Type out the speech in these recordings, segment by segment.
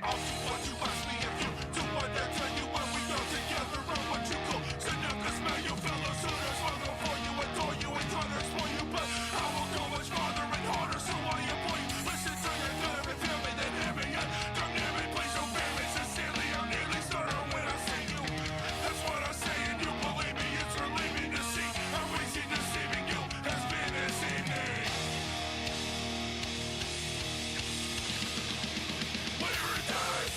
I'll do what you ask me if you do what I tell you when we go together. I'm what you call cynical, smell you fellow suitors. Will go for you, adore you, and try to explore you. But I will go much farther and harder, so I implore you. Listen to your good if you feel me, then hear me. And come near me, please don't fear me. Sincerely, I'm nearly certain when I see you. That's what I say, and you believe me. It's relieving to see how easy deceiving you has been this evening. Whatever it does.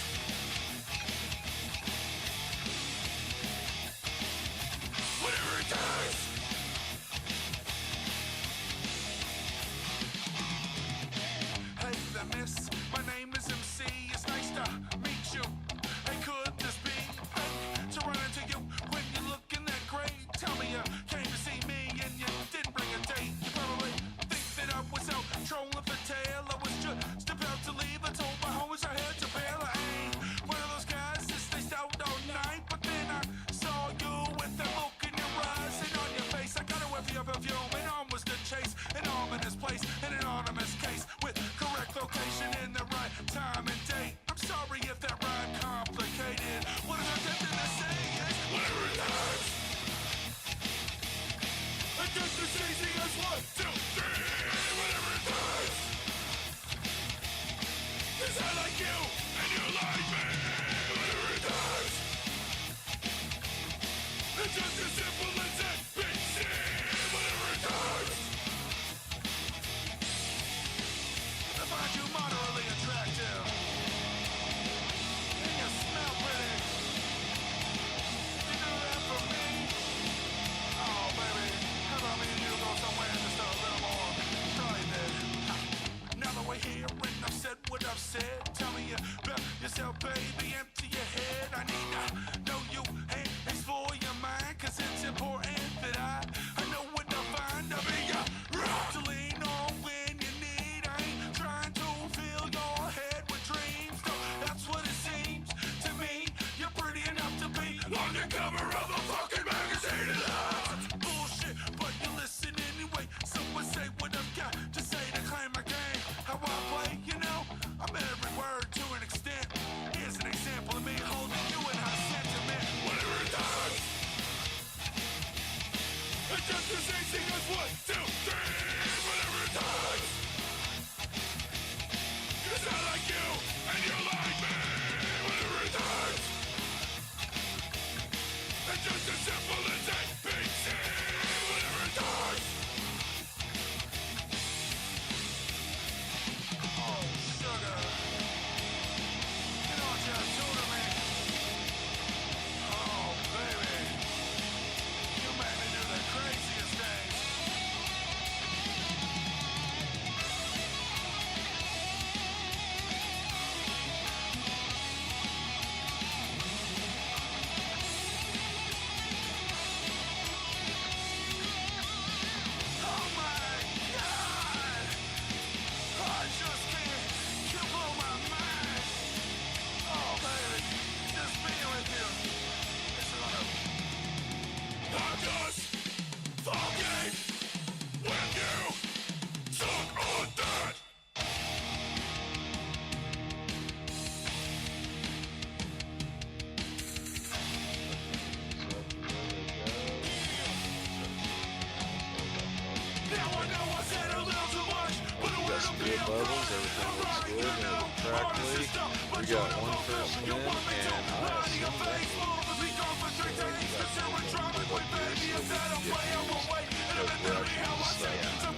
Whatever it does. Hey there, miss. My name is MC. It's nice to meet you. Hey, could this be fake? To run into you when you're looking that great. Tell me you came to see me and you didn't bring a date. You probably think that I was out trolling for tail. I was just about to leave. I told my homies I had to bail. I ain't one of those guys that stays out all night. But then I saw you with that look in your eyes and on your face. I got a whiff of your perfume and on was the chase. An ominous place and an anonymous case with correct location in the right time and date. I'm sorry if that rhyme complicated. What I'm attempting to say is whatever it does. Just as easy as 1, 2, 3, whatever it does. 'Cause I like you and you like me, whatever it does. It's just as simple as ABC, whatever it does. I find you moderately attractive. And you smell pretty. You do that for me? Oh, baby. How about me and you go somewhere just a little more private? Now that we're here and I've said what I've said, tell me about yourself, baby. Empty your head. I need to know you and explore your mind, 'cause it's important that I know what to find. I'll be your rock to lean on when you need. I ain't trying to fill your head with dreams, though that's what it seems to me. You're pretty enough to be on the cover of a fucking magazine. That's bullshit, but you listen anyway. Someone say what I've got to say to claim my game. How I play, you know, I'm every word to an extent. Here's an example of me holding you in high sentiment. Whatever it does. It's just as easy as 1, 2, 3, whatever it does. 'Cause I like you and you like me, whatever it does. It's just as simple as ABC, whatever it does. Oh, sugar. You don't just tutor me. Oh, baby. You make me do the craziest things. Oh my God! I just can't. You blow my mind. Oh, baby, just being with you. It's gonna. I'm just fucking with you. Suck on that. Now I know I said a little too much, but a word Some will be good a levels, promise. everything looks good, and the track lead. We got one person in, and I assume that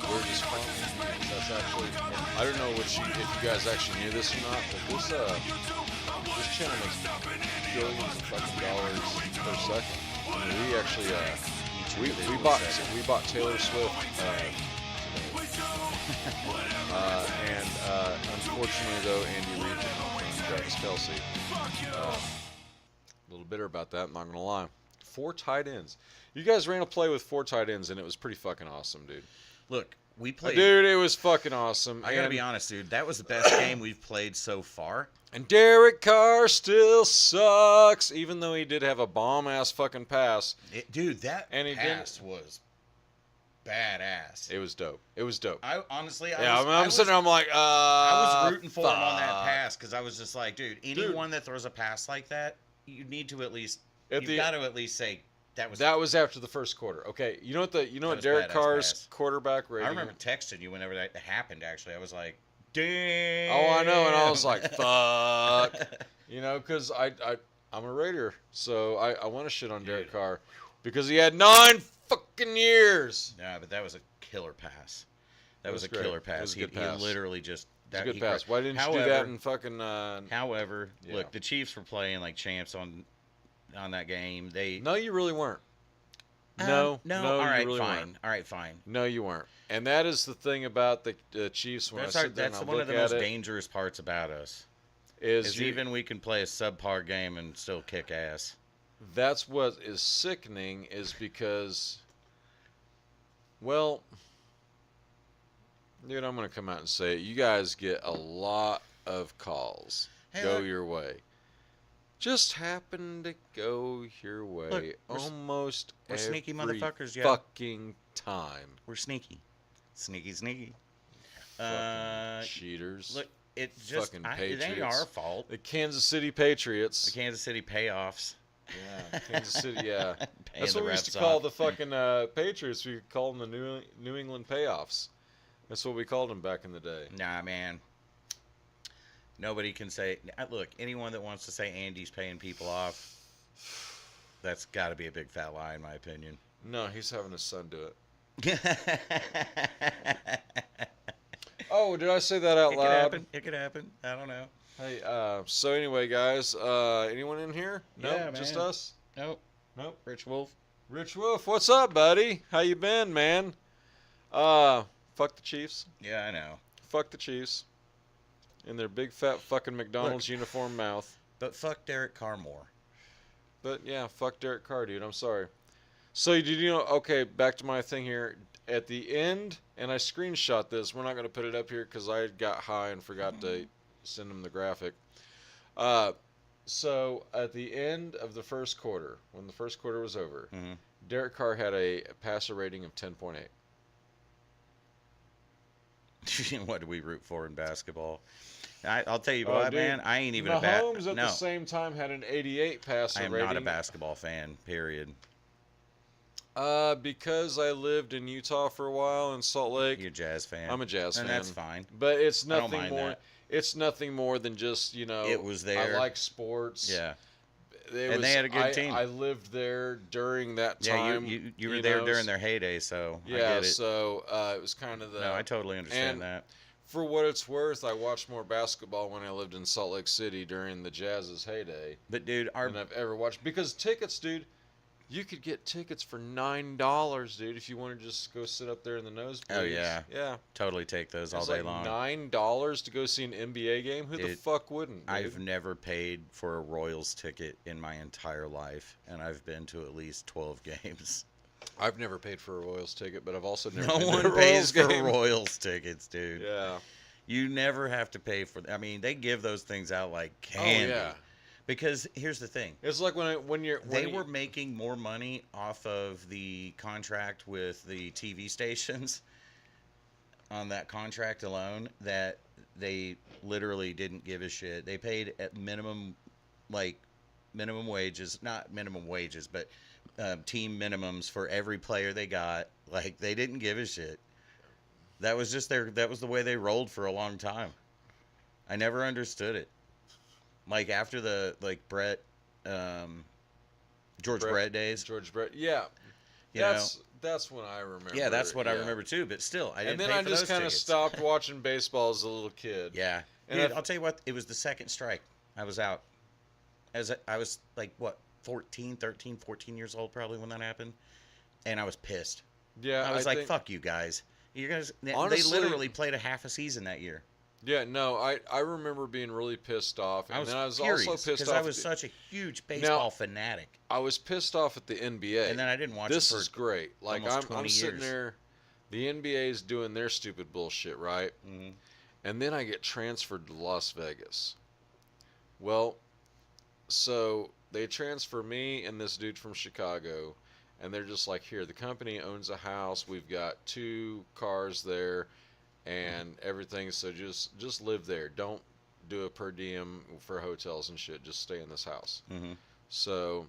we're just following. That's actually, I don't know if you guys actually knew this or not, but this channel makes billions of fucking dollars per second. I mean, we actually we bought Taylor Swift and unfortunately though Andy Reid and Travis Kelce. A little bitter about that, I'm not gonna lie. 4 tight ends. You guys ran a play with 4 tight ends and it was pretty fucking awesome, dude. Look, we played. Dude, it was fucking awesome. I gotta be honest, dude. That was the best game we've played so far. And Derek Carr still sucks, even though he did have a bomb-ass fucking pass. Dude, that And he pass was badass. It was dope. It was dope. I honestly, Yeah, I'm was sitting there. I'm like, I was rooting for him on that fuck. pass because I was just like, dude, anyone that throws a pass like that, you need to at least, At you've the- got to at least say that was. That was after the first quarter. Okay, you know what was Derek badass Carr's pass. quarterback rating? I remember texting you whenever that happened. Actually, I was like, damn. Oh, I know, and I was like, fuck. Because I'm a Raider, so I want to shit on Derek Dude. Carr because he had 9 fucking years. Yeah, but that was a killer pass. That was a great. killer It pass. was a good pass. He literally just. It's a that- good he pass. cra- Why didn't you do that in fucking? However, Yeah. look, the Chiefs were playing like champs on that game. They No, you really weren't. No, all right, you really fine. weren't. All right, fine. No, you weren't. And that is the thing about the Chiefs when That's I sit there that's and I one look of the at most it. dangerous parts about us. Is Even we can play a subpar game and still kick ass. that's what is sickening is because, well, dude, I'm going to come out and say it. You guys get a lot of calls Hey, go look. your way. Just happen to go your way Look, we're almost we're every sneaky motherfuckers, yeah. fucking time. We're sneaky. Sneaky. Fucking cheaters. Look, it just Fucking it ain't Patriots. our fault. The Kansas City Patriots. The Kansas City payoffs. Yeah, Kansas City, yeah. Paying That's the what we used to refs call off. the fucking Patriots. We called them the New England payoffs. That's what we called them back in the day. Nah, man. Nobody can say. Look, anyone that wants to say Andy's paying people off, that's got to be a big fat lie, in my opinion. No, he's having his son do it. Oh, did I say that out It loud? could happen. It could happen. I don't know. Hey, so anyway, guys, anyone in here? No, Yeah, just man. us? Nope. Nope. Rich Wolf. Rich Wolf, what's up, buddy? How you been, man? Fuck the Chiefs. Yeah, I know. Fuck the Chiefs. In their big fat fucking McDonald's uniform mouth. But fuck Derek Carr more. But yeah, fuck Derek Carr, dude. I'm sorry. So did you know? Okay, back to my thing here. At the end, and I screenshot this. We're not going to put it up here because I got high and forgot to send him the graphic. So at the end of the first quarter, when the first quarter was over, Mhm. Derek Carr had a passer rating of 10.8. What do we root for in basketball? I'll tell you Oh, what, dude. man. I ain't even Mahomes a at the same time had an 88 passer I am rating. not a basketball fan. Period. Because I lived in Utah for a while in Salt Lake. You're a Jazz fan. I'm a Jazz and fan. that's fine. But it's I don't nothing mind more. that. It's nothing more than just It was there. I like sports. Yeah. And they had a good team. I lived there during that Yeah, time. you were there during their heyday, so I Yeah, get it. so it was kind of the. No, I totally understand and that. For what it's worth, I watched more basketball when I lived in Salt Lake City during the Jazz's heyday But dude, than I've ever watched. Because tickets, dude, you could get tickets for $9, dude, if you want to just go sit up there in the nosebleeds. Oh, yeah. Yeah. totally take those all It's day like long. $9 to go see an NBA game. Who the Dude, fuck wouldn't? Dude? I've never paid for a Royals ticket in my entire life, and I've been to at least 12 games. I've never paid for a Royals ticket, but I've also never No been to one a pays Royals for game. Royals tickets, dude. Yeah. You never have to pay for. I mean, they give those things out like candy. Oh yeah. Because here's the thing. It's like when They were making more money off of the contract with the TV stations on that contract alone that they literally didn't give a shit. They paid at minimum wages, not minimum wages, but team minimums for every player they got. Like, they didn't give a shit. That was just that was the way they rolled for a long time. I never understood it. Like, after the Brett, George Brett days. George Brett. Yeah. You That's when I remember. Yeah, that's what I remember too. But still, I didn't. And then pay I for just those kind of tickets. stopped watching baseball as a little kid. Yeah, And dude, I- I'll tell you what. It was the second strike. I was out. I was like, what, 13 years old probably when that happened, and I was pissed. Yeah. I was like, think, fuck you guys. You guys. Honestly- they literally played a half a season that year. Yeah. No, I remember being really pissed off, and then I was furious also pissed because off. I was such a huge baseball fanatic, I was pissed off at the NBA. and then I didn't watch This it for is great. Like almost I'm 20 sitting years. there, the NBA's doing their stupid bullshit, right? Mhm. And then I get transferred to Las Vegas. Well, so they transfer me and this dude from Chicago, and they're just like, here, the company owns a house. We've got 2 cars there, and everything. So just live there. Don't do a per diem for hotels and shit. Just stay in this house. Mm-hmm. So,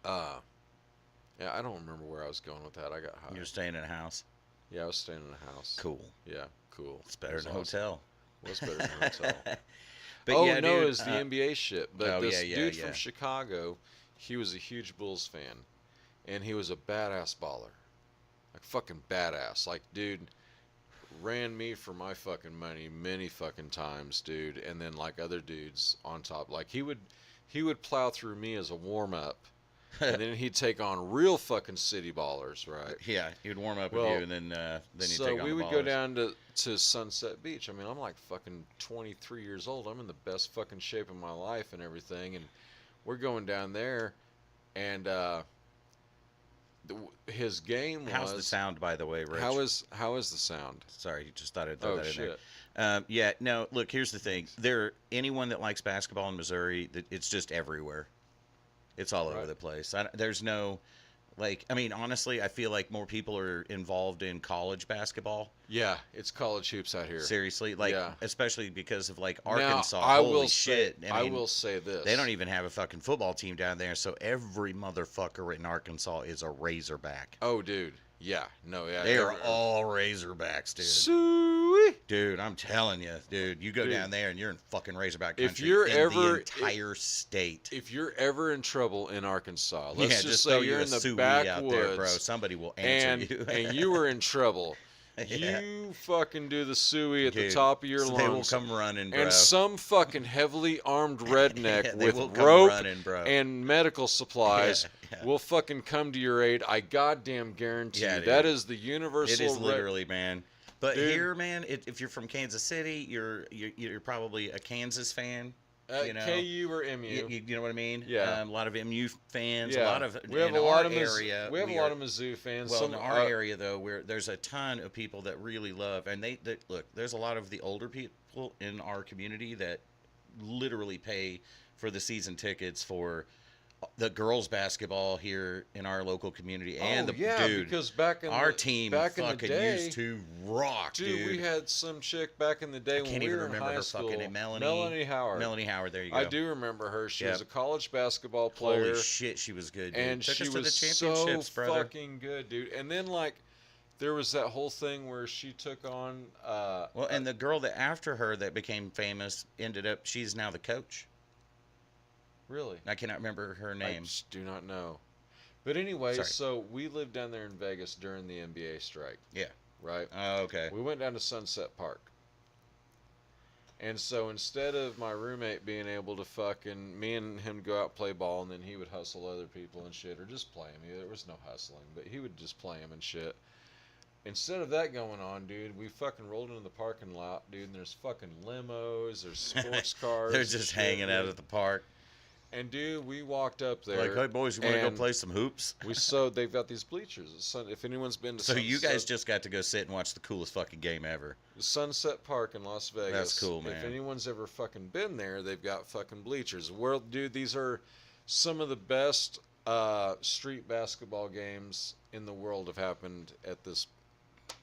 yeah, I don't remember where I was going with that. I got high. You're staying in a house. Yeah, I was staying in a house. Cool. Yeah, cool. It's better It was than a awesome. hotel. Was better than a hotel. But oh yeah, no, dude, it was the NBA shit. But oh, this yeah, dude yeah. from Chicago, he was a huge Bulls fan, and he was a badass baller, like fucking badass. Like, dude, ran me for my fucking money many fucking times, dude. And then like other dudes on top, like he would plow through me as a warm up, and then he'd take on real fucking city ballers, right? Yeah, he would warm up Well, with you, and then he'd So take on we the would go ballers. down to Sunset Beach. I mean, I'm like fucking 23 years old. I'm in the best fucking shape of my life and everything. And we're going down there, and his game was. How's the sound, by the way, Rich? How is the sound? Sorry, you just thought I'd throw Oh that in shit! there. Yeah, no, look, here's the thing. Anyone that likes basketball in Missouri, it's just everywhere. It's all over Right. the place. There's no, like, I mean, honestly, I feel like more people are involved in college basketball. Yeah, it's college hoops out here. Seriously, like, Yeah. especially because of like Now, Arkansas. I Holy will shit! Say, I mean, I will say this. they don't even have a fucking football team down there, so every motherfucker in Arkansas is a Razorback. Oh, dude. Yeah. No. Yeah. They are all Razorbacks, dude. Sweet. Dude, I'm telling you, dude, you go Dude. down there and you're in fucking Razorback country. If you're in ever- the entire state. If you're ever in trouble in Arkansas, let's yeah, just throw say you you're a in the suey out there, bro. backwoods, Somebody will answer you. and you were in trouble. Yeah. You fucking do the suey at the Dude, top of your so lungs. they will come running, bro. and some fucking heavily armed redneck Yeah, they with will come rope running, bro. and medical supplies Yeah. will fucking come to your aid. I goddamn guarantee Yeah, you. dude. That is the universal. It is literally, man. But Dude. here, man, if you're from Kansas City, you're probably a Kansas fan. You know, KU or MU. you know what I mean? Yeah. A lot of MU fans. Yeah. A lot of we have in a lot our of area. we have a we lot are- of Mizzou fans. Well, Some in our area though, where there's a ton of people that really love, and they look. There's a lot of the older people in our community that literally pay for the season tickets for the girls basketball here in our local community, and oh, the yeah, dude. because back in Our the, team back in the fucking day, used to rock, dude. we had some chick back in the day I when can't we even were in remember high her school. fucking name. Melanie Howard. Melanie Howard. There you go. I do remember her. She was Yep. a college basketball player. Holy shit, she was good, dude. And Took she us to the was championships, so brother. fucking good, dude. And then like, there was that whole thing where she took on. Well, and the girl that after her that became famous ended up. She's now the coach. really, I cannot remember her I name. just do not know. But anyway, Sorry. so we lived down there in Vegas during the NBA strike. Yeah. Right. Oh, okay. We went down to Sunset Park. And so instead of my roommate being able to fucking, me and him go out play ball, and then he would hustle other people and shit, or just play him. There was no hustling, but he would just play him and shit. Instead of that going on, dude, we fucking rolled into the parking lot, dude, and there's fucking limos, there's sports cars. They're and just shit, hanging out dude. at the park. And dude, we walked up there. Like, hey boys, you want to go and play some hoops? they've got these bleachers. If anyone's been to So you guys Sunset- just got to go sit and watch the coolest fucking game ever. Sunset Park in Las Vegas. That's cool, man. If anyone's ever fucking been there, they've got fucking bleachers. Dude, these are some of the best street basketball games in the world have happened at this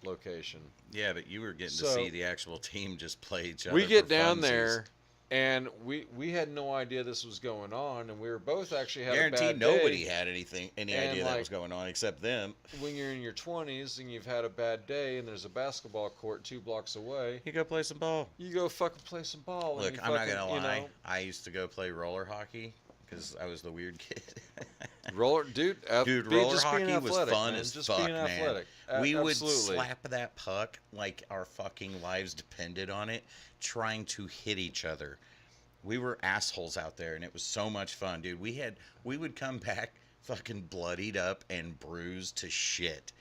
location. Yeah, but you were getting to So- see the actual team just play each other. We get for down funsies. there, and we had no idea this was going on, and we were both actually had a Guaranteed bad nobody day. had any And, idea that like, was going on except them. When you're in your 20s and you've had a bad day, and there's a basketball court 2 blocks away, You go play some ball. you go fucking play some ball. and Look, you I'm not fucking, gonna you lie. know, I used to go play roller hockey because I was the weird kid. roller, dude. Dude, be- roller just being hockey was athletic, fun man. as just fuck, being man. athletic. We would Absolutely. slap that puck like our fucking lives depended on it, trying to hit each other. We were assholes out there, and it was so much fun, dude. We would come back fucking bloodied up and bruised to shit,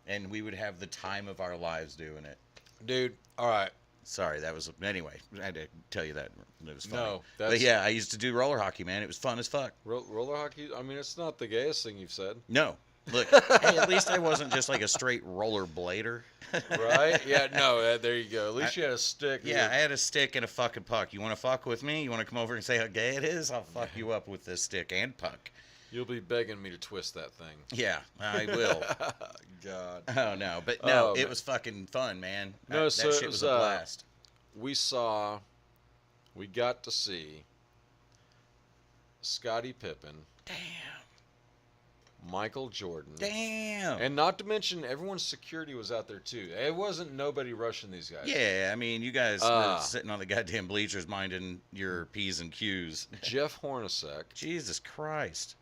and we would have the time of our lives doing it. Dude. All right. Sorry, that was anyway. I had to tell you that it was funny. No, but that's yeah, I used to do roller hockey, man. It was fun as fuck. roller hockey. I mean, it's not the gayest thing you've said, No, look, hey, at least I wasn't just like a straight roller blader. right? Yeah. No. There you go. At least you had a stick. Yeah, I had a stick and a fucking puck. You want to fuck with me? You want to come over and say how gay it is? I'll fuck you up with this stick and puck. You'll be begging me to twist that thing. Yeah, I will. God. Oh no, but no, Oh, it man. was fucking fun, man. No, that so shit it was was, a blast. We got to see Scottie Pippen, Damn. Michael Jordan, Damn. and not to mention everyone's security was out there too. It wasn't nobody rushing these guys. Yeah, I mean, you guys were sitting on the goddamn bleachers minding your P's and Q's. Jeff Hornacek. Jesus Christ.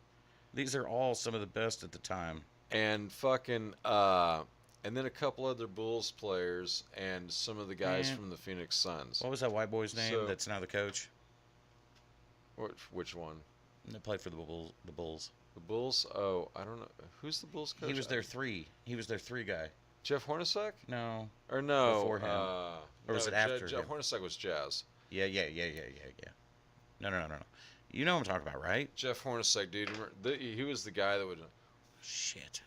These are all some of the best at the time. And fucking, and then a couple other Bulls players and some of the guys from the Phoenix Suns. What was that white boy's name that's now the coach? Which one? That played for the Bulls. The Bulls? Oh, I don't know. Who's the Bulls coach? He was their three. He was their three guy. Jeff Hornacek? No. Or no? Before him. Or was it after Jeff him? Hornacek was Jazz. Yeah. No. You know what I'm talking about, right? Jeff Hornacek, dude. He was the guy that would... Shit.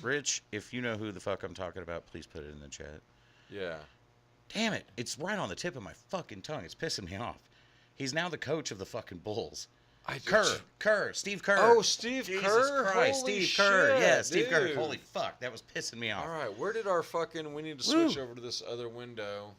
Rich, if you know who the fuck I'm talking about, please put it in the chat. Yeah. Damn it. It's right on the tip of my fucking tongue. It's pissing me off. He's now the coach of the fucking Bulls. Steve Kerr. Oh, Steve Jesus Kerr. Christ, Holy Steve Kerr. shit, Yeah, Steve Kerr. dude. Holy fuck, that was pissing me off. All right, where did our fucking... We need to switch over to this other window.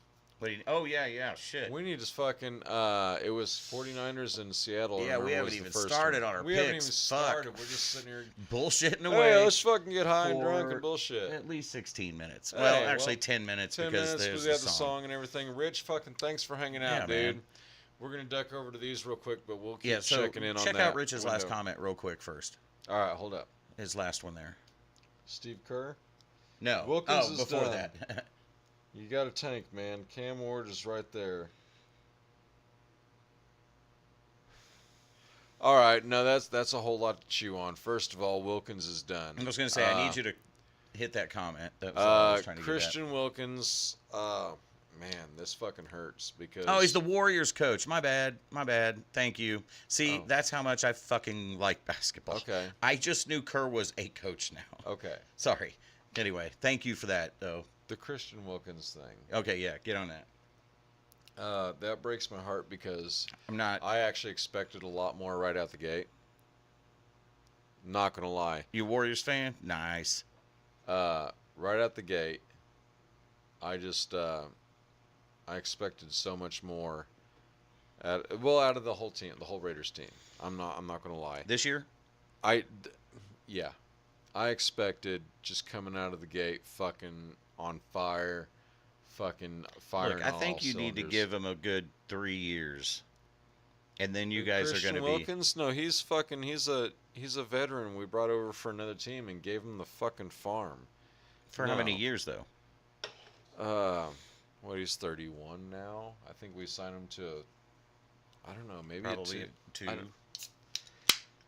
Oh, yeah, shit. We need to fucking... it was 49ers in Seattle. Yeah, we haven't even started on our We picks. haven't even started. We're just sitting here... Bullshitting away. Hey, let's fucking get high and drunk for and bullshit. At least 16 minutes. Hey, Well, actually 10 minutes 10 because minutes there's we have the song and everything. Rich, fucking thanks for hanging out, Yeah, dude. man. We're going to duck over to these real quick, but we'll keep checking in on that. Check out Rich's last window. comment real quick first. All right, hold up. His last one there. Steve Kerr? No. Wilkins is before done. that. You got a tank, man. Cam Ward is right there. All right, no, that's a whole lot to chew on. First of all, Wilkins is done. I was going to say, I need you to hit that comment. That was all I was trying to Christian Wilkins, man, this fucking hurts because... Oh, he's the Warriors coach. My bad. Thank you. See, that's how much I fucking like basketball. Okay. I just knew Kerr was a coach now. Okay. Sorry. Anyway, thank you for that, though. The Christian Wilkins thing. Okay, yeah, get on that. That breaks my heart because I'm not... I actually expected a lot more right out the gate. Not going to lie. You Warriors fan? Nice. Right out the gate, I just... I expected so much more. Out of the whole team, the whole Raiders team. I'm not gonna lie. This year? Yeah. I expected just coming out of the gate, fucking on fire, fucking firing. Look, I think you need to give him a good 3 years, and then you guys are gonna Wilkins? No, he's a veteran we brought over for another team and gave him the fucking farm. For how many years though? What, he's 31 now? I think we signed him to, I don't know, maybe Probably two.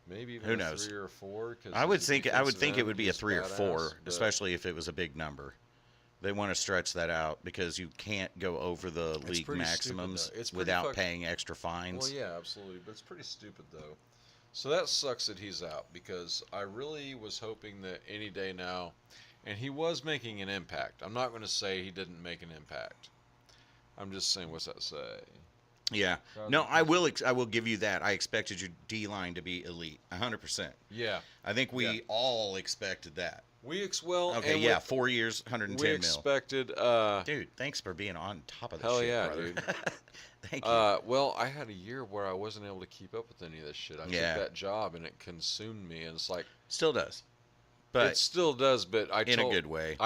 Maybe even Who knows? 3 or 4. I would think it would be a 3 or 4, especially if it was a big number. They want to stretch that out because you can't go over the league maximums without paying extra fines. Well, yeah, absolutely, but it's pretty stupid though. So that sucks that he's out because I really was hoping that any day now. And he was making an impact. I'm not going to say he didn't make an impact. I'm just saying, what's that say? Yeah. No, I will give you that. I expected your D-line to be elite, 100%. Yeah. I think we all expected that. Okay, yeah, 4 years, 110 mil. We expected... dude, thanks for being on top of this hell shit, yeah, brother. dude. Thank you. Well, I had a year where I wasn't able to keep up with any of this shit. I took that job, and it consumed me, and it's like... Still does. But it still does, but in a good way.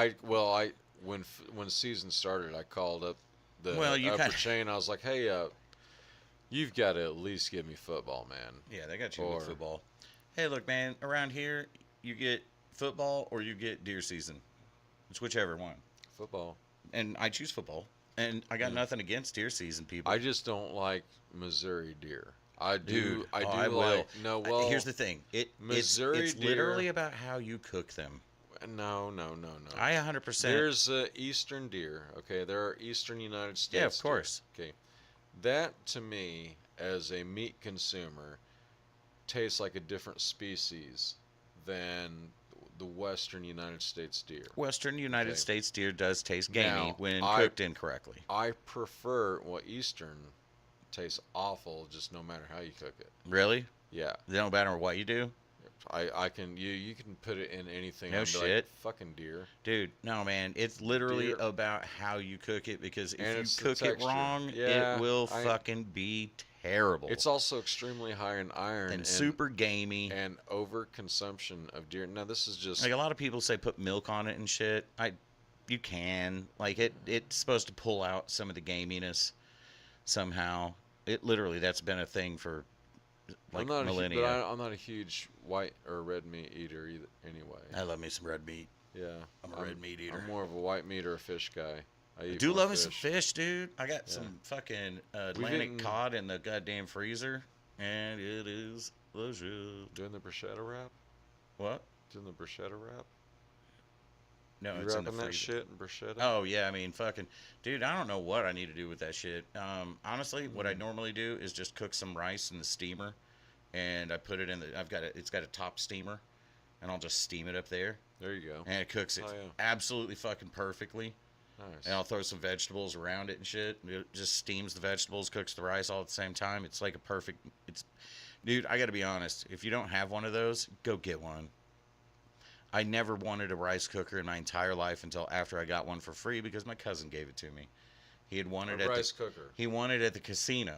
When season started, I called up the you upper chain. I was like, "Hey, you've got to at least give me football, man." Yeah, they got you with football. Hey, look, man, around here, you get football or you get deer season. It's whichever one. Football. And I choose football. And I got nothing against deer season, people. I just don't like Missouri deer. I will. Here's the thing. It's literally about how you cook them. No. I 100%. There's eastern deer. Okay, there are eastern United States. Yeah, of course. Deer. Okay, that to me, as a meat consumer, tastes like a different species than the western United States deer. Western United States deer does taste gamey when cooked incorrectly. I prefer eastern. Tastes awful just no matter how you cook it. Really? Yeah. No matter what you do. I can you can put it in anything. No and be shit. Like, fucking deer. Dude, no, man. It's literally Deer. about how you cook it, because if And you it's the cook it texture. wrong, Yeah, it will fucking be terrible. It's also extremely high in iron and super gamey. and overconsumption of deer. Now this is just Like, a lot of people say put milk on it and shit. You can. Like, it's supposed to pull out some of the gaminess somehow. It literally, that's been a thing for like millennia. I'm not a huge white or red meat eater either. Anyway, I love me some red meat. yeah, I'm a red meat eater. I'm more of a white meat or a fish guy. I do love me some fish, dude. I got some fucking Atlantic eaten- cod in the goddamn freezer, and it is delicious. Doing the bruschetta wrap. What? Doing the bruschetta wrap. No, You it's in the wrapping that freezer. shit in bruschetta. Oh yeah, I mean, fucking, dude. I don't know what I need to do with that shit. Honestly, what I normally do is just cook some rice in the steamer, and I put it in the. It's got a top steamer, and I'll just steam it up there, There you go. and it cooks it Oh, yeah. absolutely fucking perfectly. Nice. And I'll throw some vegetables around it and shit. It just steams the vegetables, cooks the rice all at the same time. It's like a perfect. Dude. I got to be honest. If you don't have one of those, go get one. I never wanted a rice cooker in my entire life until after I got one for free because my cousin gave it to me. He had wanted A rice cooker. He wanted it at the casino,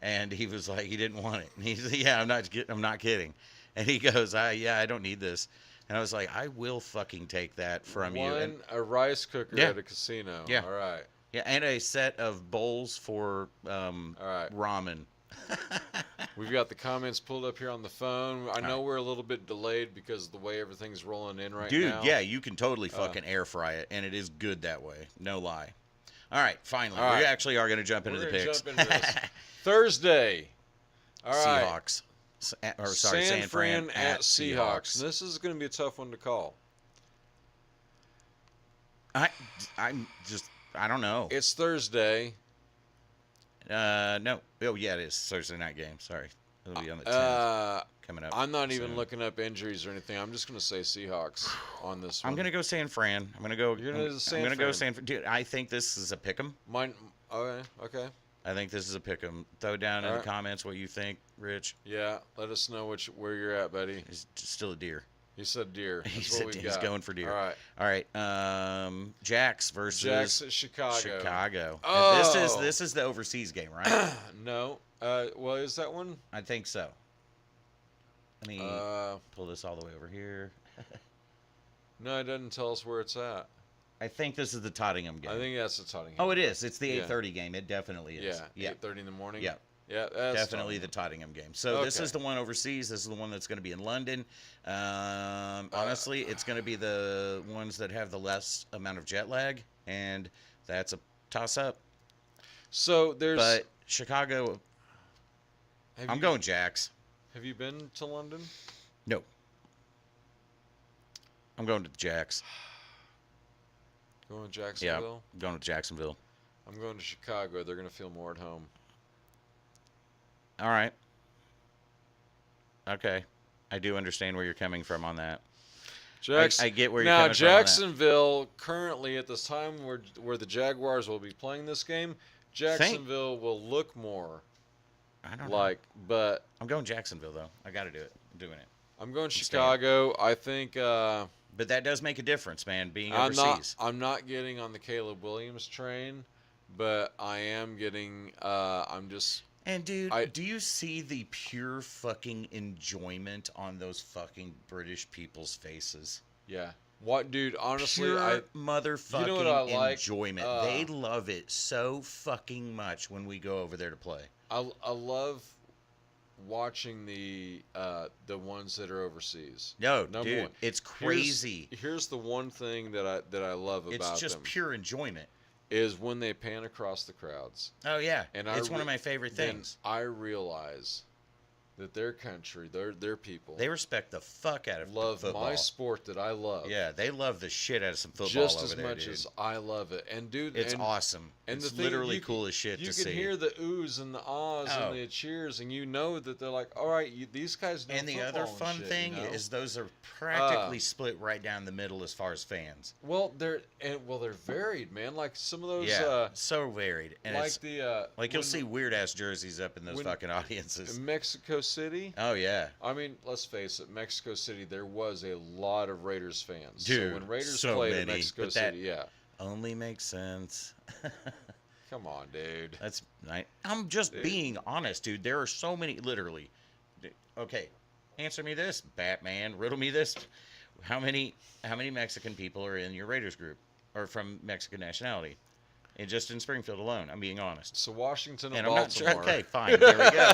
and he was like, he didn't want it. And he said, "Yeah, I'm not kidding." And he goes, "Yeah, I don't need this." And I was like, "I will fucking take that from you." And, A rice cooker Yeah. at a casino. Yeah. All right. yeah, and a set of bowls for All right. ramen. We've got the comments pulled up here on the phone. I know we're a little bit delayed because of the way everything's rolling in right Dude, now. yeah, you can totally fucking air fry it, and it is good that way. No lie. All right, finally, All right. we actually are going to jump into We're the gonna picks. jump into this. Thursday. All right. Seahawks. Sorry, San Fran at Seahawks. Seahawks. This is going to be a tough one to call. I don't know. It's Thursday. No. Oh, yeah, it is Thursday night game. Sorry. It'll be on the 10th coming up. I'm not even soon. looking up injuries or anything. I'm just going to say Seahawks on this one. I'm going to go San Fran. I'm going to go. You're gonna do San I'm going to go Fran. San Fran. Dude, I think this is a pick 'em. Mine. Okay. I think this is a pick 'em. Throw down in All the right. comments what you think, Rich. Yeah. Let us know where you're at, buddy. He's still a deer. You said deer. That's He what said we he's got. going for deer. All right. All right. Jax versus Jax at Chicago. Chicago. Oh. This is the overseas game, right? No. Well, is that one? I think so. Let me Uh, pull this all the way over here. no, it doesn't tell us where it's at. I think this is the Tottenham game. I think that's the Tottenham. Oh, it is. It's the Yeah. 8:30 game. It definitely is. Yeah. 8:30 in the morning. Yeah. Yeah. That's Definitely the Tottenham. Tottenham game. So this Okay. is the one overseas. This is the one that's going to be in London. Honestly, it's going to be the ones that have the less amount of jet lag, and that's a toss-up. So there's. But Chicago, I'm going Jax. Have you been to London? No. I'm going to the Jax. Going to Yeah, Jacksonville? I'm going to Jacksonville. I'm going to Chicago. They're going to feel more at home. All right. Okay. I do understand where you're coming from on that. I get where you're now, coming from on that. Jacksonville, currently at this time where the Jaguars will be playing this game, Jacksonville will look more I don't know. like, but I'm going Jacksonville, though. I got to do it. I'm doing it. I'm going staying. Chicago. I think But that does make a difference, man, being I'm overseas. I'm not getting on the Caleb Williams train, but I am getting. I'm just. And, dude, I- do you see the pure fucking enjoyment on those fucking British people's faces? Yeah. What, dude? Honestly, Pure motherfucking You know what I like? enjoyment. They love it so fucking much when we go over there to play. I love watching the ones that are overseas. No, Number dude, one. it's crazy. Here's the one thing that I love about It's just them pure enjoyment. is when they pan across the crowds. Oh, yeah. And It's one of my favorite then things. I realize that their country, their people, They respect the fuck out of love football. my sport that I love. Yeah, they love the shit out of some football just over as there, much dude. as I love it. And dude, It's and, awesome. And It's the thing, literally you cool as shit you to can see. hear the oohs and the ahs Oh. and the cheers, and you know that they're like, all right, these guys know And the other football fun shit, thing you know? is those are practically split right down the middle as far as fans. Well, they're varied, man. Like some of those, Yeah, so varied. And like it's the like you'll when- see weird ass jerseys up in those when- fucking audiences. Mexico City. Oh yeah, I mean, let's face it, Mexico City, there was a lot of Raiders fans. dude. So when Raiders So played many, in Mexico but that City, yeah. only makes sense. Come on, dude. I'm just Dude. being honest, dude. There are so many, literally. Okay, answer me this, Batman. Riddle me this. How many Mexican people are in your Raiders group, or from Mexican nationality? And just in Springfield alone, I'm being honest. So Washington And and I'm not Baltimore. okay, fine. There we go.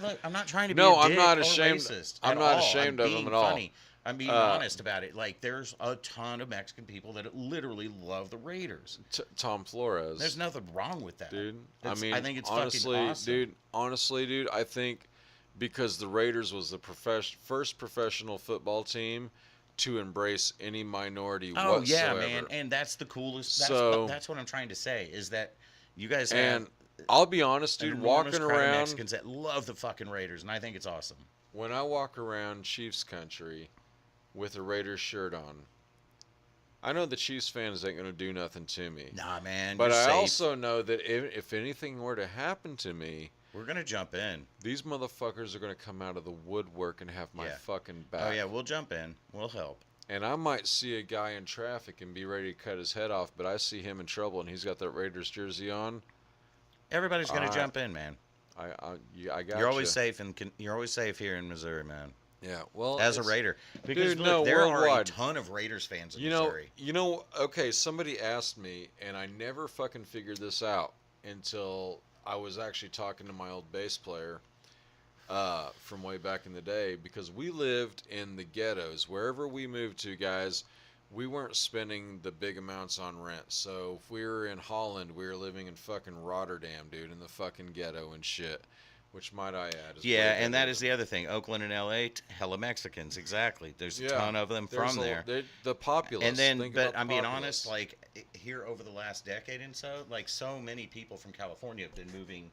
Look, I'm not trying to be No, a I'm dick not or ashamed- racist I'm at not all. ashamed of being them at all. funny. I'm being honest about it. Like, there's a ton of Mexican people that literally love the Raiders. Tom Flores. There's nothing wrong with that, dude. I That's- mean, I think it's honestly, fucking awesome. dude, I think because the Raiders was the first professional football team to embrace any minority Oh whatsoever. yeah, man, and that's the coolest. That's what I'm trying to say is that you guys have And I'll be honest, an dude, enormous walking crowd of around, Mexicans that love the fucking Raiders, and I think it's awesome. when I walk around Chiefs country with a Raiders shirt on, I know the Chiefs fans ain't going to do nothing to me. Nah, man, But you're I safe. also know that if anything were to happen to me, We're gonna jump in. these motherfuckers are going to come out of the woodwork and have my Yeah. fucking back. Oh yeah, we'll jump in. We'll help. And I might see a guy in traffic and be ready to cut his head off, but I see him in trouble and he's got that Raiders jersey on. Everybody's gonna Alright. jump in, man. I got You're always safe, and you're always safe here in Missouri, man. Yeah, well, As a it's- Raider, because Dude, look, no, there are a worldwide. ton of Raiders fans in You Missouri. know. Okay, somebody asked me, and I never fucking figured this out until I was actually talking to my old bass player from way back in the day, because we lived in the ghettos. Wherever we moved to, guys, we weren't spending the big amounts on rent. So if we were in Holland, we were living in fucking Rotterdam, dude, in the fucking ghetto and shit. Which, might I add, is Yeah, way and that better is the other thing. Oakland and LA, hella Mexicans, exactly. There's a Yeah, ton of them there's from there. The populace. And then, Think but about the I'm being populace. honest, like here over the last decade and so, like so many people from California have been moving,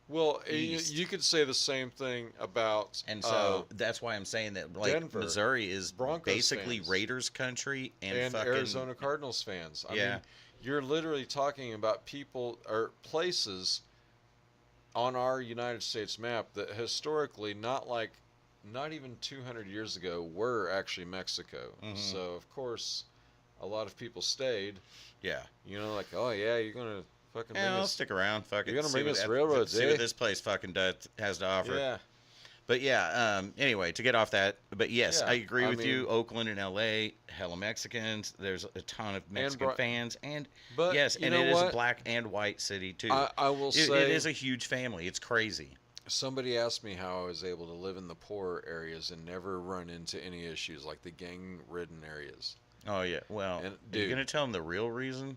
Well, east. you could say the same thing about and so that's why I'm saying that like Denver, Missouri is Broncos basically fans. Raiders country and fucking Arizona Cardinals fans. I Yeah. mean, you're literally talking about people or places on our United States map that historically, not even 200 years ago, were actually Mexico. Mhm. So of course, a lot of people stayed. Yeah. You know, like, oh yeah, you're gonna fucking bring Yeah, I'll us. stick around. Fuck it. You're gonna see bring what us that- railroads, See eh? what this place fucking has to offer. Yeah. But yeah, anyway, to get off that, but yes, Yeah, I agree I with you. mean- Oakland and LA, hella Mexicans. There's a ton of Mexican Bri- fans, and But yes, you and know it is a what? black and white city too. I will It say is a huge family. It's crazy. somebody asked me how I was able to live in the poorer areas and never run into any issues like the gang-ridden areas. Oh yeah. Well, And, are you dude- gonna tell them the real reason?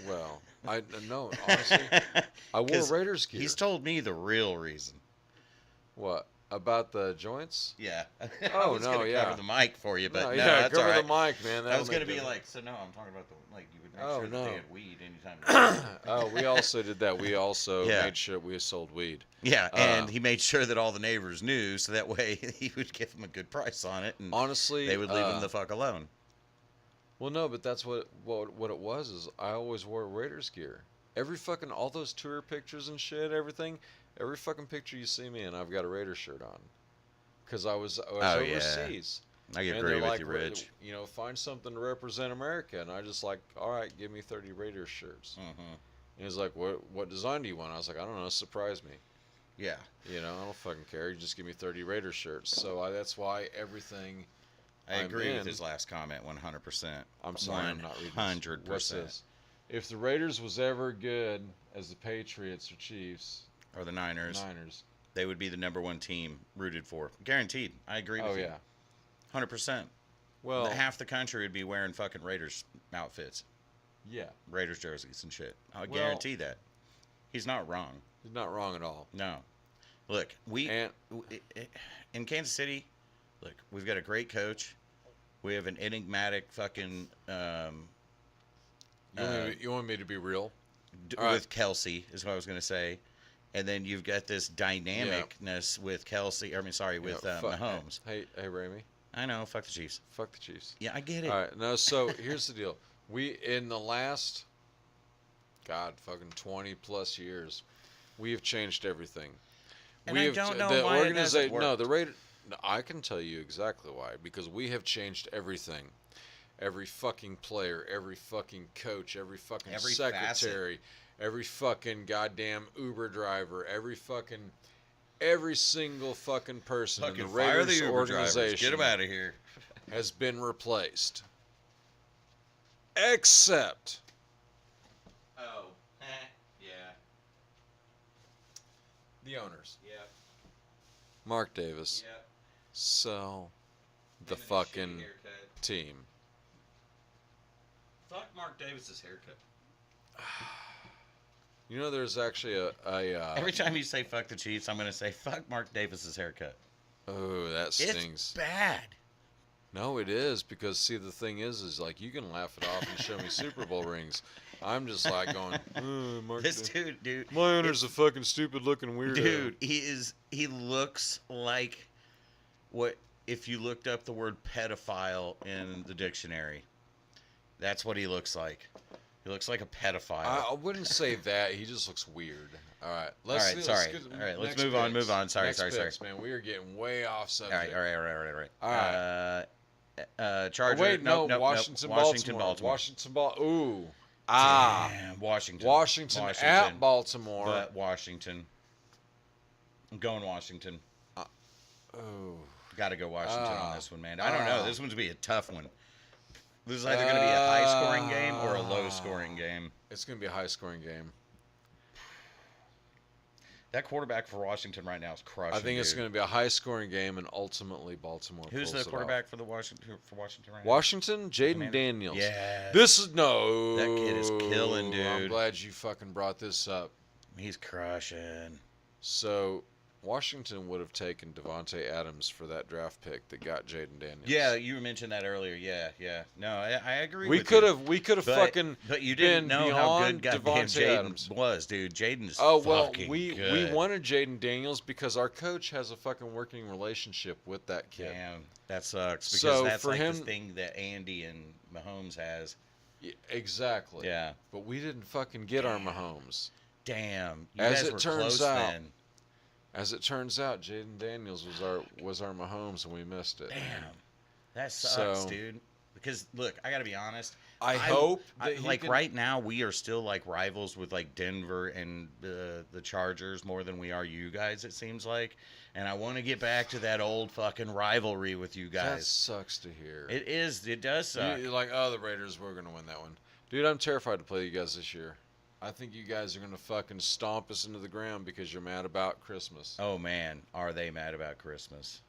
Well, I no, honestly, I wore 'Cause Raiders gear. He's told me the real reason. What about the joints? Yeah. I Oh, was no, gonna yeah. cover the mic for you, but no, no, yeah, that's cover all right. the mic, man. I That'll was gonna make be it- like, so no, I'm talking about the like you would make Oh, sure that no. they had weed anytime. Oh, we also did that. We also Yeah. made sure we sold weed. Yeah, and Uh, he made sure that all the neighbors knew, so that way he would give them a good price on it, and Honestly, they would leave him the fuck alone. Well, no, but that's what it was. Is I always wore Raiders gear. Every fucking all those tour pictures and shit, everything, every fucking picture you see me in, I've got a Raiders shirt on. Cause I was Oh, yeah. overseas. I And agree they're with like, you, Rich. You know, find something to represent America, and I just like, all right, give me 30 Raiders shirts. Mm-hmm. And he's like, what design do you want? I was like, I don't know, surprise me. Yeah, You know, I don't fucking care. You just give me 30 Raiders shirts. So that's why everything. I I'm agree with in. his last comment 100%. I'm sorry, I'm not reading this. 100%. What's this? If the Raiders was ever good as the Patriots or Chiefs, Or the Niners, Niners. they would be the #1 team rooted for. Guaranteed. I agree with Oh you. yeah. 100%. Well, Half the country would be wearing fucking Raiders outfits, yeah, Raiders jerseys and shit. I Well- guarantee that. He's not wrong. he's not wrong at all. No. Look, And in Kansas City, look, we've got a great coach. We have an enigmatic fucking you want me to be real? All with right. Kelsey is what I was going to say, and then you've got this dynamicness with Kelsey. I mean, sorry, with You know, fuck- Mahomes. Hey, Ramie, I know, fuck the Chiefs. fuck the Chiefs. Yeah, I get it. All right, no. So here's the deal. We in the last, God, fucking 20 plus years, we have changed everything. And I don't know the why it hasn't organization. No, worked. the Raiders. No, I can tell you exactly why. Because we have changed everything. Every fucking player, every fucking coach, every fucking Every secretary, every fucking goddamn Uber driver, every single fucking person in the Fucking fire Raiders the Uber drivers. organization Get them out of here. has been replaced. Except Oh, yeah, the owners. yep, Mark Davis. yep. Sell the fucking team. Fuck Mark Davis's haircut. You know, there's actually a Every time you say fuck the Chiefs, I'm gonna say fuck Mark Davis's haircut. oh, that stings. It's bad. No, it is, because see, the thing is like, you can laugh it off and show me Super Bowl rings. I'm just like going, Mark This Davis. dude, My owner's a fucking stupid looking weirdo. dude, he looks like what if you looked up the word pedophile in the dictionary. That's what he looks like. He looks like a pedophile. I wouldn't say that. He just looks weird. All right, All right, let's move on. Sorry. Man. We are getting way off subject. All right. All right. Charger. Oh, wait, nope, Washington, Baltimore. Washington, Ooh. Damn, Washington. Washington at Baltimore. But Washington. I'm going Washington. Oh. Got to go Washington on this one, man. I don't know. This one's going to be a tough one. This is either going to be a high-scoring game or a low-scoring game. It's going to be a high-scoring game. That quarterback for Washington right now is crushing. I think it's going to be a high-scoring game, and ultimately Baltimore. Who's the pulls it quarterback off. for Washington right now? Washington, Jaden Daniels. Yeah. This is no. That kid is killing, dude. I'm glad you fucking brought this up. He's crushing. So, Washington would have taken Devontae Adams for that draft pick that got Jaden Daniels. Yeah, you mentioned that earlier. Yeah. No, I agree. We with could you. have. We could have But- fucking. But you didn't been know how good beyond goddamn Devontae Adams. Jaden was, dude. Jaden's Oh well, fucking we good. wanted Jaden Daniels because our coach has a fucking working relationship with that kid. Damn, that sucks because So, that's for like him- the thing that Andy and Mahomes has. Yeah, exactly. Yeah. But we didn't fucking get our Mahomes. Damn, you As guys it were turns close out, then. As it turns out, Jaden Daniels was our Mahomes, and we missed it. Damn, that sucks, So- dude. Because look, I gotta be honest. I hope I, that he like can- right now we are still like rivals with like Denver and the Chargers more than we are you guys. It seems like, and I want to get back to that old fucking rivalry with you That guys. sucks to hear. It is. It does suck. You're like, oh, the Raiders, we're gonna win that one, dude. I'm terrified to play you guys this year. I think you guys are gonna fucking stomp us into the ground because you're mad about Christmas. Oh man, are they mad about Christmas?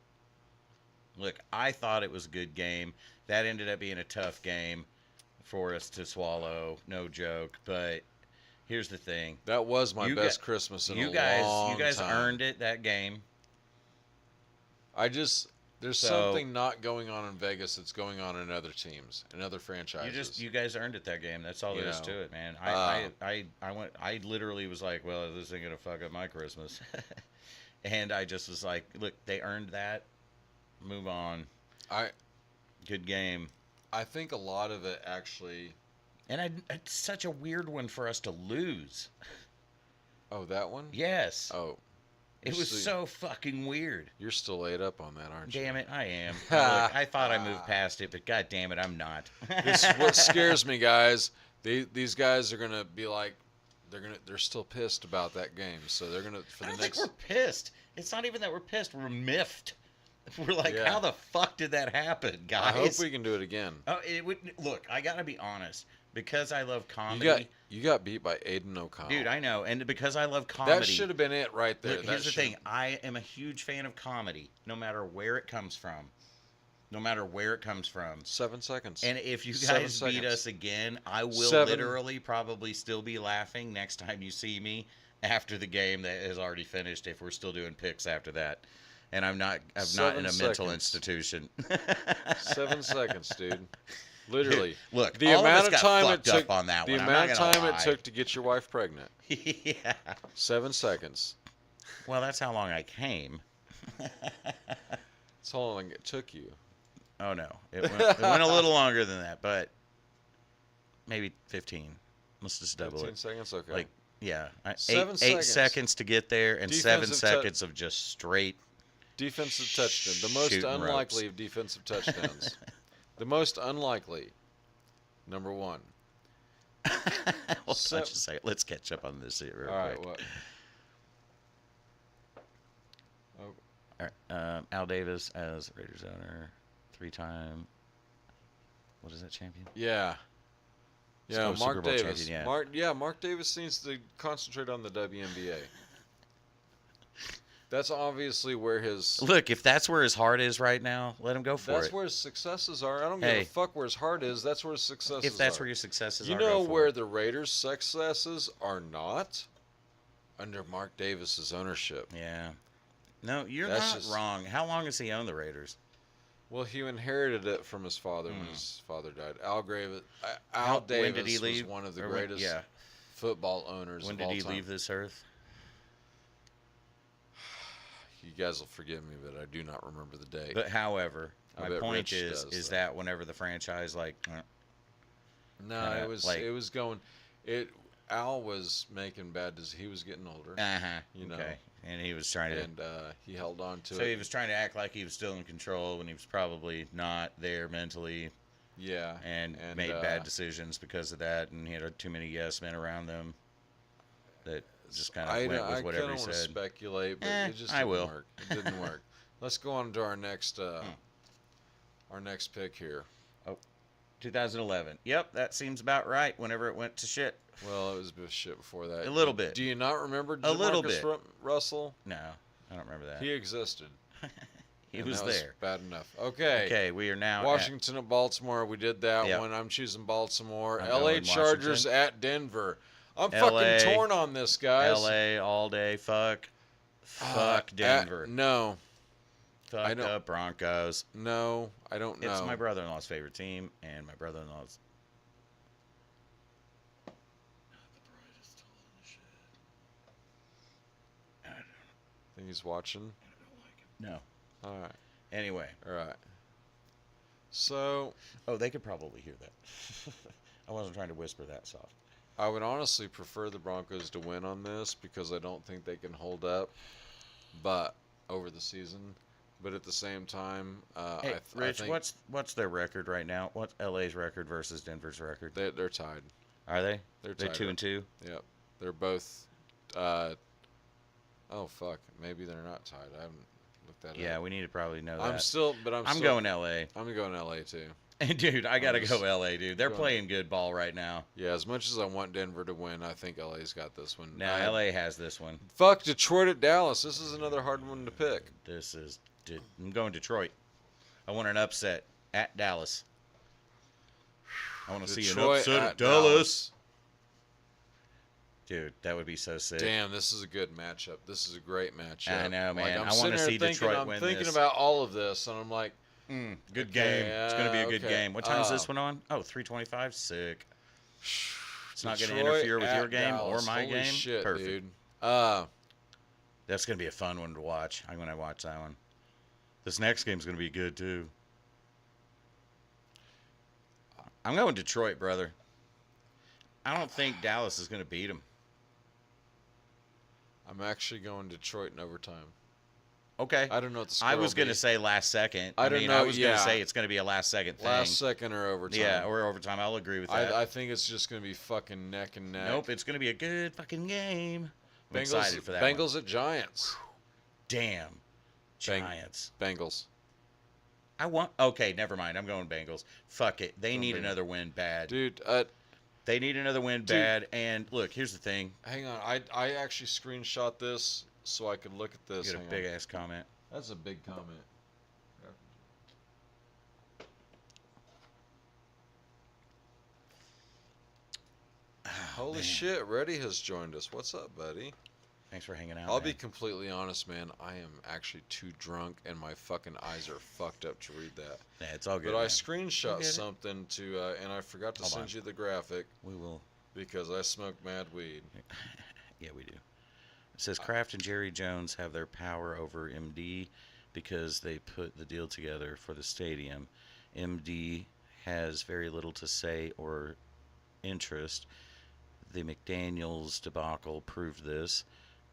Look, I thought it was a good game. That ended up being a tough game for us to swallow, no joke. But here's the thing: That was my You best gu- Christmas in you a guys, long you guys time. earned it that game. There's So- something not going on in Vegas that's going on in other teams and other franchises. You guys earned it that game. That's all You there is know, to it, man. I literally was like, well, this ain't gonna fuck up my Christmas, and I just was like, look, they earned that. Move on. Good game. I think a lot of it actually. And it's such a weird one for us to lose. Oh, that one? Yes. Oh, It was so fucking weird. You're still laid up on that, aren't you? Damn it, I am. Look, I thought I moved past it, but god damn it, I'm not. This is what scares me, guys. These guys are gonna be like, they're still pissed about that game, so they're gonna for I the don't next. think we're pissed. It's not even that we're pissed. We're miffed. We're like, Yeah. how the fuck did that happen, guys? I hope we can do it again. Oh, it would. Look, I gotta be honest. Because I love comedy. You got beat by Aiden O'Connell. Dude, I know. And because I love comedy. That should have been it right there. Look, That here's the should- thing. I am a huge fan of comedy, no matter where it comes from. No matter where it comes from. 7 seconds. And if you 7 guys beat seconds. us again, I will 7. literally probably still be laughing next time you see me after the game that has already finished if we're still doing picks after that. And I'm not in 7 a mental seconds. institution. 7 seconds, dude. Literally. Look, the all of amount us got of time it fucked took up on that the one. I'm amount not of gonna time it lie. took to get your wife pregnant. Yeah. 7 seconds. Well, that's how long I came. That's how long it took you. Oh no, it went a little longer than that, but maybe 15. Let's just double 15 it. seconds? Okay. Like, Yeah, 7 eight seconds. seconds to get there, and 7 Defensive seconds of just straight. Defensive touchdown. The most Shooting unlikely ropes. of defensive touchdowns. The most unlikely. Number 1. Hold on So- just a second. Let's catch up on this here real All right, quick. what? Oh, All right, Al Davis as Raiders owner, 3-time. What is that, champion? yeah. Yeah, Super Mark Bowl Davis. champion, yeah. Mark Davis needs to concentrate on the WNBA. That's obviously where his Look, if that's where his heart is right now, let him go for that's it. where his successes are. I don't give Hey. a fuck where his heart is. That's where his successes If that's are. where your successes You are, know go for where it. the Raiders' successes are not? Under Mark Davis's ownership. Yeah. No, you're That's not just- wrong. How long has he owned the Raiders? Well, he inherited it from his father when his father died. Al When Davis did he leave? was one of the Or when- greatest yeah. football owners When of did all he time. leave this earth? You guys will forgive me, but I do not remember the date. But however, I my bet point Rich is does, though. that whenever the franchise No, kinda, it was going. Al was making bad decisions. He was getting older, You know. okay, and he was trying to. and he held on to So it. he was trying to act like he was still in control when he was probably not there mentally, Yeah, and made bad decisions because of that, and he had too many yes men around them that just kind of went with whatever he want to said. speculate, but it just I didn't will. work. It didn't work. Let's go on to our next pick here. 2011. Yep, that seems about right. Whenever it went to shit. Well, it was a bit of shit before that. A little bit. Do you not remember A little Jamarcus bit. Russell? No, I don't remember that. He existed. He and was that there. bad enough. Okay. Okay, we are now Washington at Baltimore. We did that Yep. one. I'm choosing Baltimore. I'm LA going Chargers Washington. at Denver. I'm LA. fucking torn on this, guys. LA all day. Fuck Denver. No. I Fuck don't- the Broncos. No, I don't know. It's my brother-in-law's favorite team, and my brother-in-law's. Think he's watching? No. All right. Anyway. All right. So, Oh, they could probably hear that. I wasn't trying to whisper that soft. I would honestly prefer the Broncos to win on this because I don't think they can hold up but over the season. But at the same time, Hey, I Rich, think what's their record right now? What's LA's record versus Denver's record? they're tied. Are they? They're They're tied. 2-2. Yep. They're both oh fuck, maybe they're not tied. I haven't looked that Yeah, up. we need to probably know that. I'm I'm going LA. I'm going LA too. Dude, I gotta I'm go just LA, dude. They're going- playing good ball right now. Yeah, as much as I want Denver to win, I think LA's got this one. Now LA has this one. Fuck Detroit at Dallas. This is another hard one to pick. I'm going Detroit. I want an upset at Dallas. I want to see an Detroit upset at at Dallas. Dude, that would be so sick. Damn, this is a good matchup. This is a great matchup. I know, man. I'm I wanna sitting here see Detroit I'm win thinking this. about all of this, and I'm like, Good Okay, game. It's going to be a good okay. game. What time is this one on? Oh, 3:25. Sick. It's not going to Detroit interfere with your at game or Dallas. my Holy game. Shit, Perfect. dude. That's going to be a fun one to watch. I'm going to watch that one. This next game's going to be good, too. I'm going Detroit, brother. I don't think Dallas is going to beat them. I'm actually going Detroit in overtime. Okay. I don't know what the score I was going to say last second. I don't mean, know, I was going yeah. to say it's going to be a last second thing. Last second or overtime. Yeah, or overtime. I'll agree with that. I think it's just going to be fucking neck and neck. Nope, it's going to be a good fucking game. I'm Bengals, excited for that one. Bengals at Giants. Damn. Bang- Giants. Bengals. Okay, never mind. I'm going Bengals. Fuck it. They Going need Bengals. another win bad. Dude, They need another win bad. And look, here's the thing. hang on. I actually screenshot this so I could look at this. You got a Hang big on. ass comment. That's a big comment. Holy man. shit, Reddy has joined us. What's up, buddy? Thanks for hanging out. I'll be man. completely honest, man. I am actually too drunk and my fucking eyes are fucked up to read that. Yeah, it's all good. But I man. screenshot get it. something to, and I forgot to Hold send on. you the graphic We will. because I smoke mad weed. Yeah, we do. It says Kraft and Jerry Jones have their power over MD because they put the deal together for the stadium. MD has very little to say or interest. the McDaniels debacle proved this.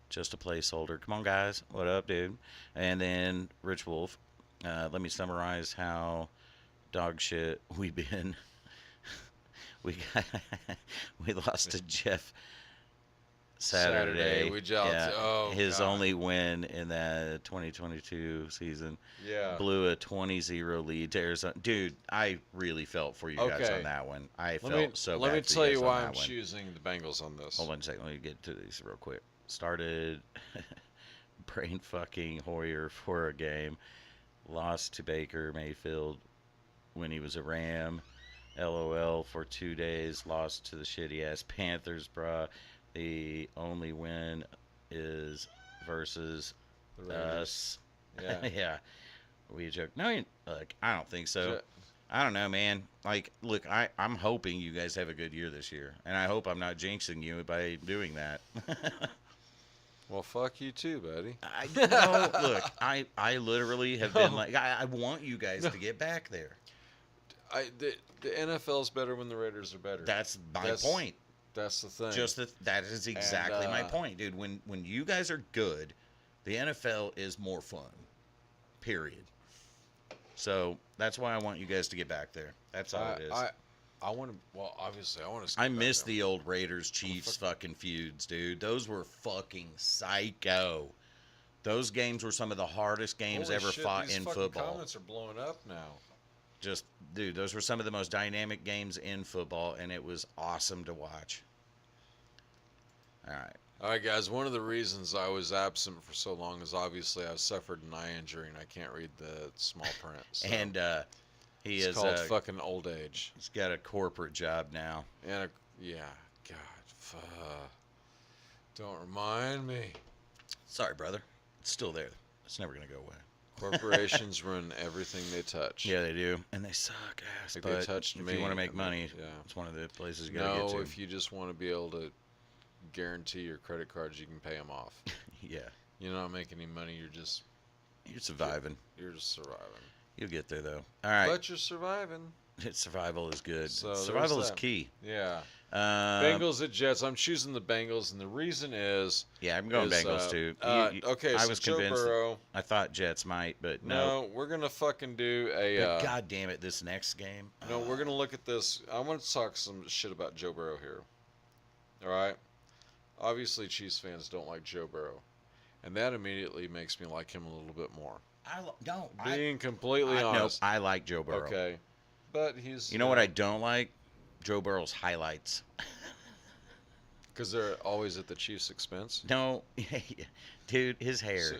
Just a placeholder. Come on, guys. What up, dude? And then Rich Wolf. Let me summarize how dog shit we've been. we got, we lost to Jeff Saturday. We jolted. His only win in that 2022 season. Yeah. Blew a 20-0 lead to Arizona. Dude, I really felt for you guys on that one. I felt so bad. Let me for tell you you guys why on I'm that one. choosing the Bengals on this. Hold on a second. Let me get to these real quick. Started brain fucking Hoyer for a game. Lost to Baker Mayfield when he was a Ram. LOL for 2 days. Lost to the shitty ass Panthers, bruh. The only win is versus us. Yeah. Yeah. We joke. No, look, I don't think so. I don't know, man. Like, look, I'm hoping you guys have a good year this year. And I hope I'm not jinxing you by doing that. Well, fuck you too, buddy. Look, I literally have been like, I want you guys to get back there. The NFL's better when the Raiders are better. That's my point. That's the thing. That is exactly my point, dude. When you guys are good, the NFL is more fun. Period. So that's why I want you guys to get back there. That's all it is. I want to. Well, obviously, I want to. I miss the old Raiders Chiefs fucking feuds, dude. Those were fucking psycho. Those games were some of the hardest games ever fought in football. Comments are blowing up now. Just, dude, those were some of the most dynamic games in football, and it was awesome to watch. All right, guys. One of the reasons I was absent for so long is obviously I suffered an eye injury and I can't read the small print. So and it's is called fucking old age. He's got a corporate job now. And God, don't remind me. Sorry, brother. It's still there. It's never gonna go away. Corporations run everything they touch. Yeah, they do, and they suck ass. Like but they touched if me. you want to make money, Yeah. it's one of the places you gotta get to. No, if you just want to be able to guarantee your credit cards, you can pay them off. Yeah. You're not making any money. You're surviving. You're just surviving. You'll get there though. All right. But you're surviving. Survival is good. So Survival is that. key. Yeah. Bengals at Jets. I'm choosing the Bengals, and the reason is. Yeah, I'm going Bengals too. Okay, I so was Joe convinced. Burrow. I thought Jets might, but No, we're gonna fucking do a. But God damn it, this next game. No, we're gonna look at this. I want to talk some shit about Joe Burrow here. All right. Obviously, Chiefs fans don't like Joe Burrow, and that immediately makes me like him a little bit more. Being completely honest. No, I like Joe Burrow. Okay, but he's. You know what I don't like? Joe Burrow's highlights. Because they're always at the Chiefs' expense. No, dude, his hair.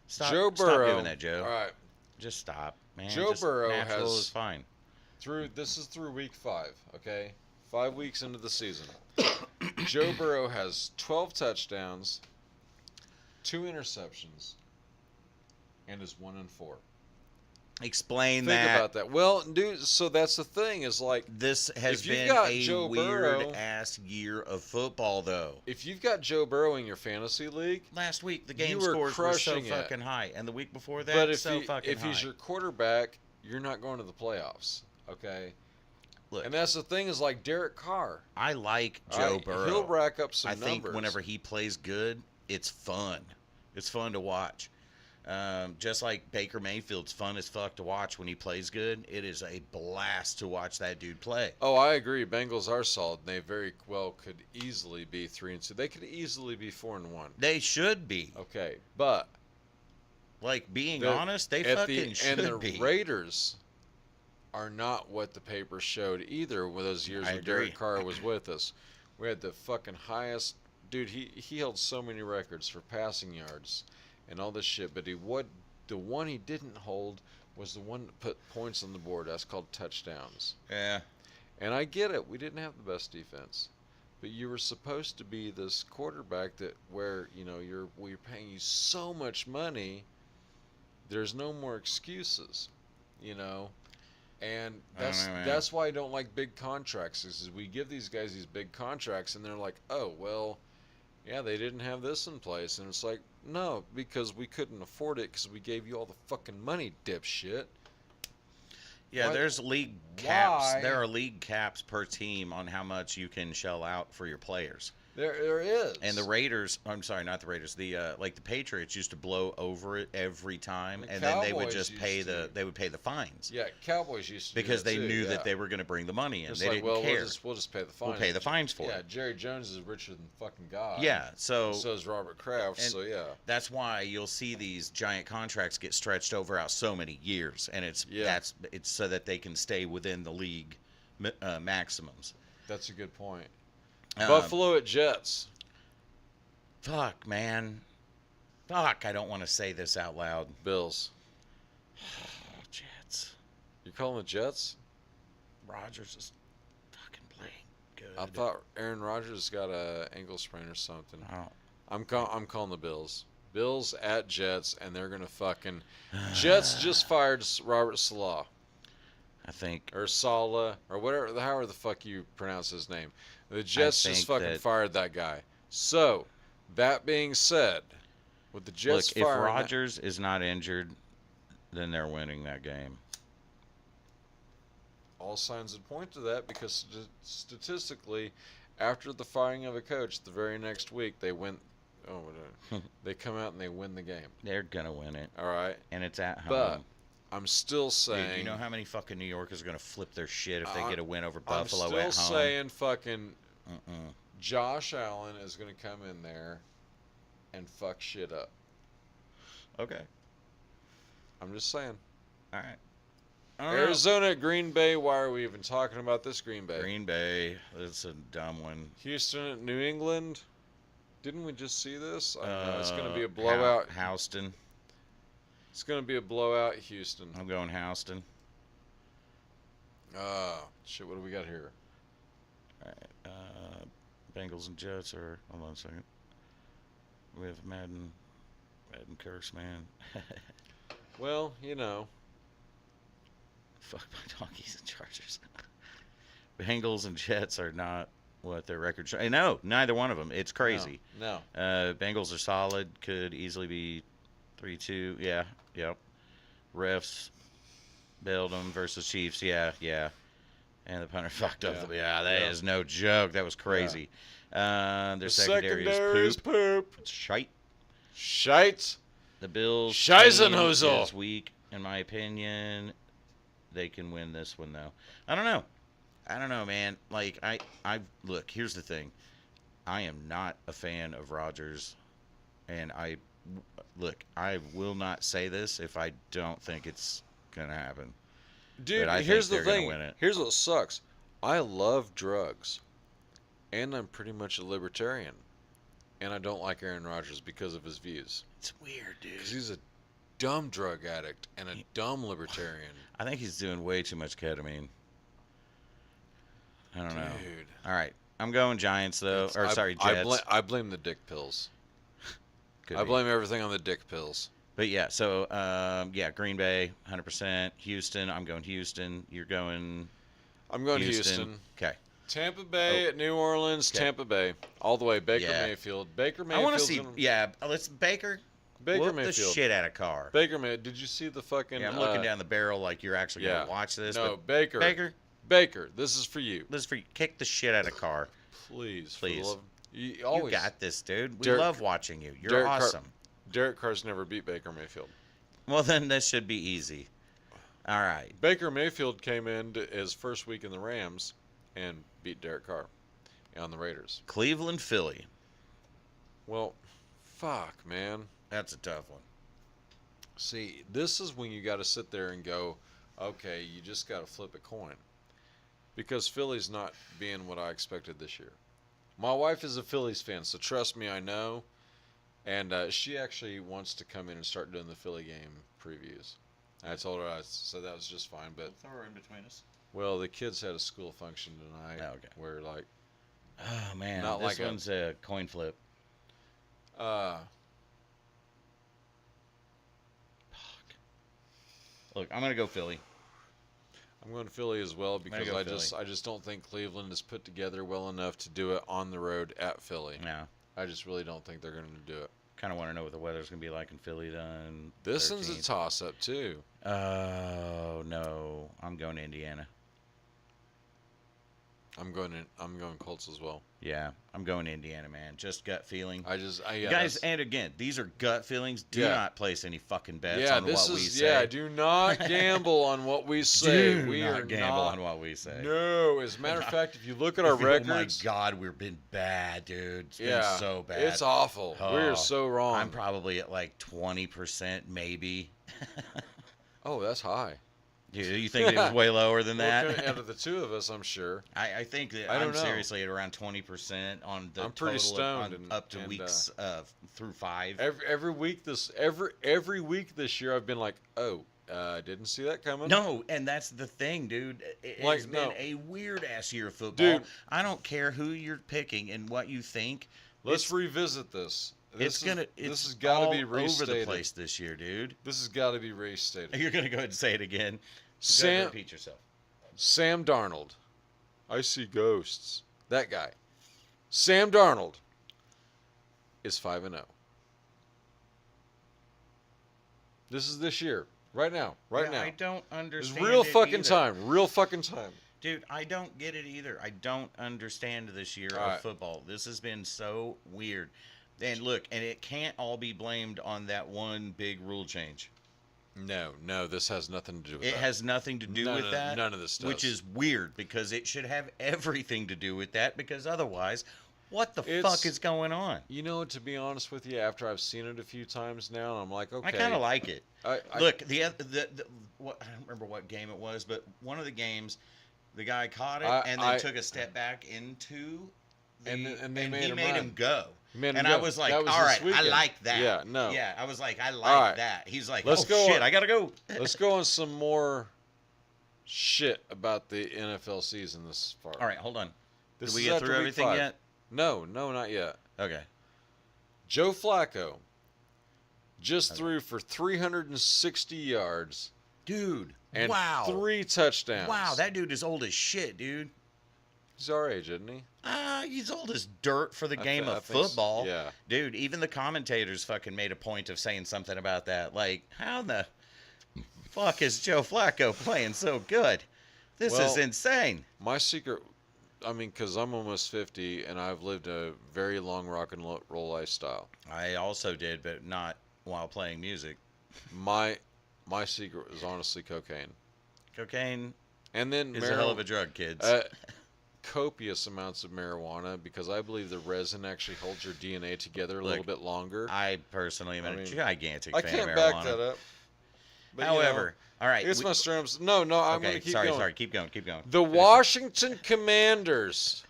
Stop Joe Burrow. Stop doing that, Joe. All right. Just stop, man. Joe Burrow natural is fine. This is through week 5. Okay, 5 weeks into the season. Joe Burrow has 12 touchdowns, 2 interceptions, and is 1-4. Explain Think that. about that. Well, dude, so that's the thing is like this has if you've been got a Joe weird Burrow, ass year of football, though. if you've got Joe Burrow in your fantasy league, Last week the game you were scores were so crushing it. fucking high, and the week before that, but if so fucking high. he's your quarterback, you're not going to the playoffs. Okay. Look, And that's the thing is like Derek Carr. I like All Joe right, Burrow. He'll rack up some I numbers. think whenever he plays good, it's fun. It's fun to watch. Just like Baker Mayfield's fun as fuck to watch when he plays good. It is a blast to watch that dude play. Oh, I agree. Bengals are solid. They very well could easily be 3-2. They could easily be 4-1. They should be. Okay, but Like, being the- honest, they at fucking should and the be. Raiders are not what the paper showed either with those years I when agree. Derek Carr was with us. We had the fucking highest dude. He held so many records for passing yards and all this shit, but the one he didn't hold was the one that put points on the board. That's called touchdowns. Yeah. And I get it. We didn't have the best defense. But you were supposed to be this quarterback that where, we're paying you so much money, there's no more excuses, And that's why I don't like big contracts. Is we give these guys these big contracts and they're like, "Oh, well, yeah, they didn't have this in place." And it's like, "No, because we couldn't afford it because we gave you all the fucking money, dipshit." Yeah, Why- there's league caps. why? There are league caps per team on how much you can shell out for your players. There is. And the Raiders, I'm sorry, not the Raiders. The like the Patriots used to blow over it every time, The and then they would Cowboys just pay used to. they would pay the fines Yeah, Cowboys used to do because that they too, knew yeah. that they were going to bring the money in. It's They like, didn't well, care. we'll just pay the fines. We'll pay the fines for Yeah, it. Jerry Jones is richer than fucking God. Yeah, so is Robert Kraft. and So yeah, that's why you'll see these giant contracts get stretched over out so many years, and it's so that they can stay within the league maximums. that's a good point. Um, Buffalo at Jets. Fuck, man. Fuck, I don't want to say this out loud. Bills. Oh, Jets. You're calling the Jets? Rodgers is fucking playing good. I thought Aaron Rodgers got a ankle sprain or something. Oh. I'm calling the Bills. Bills at Jets, and they're gonna fucking. Jets just fired Robert Salah I think or Saleh or whatever, however the fuck you pronounce his name. The Jets just think fucking that- fired that guy. So, that being said, with the Jets if firing, Rodgers is not injured, then they're winning that game. all signs would point to that because statistically, after the firing of a coach, the very next week they win. Oh, whatever. They come out and they win the game. They're gonna win it, All right, and it's at home. but I'm still saying. Dude, you know how many fucking New Yorkers are gonna flip their shit if they I'm- get a win over I'm Buffalo still at home? saying fucking Mm-mm. Josh Allen is going to come in there and fuck shit up. Okay, I'm just saying. all right. I don't know. Arizona at Green Bay. Why are we even talking about this Green Bay? Green Bay. That's a dumb one. Houston at New England. Didn't we just see this? I don't know. It's going to be a blowout. Houston. It's going to be a blowout, Houston. I'm going Houston. Shit, what do we got here? All right. Bengals and Jets are. Hold on a second. We have Madden curse, man. Well, you know. Fuck my donkeys and Chargers. Bengals and Jets are not what their record shows. No, neither one of them. It's crazy. No. Bengals are solid. Could easily be 3-2. Yeah. Yep. Refs bailed them versus Chiefs. Yeah. And the punter fucked up. Yeah, that is no joke. That was crazy. Their The secondary is poop. poop. It's shite. Shite. The Bills Scheisenhosel. is weak, in my opinion. They can win this one, though. I don't know, man. Like, I look, here's the thing. I am not a fan of Rodgers, and I will not say this if I don't think it's going to happen. Dude, But I here's think the they're gonna thing. win it. Here's what sucks. I love drugs, and I'm pretty much a libertarian, and I don't like Aaron Rodgers because of his views. It's weird, dude. Because he's a dumb drug addict and a dumb libertarian. I think he's doing way too much ketamine. I don't know. Dude. All right. I'm going Giants, though. It's- Jets. I blame the dick pills. Could I be. blame everything on the dick pills. But yeah, so Green Bay, 100%. Houston, I'm going Houston. You're going I'm going Houston. Okay. Tampa Bay Oh. at New Orleans. Okay. Tampa Bay. All the way. Baker Yeah. Mayfield. Baker I Mayfield. want to see. Yeah, let's Baker. Baker Whoop Mayfield. the shit out of Carr. Baker Mayfield. Did you see the fucking... Yeah, I'm looking down the barrel like you're actually yeah. gonna watch this. No, but Baker. Baker, This is for you. this is for you. Kick the shit out of Carr. Please. Please. For the love, you You always... got this, dude. We Derek- love watching you. You're Derek Carr- awesome. Derek Carr's never beat Baker Mayfield. Well, then this should be easy. All right. Baker Mayfield came in his first week in the Rams and beat Derek Carr on the Raiders. Cleveland, Philly. Well, fuck, man. That's a tough one. See, this is when you got to sit there and go, okay, you just got to flip a coin. Because Philly's not being what I expected this year. My wife is a Phillies fan, so trust me, I know. And she actually wants to come in and start doing the Philly game previews. I told her I said that was just fine, but Throw her in between us. well, the kids had a school function tonight Oh, okay. where like Oh man, Not this like one's a coin flip. Look, I'm gonna go Philly. I'm going to Philly as well because go I just don't think Cleveland is put together well enough to do it on the road at Philly. No. I just really don't think they're going to do it. kind of want to know what the weather's going to be like in Philly then. This one's a 13th. toss-up, too. Oh, no. I'm going to Indiana. I'm going Colts as well. Yeah, I'm going to Indiana, man. Just gut feeling. Yeah, Guys, and again, these are gut feelings. Do not place any fucking bets on what we say. Yeah, do not gamble on what we say. Do we not are gamble not, on what we say. No, as a matter of fact, if you look at our records. Oh my God, we've been bad, dude. It's been so bad. It's awful. Oh, We're so wrong. I'm probably at like 20%, maybe. Oh, that's high. You think it was way lower than that? Out of the two of us, I'm sure. I think that I'm seriously at around 20% on the I'm pretty total stoned up to weeks through 5. Every week this year, I've been like, oh, didn't see that coming. No, and that's the thing, dude. It's been a weird ass year of football. Dude, I don't care who you're picking and what you think. Let's revisit this. This has got to be restated. Over the place this year, dude. This has got to be restated. You're gonna go ahead and say it again. Repeat yourself. Sam Darnold. I see ghosts. That guy. Sam Darnold is 5-0. This is this year. Right now. Now. I don't understand. It's real fucking either. time. Real fucking time. Dude, I don't get it either. I don't understand this year of football. This has been so weird. And look, and it can't all be blamed on that one big rule change. No, this has nothing to do with that. It has nothing to do with that. None of this does. Which is weird because it should have everything to do with that because otherwise, what the fuck is going on? You know, to be honest with you, after I've seen it a few times now, I'm like, okay. I kind of like it. Look, the I don't remember what game it was, but one of the games, the guy caught it and then took a step back into and he made him go. And I was like, all right, I like that. Yeah, no. Yeah, I was like, I like that. He's like, I got to go. Let's go on some more shit about the NFL season this far. All right, hold on. Did we is get after through week everything 5. yet? No, not yet. Okay. Joe Flacco just threw for 360 yards. Dude, and wow. 3 touchdowns. Wow, that dude is old as shit, dude. He's our age, isn't he? He's old as dirt for the game of football. Yeah. Dude, even the commentators fucking made a point of saying something about that. Like, how the fuck is Joe Flacco playing so good? This is insane. My secret, because I'm almost 50 and I've lived a very long rock and roll lifestyle. I also did, but not while playing music. My secret is honestly cocaine. Cocaine and then is a hell of a drug, kids. Copious amounts of marijuana because I believe the resin actually holds your DNA together a little bit longer. I personally am a gigantic I fan can't of marijuana. back that up. But, however, all right. It's my strums. No, I'm going to keep going. Sorry, keep going. The Washington Commanders.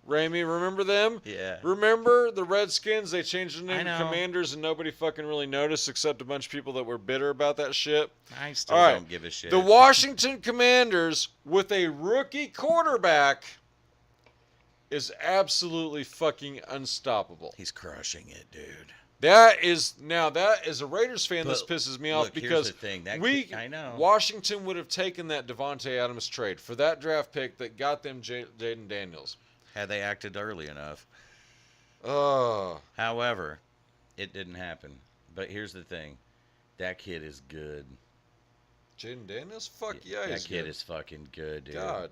Ramie, remember them? Yeah. Remember the Redskins? They changed the name to Commanders and nobody fucking really noticed except a bunch of people that were bitter about that shit. I still don't give a shit. The Washington Commanders with a rookie quarterback is absolutely fucking unstoppable. He's crushing it, dude. That is a Raiders fan. This pisses me off because I know Washington would have taken that Devontae Adams trade for that draft pick that got them Jaden Daniels. Had they acted early enough. Oh. However, it didn't happen. But here's the thing. That kid is good. Jaden Daniels? Fuck yeah, that kid is fucking good, dude. God.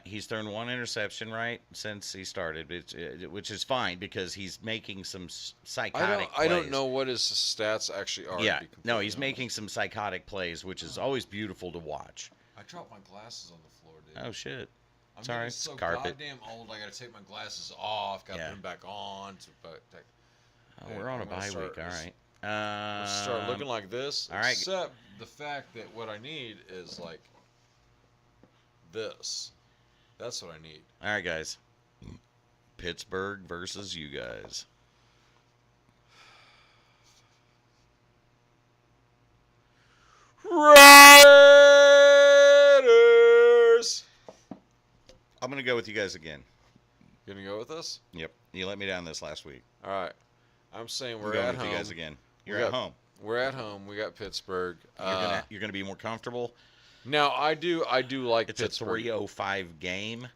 He's thrown 1 interception, right, since he started, which is fine because he's making some psychotic plays. I don't know what his stats actually are. Yeah, no, he's making some psychotic plays, which is always beautiful to watch. I dropped my glasses on the floor, dude. Oh, shit. I'm sorry, so carpet. goddamn old, I gotta take my glasses off, gotta put them back on. We're on a bye week, all right. Let's start looking like this, all right. Except the fact that what I need is like this. That's what I need. All right, guys. Pittsburgh versus you guys. Raiders! I'm going to go with you guys again. You going to go with us? Yep. You let me down this last week. All right. I'm saying we're going at with home. You guys again. You're at home. We're at home. We got Pittsburgh. You're gonna be more comfortable. Now I do like it's Pittsburgh. It's a 3:05 game,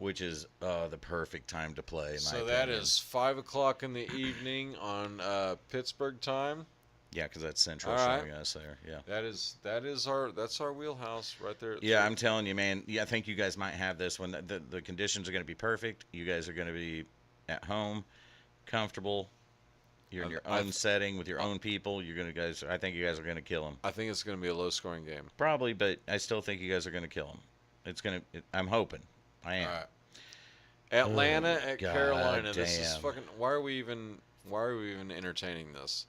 which is the perfect time to play. In So my that opinion. is 5 o'clock in the evening on Pittsburgh time. Yeah, because that's Central All right. showing us there. Yeah. That's our wheelhouse right there. Yeah, I'm telling you, man. Yeah, I think you guys might have this one. The conditions are going to be perfect. You guys are going to be at home, comfortable. You're in your own setting with your own people. You're gonna guys. I think you guys are going to kill them. I think it's going to be a low-scoring game. Probably, but I still think you guys are going to kill them. I'm hoping. I am. All right. Atlanta at God Carolina. This is damn. fucking. Why are we even entertaining this?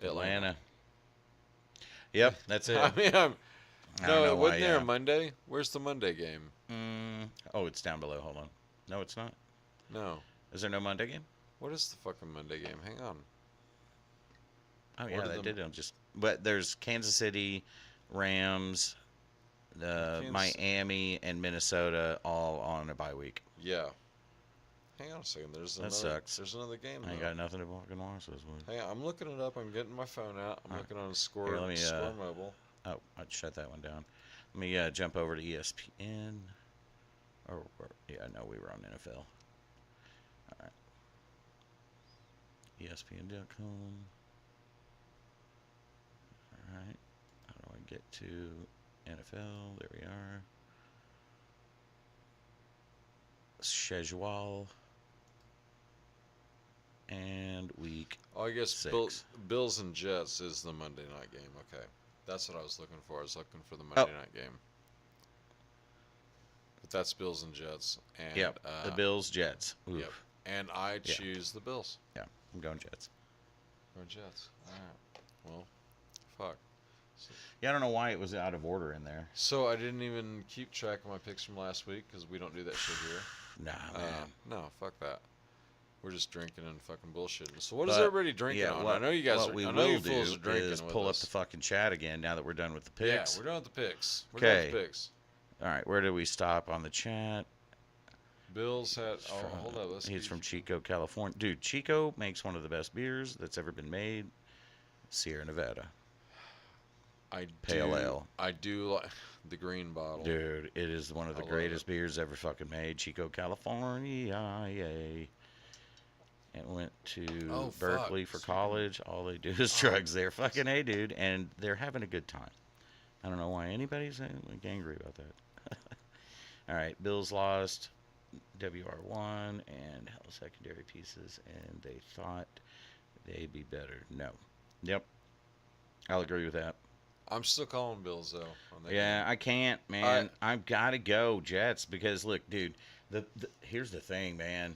Atlanta. Yep, that's it. I mean, I don't know no, why, wasn't there yeah. a Monday? Where's the Monday game? Oh, it's down below. Hold on. No, it's not. No. Is there no Monday game? What is the fucking Monday game? Hang on. Oh What yeah, are they the- did. Just but there's Kansas City, Rams, Miami, and Minnesota all on a bye week. Yeah. Hang on a second. There's That another. sucks. There's another game. I ain't though. got nothing to fucking watch this week. Hang on. I'm looking it up. I'm getting my phone out. I'm looking on Score Here, let me, Score Mobile. Oh, I'd shut that one down. Let me jump over to ESPN. Yeah, no, we were on NFL. All right. ESPN.com. All right. How do I get to NFL? There we are. Schedule. And week. Oh, I guess 6. Bills and Jets is the Monday night game. Okay. That's what I was looking for. I was looking for the Monday night game. But that's Bills and Jets. And, Yep. The Bills, Jets. Oof. Yep. And I choose the Bills. Yeah, I'm going Jets. Or Jets. All right. Well, fuck. Yeah, I don't know why it was out of order in there. So I didn't even keep track of my picks from last week because we don't do that shit here. Nah, man. No, fuck that. We're just drinking and fucking bullshitting. So what is But, everybody drinking on? What, I know you guys what are. we I know will you fools do are drinking is with pull us. up the fucking chat again now that we're done with the Yeah, picks. we're done with the picks. We're done with the picks. All right, where did we stop on the chat? Bills had. Oh, hold up. Let's. He's from Chico, California. Dude, Chico makes one of the best beers that's ever been made. Sierra Nevada. Pale ale. I do like the green bottle. Dude, it is one of the I love greatest it. beers ever fucking made. Chico, California. Yay. And went to Oh, Berkeley fuck. for college. All they do is drugs there. Fucking A, dude. And they're having a good time. I don't know why anybody's like, angry about that. All right. Bills lost. WR1 and hell secondary pieces. And they thought they'd be better. No. Yep. I'll agree with that. I'm still calling Bills though. On that Yeah, game. I can't, man. I've got to go Jets because look, dude. Here's the thing, man.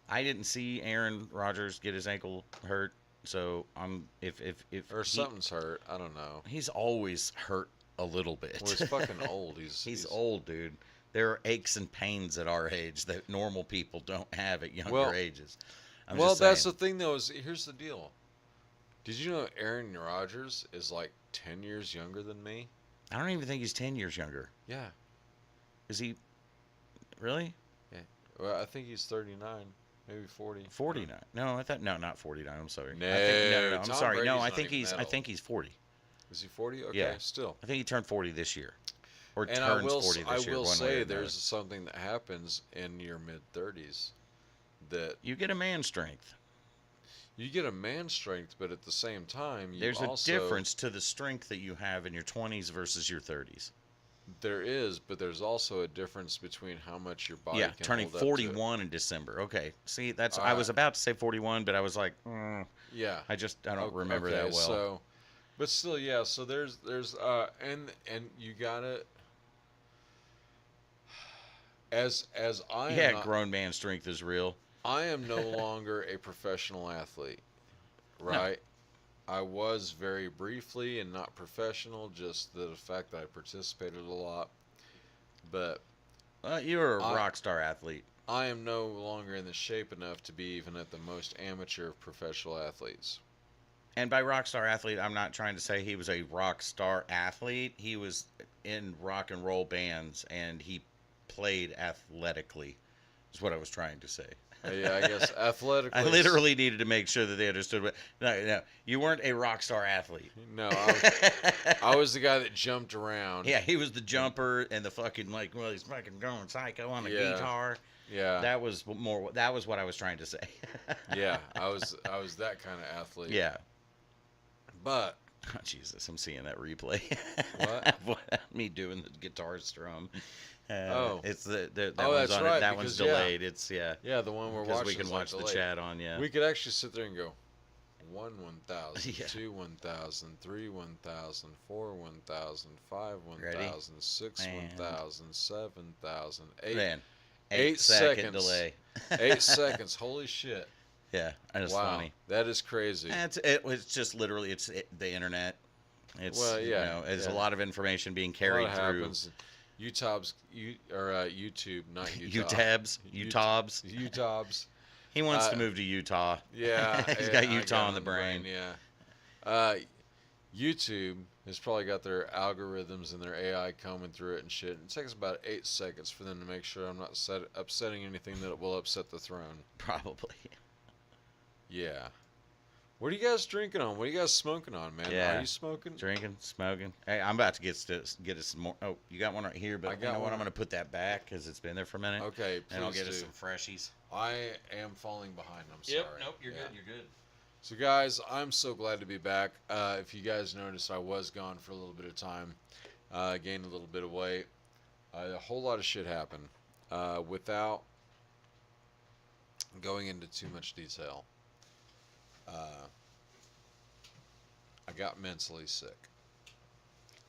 I didn't see Aaron Rodgers get his ankle hurt, so I'm if Or something's hurt. I don't know. he's always hurt a little bit. Well, he's fucking old. He's old, dude. There are aches and pains at our age that normal people don't have at younger Well- ages. I'm Well, just that's saying. the thing though. Is here's the deal. Did you know Aaron Rodgers is like 10 years younger than me? I don't even think he's 10 years younger. Yeah. Is he? Really? Yeah. Well, I think he's 39, maybe 40. 49? No, I thought no, not 49. I'm sorry. No, I think, no. I'm Tom sorry. Brady's No, I not think even he's. that I old. think he's 40. Is he 40? Okay, Yeah. still. I think he turned 40 this year, or And turns I will, 40 I this year. will one way or say another. there's something that happens in your mid 30s that You get a man strength. you get a man strength, but at the same time, you There's also, a difference to the strength that you have in your 20s versus your 30s. There is, but there's also a difference between how much your body Yeah, can turning hold up to. 41 in December. Okay, see, that's I was about to say 41, but I was like, Yeah. I don't remember Okay, that well. So, but still, yeah. So there's and you gotta as I am Yeah, not, grown man strength is real. I am no longer a professional athlete, right? I was very briefly and not professional, just the fact that I participated a lot. But You're a rock star athlete. I am no longer in the shape enough to be even at the most amateur of professional athletes. And by rock star athlete, I'm not trying to say he was a rock star athlete. He was in rock and roll bands, and he played athletically, is what I was trying to say. Yeah, I guess athletically. I literally needed to make sure that they understood what. No, you weren't a rock star athlete. No, I was the guy that jumped around. Yeah, he was the jumper and the fucking well, he's fucking going psycho on the Yeah. guitar. Yeah. That was more. That was what I was trying to say. Yeah, I was that kind of athlete. Yeah. But Oh, Jesus, I'm seeing that replay. What? Me doing the guitar strum. It's that Oh, one's that's on right, it. That because, one's delayed. It's yeah, the one we're because watching. we can is watch like the delayed. chat on. Yeah. We could actually sit there and go 1,000, Yeah. 2 1,000, 3 1,000, 4 1,000, 5 Ready? 1,000, 6 And- 1,000, 7,000, 8. Man, 8 8-second seconds. delay. 8 seconds. Holy shit! Yeah, that's Wow, funny. that is crazy. It was just literally the internet. It's Well, yeah, there's yeah. a lot of information being A lot carried through. happens. YouTube, not Utah. UTabs. UTabs. He wants to move to Utah. Yeah, He's yeah, got I Utah it on the brain. Yeah. YouTube has probably got their algorithms and their AI combing through it and shit. It takes about 8 seconds for them to make sure I'm not upsetting anything that will upset the throne. Probably. Yeah. What are you guys drinking on? What are you guys smoking on, man? Yeah. Are you smoking? Drinking, smoking. Hey, I'm about to get us some more. Oh, you got one right here, but I you got know what? one. I'm going to put that back because it's been there for a minute. Okay, please And I'll get us do. some freshies. I am falling behind. I'm sorry. You're Yeah. good. You're good. So, guys, I'm so glad to be back. If you guys noticed, I was gone for a little bit of time. Gained a little bit of weight. A whole lot of shit happened. Without going into too much detail, I got mentally sick.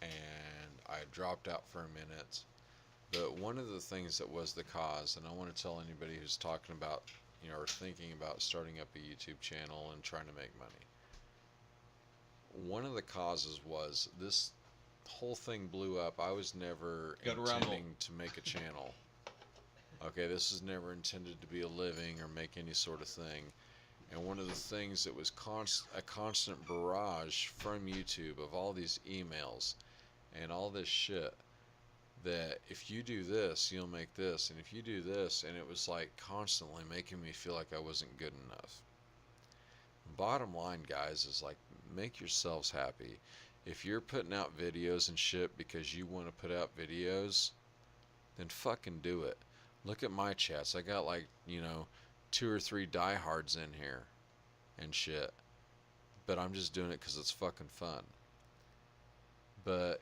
And I dropped out for a minute. But one of the things that was the cause, and I want to tell anybody who's talking about, or thinking about starting up a YouTube channel and trying to make money. One of the causes was this whole thing blew up. I was never Go to intending Rumble. to make a channel. Okay, this is never intended to be a living or make any sort of thing. And one of the things that was a constant barrage from YouTube of all these emails and all this shit, that if you do this, you'll make this, and if you do this, and it was like constantly making me feel like I wasn't good enough. Bottom line, guys, is like, make yourselves happy. If you're putting out videos and shit because you want to put out videos, then fucking do it. Look at my chats. I got like, 2 or 3 diehards in here and shit. But I'm just doing it because it's fucking fun. But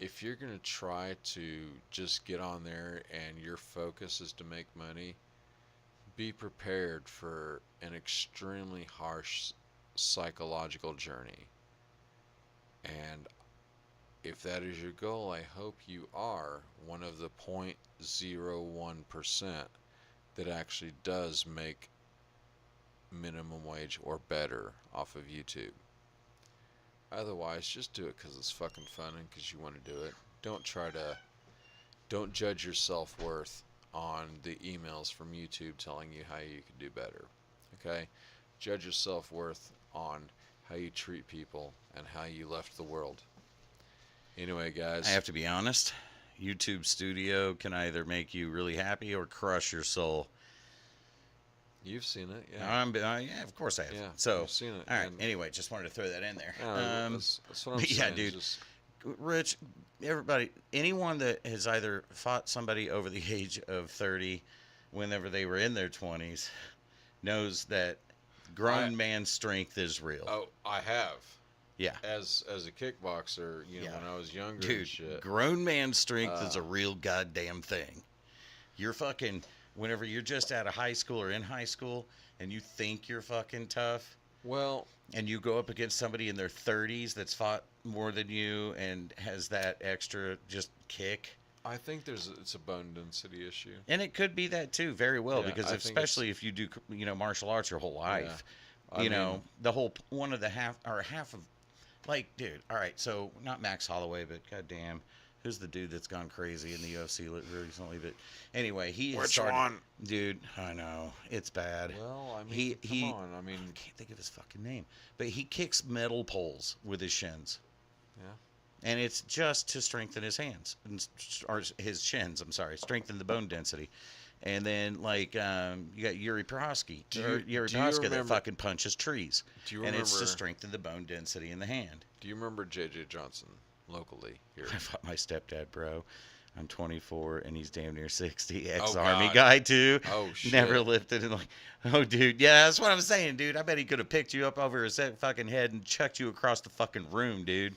if you're going to try to just get on there and your focus is to make money, be prepared for an extremely harsh psychological journey. And if that is your goal, I hope you are one of the 0.01% that actually does make minimum wage or better off of YouTube. Otherwise, just do it because it's fucking fun and because you want to do it. Don't judge your self-worth on the emails from YouTube telling you how you can do better. Okay? Judge your self-worth on how you treat people and how you left the world. Anyway, guys. I have to be honest. YouTube Studio can either make you really happy or crush your soul. You've seen it, yeah. Yeah, of course I have. Yeah, So, I've seen it. all right. And- Anyway, just wanted to throw that in there. that's what I'm but yeah, saying. dude. Just, Rich, everybody, anyone that has either fought somebody over the age of 30 whenever they were in their 20s knows that grown man strength is real. oh, I have. Yeah. As a kickboxer, Yeah. when I was younger and Dude, shit. grown man strength is a real goddamn thing. You're fucking, whenever you're just out of high school or in high school and you think you're fucking tough Well, and you go up against somebody in their 30s that's fought more than you and has that extra just kick. I think it's a bone density issue. And it could be that too, very well, Yeah, because I think especially if you do, martial arts your whole life, I mean- the whole one of the half of, like, dude. All right, so not Max Holloway, but goddamn, who's the dude that's gone crazy in the UFC recently? But anyway, he Which started, one? dude. I know it's bad. Well, I mean, come on. I mean, I can't think of his fucking name, but he kicks metal poles with his shins. yeah. And it's just to strengthen his hands, or his shins, I'm sorry, strengthen the bone density. And then like you got Yuri Prohaska, do you that remember- fucking punches trees. Do you And remember? it's to strengthen the bone density in the hand. Do you remember J.J. Johnson locally here? I fought my stepdad, bro. I'm 24 and he's damn near 60. Ex-army God. guy too. Oh shit. Never lifted and like, oh dude, yeah, that's what I'm saying, dude. I bet he could have picked you up over his fucking head and chucked you across the fucking room, dude.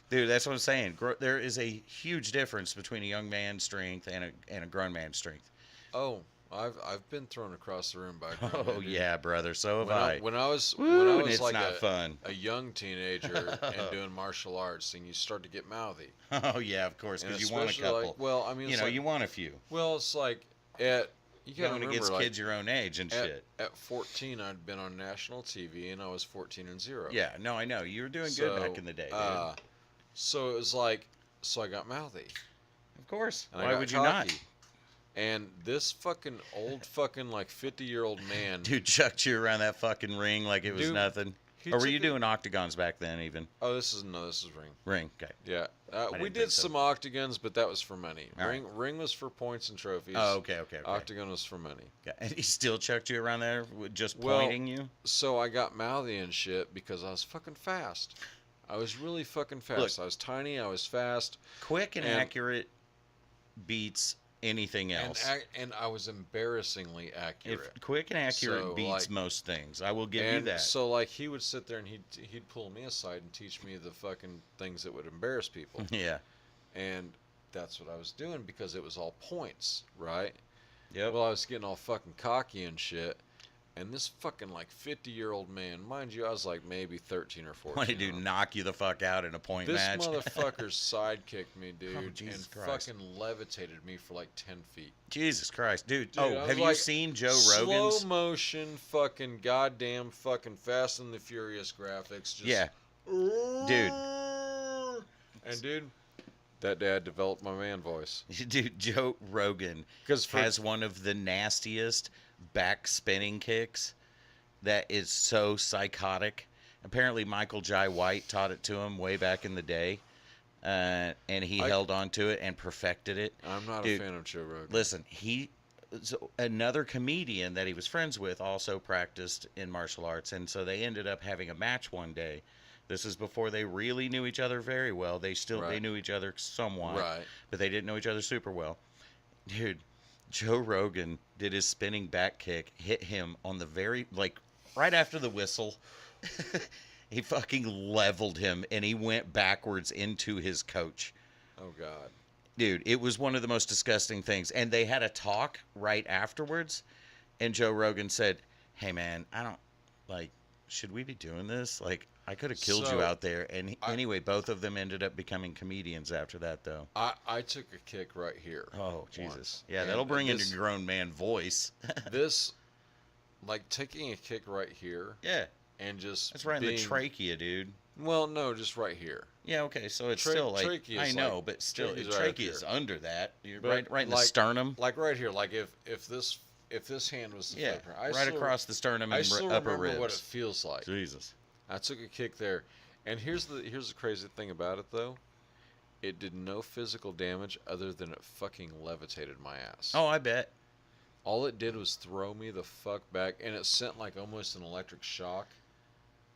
Dude, that's what I'm saying. There is a huge difference between a young man's strength and a grown man's strength. Oh, I've been thrown across the room by a grown Oh man, dude. yeah, brother. So have When I. when I was Woo, when I and was it's like not fun. a young teenager and doing martial arts, and you start to get mouthy. Oh yeah, of course, And because you want a especially, couple. like, well, I mean, you it's know, like, you want a few. well, it's like at you gotta Going remember, against like, kids your own age and shit. at 14, I'd been on national TV, and I was 14-0. Yeah, no, I know. You were doing So, good back in the day, dude. So it was like, so I got mouthy. Of course. And I Why got would you cocky. not? And this fucking old fucking like 50-year-old man. Dude chucked you around that fucking ring like it was Dude, nothing. he Or were took you it- doing octagons back then even? Oh, this is ring. Ring, okay. Yeah, didn't we think did so. some octagons, but that was for money. All right. Ring was for points and trophies. Oh, okay. Octagon was for money. Okay. And he still chucked you around there with just Well, pointing you? So I got mouthy and shit because I was fucking fast. I was really fucking fast. Look. I was tiny. I was fast. Quick and and- accurate beats anything else. And I was embarrassingly accurate. If quick and accurate So, beats like- most things, I will give you And that. so like he would sit there and he'd pull me aside and teach me the fucking things that would embarrass people. Yeah. And that's what I was doing because it was all points, right? Yep. Well, I was getting all fucking cocky and shit. And this fucking like 50-year-old man, mind you, I was like maybe 13 or 14. What did he do? Knock you the fuck out in a point This match? motherfucker sidekicked me, dude, Oh, Jesus and Christ. fucking levitated me for like 10 feet. Jesus Christ, dude. Dude, I Oh, was have you like, seen Joe Slow Rogan's? motion, fucking goddamn fucking Fast and the Furious graphics. Just, Yeah. Dude. And dude, that dad developed my man voice. Dude, Joe Rogan 'Cause for- has one of the nastiest back spinning kicks that is so psychotic. Apparently, Michael Jai White taught it to him way back in the day, and he held on to it and perfected it. I'm not Dude, a fan of Joe Rogan. Listen, so another comedian that he was friends with also practiced in martial arts, and so they ended up having a match one day. This is before they really knew each other very well. They Right. knew each other somewhat, Right. but they didn't know each other super well. Dude, Joe Rogan did his spinning back kick, hit him on the right after the whistle. He fucking leveled him, and he went backwards into his coach. Oh God. Dude, it was one of the most disgusting things. And they had a talk right afterwards, and Joe Rogan said, "Hey man, should we be doing this? Like, I could have killed you So, out there." And anyway, both of them ended up becoming comedians after that, though. I took a kick right here. Oh, Jesus. once. Yeah, And that'll bring in this- your grown man voice. This, like taking a kick right here Yeah, and just that's right in the being- trachea, dude. Well, no, just right here. Yeah, okay, so it's Tra- still like, trachea I is know, like- but still, trachea's right up trachea is here. under that. You're But, right in the like- sternum. Like right here. Like if this hand was the Yeah, flipper, I right still- across the sternum I and still upper remember ribs. what it feels like. Jesus. I took a kick there, and here's the crazy thing about it though. It did no physical damage other than it fucking levitated my ass. Oh, I bet. All it did was throw me the fuck back, and it sent like almost an electric shock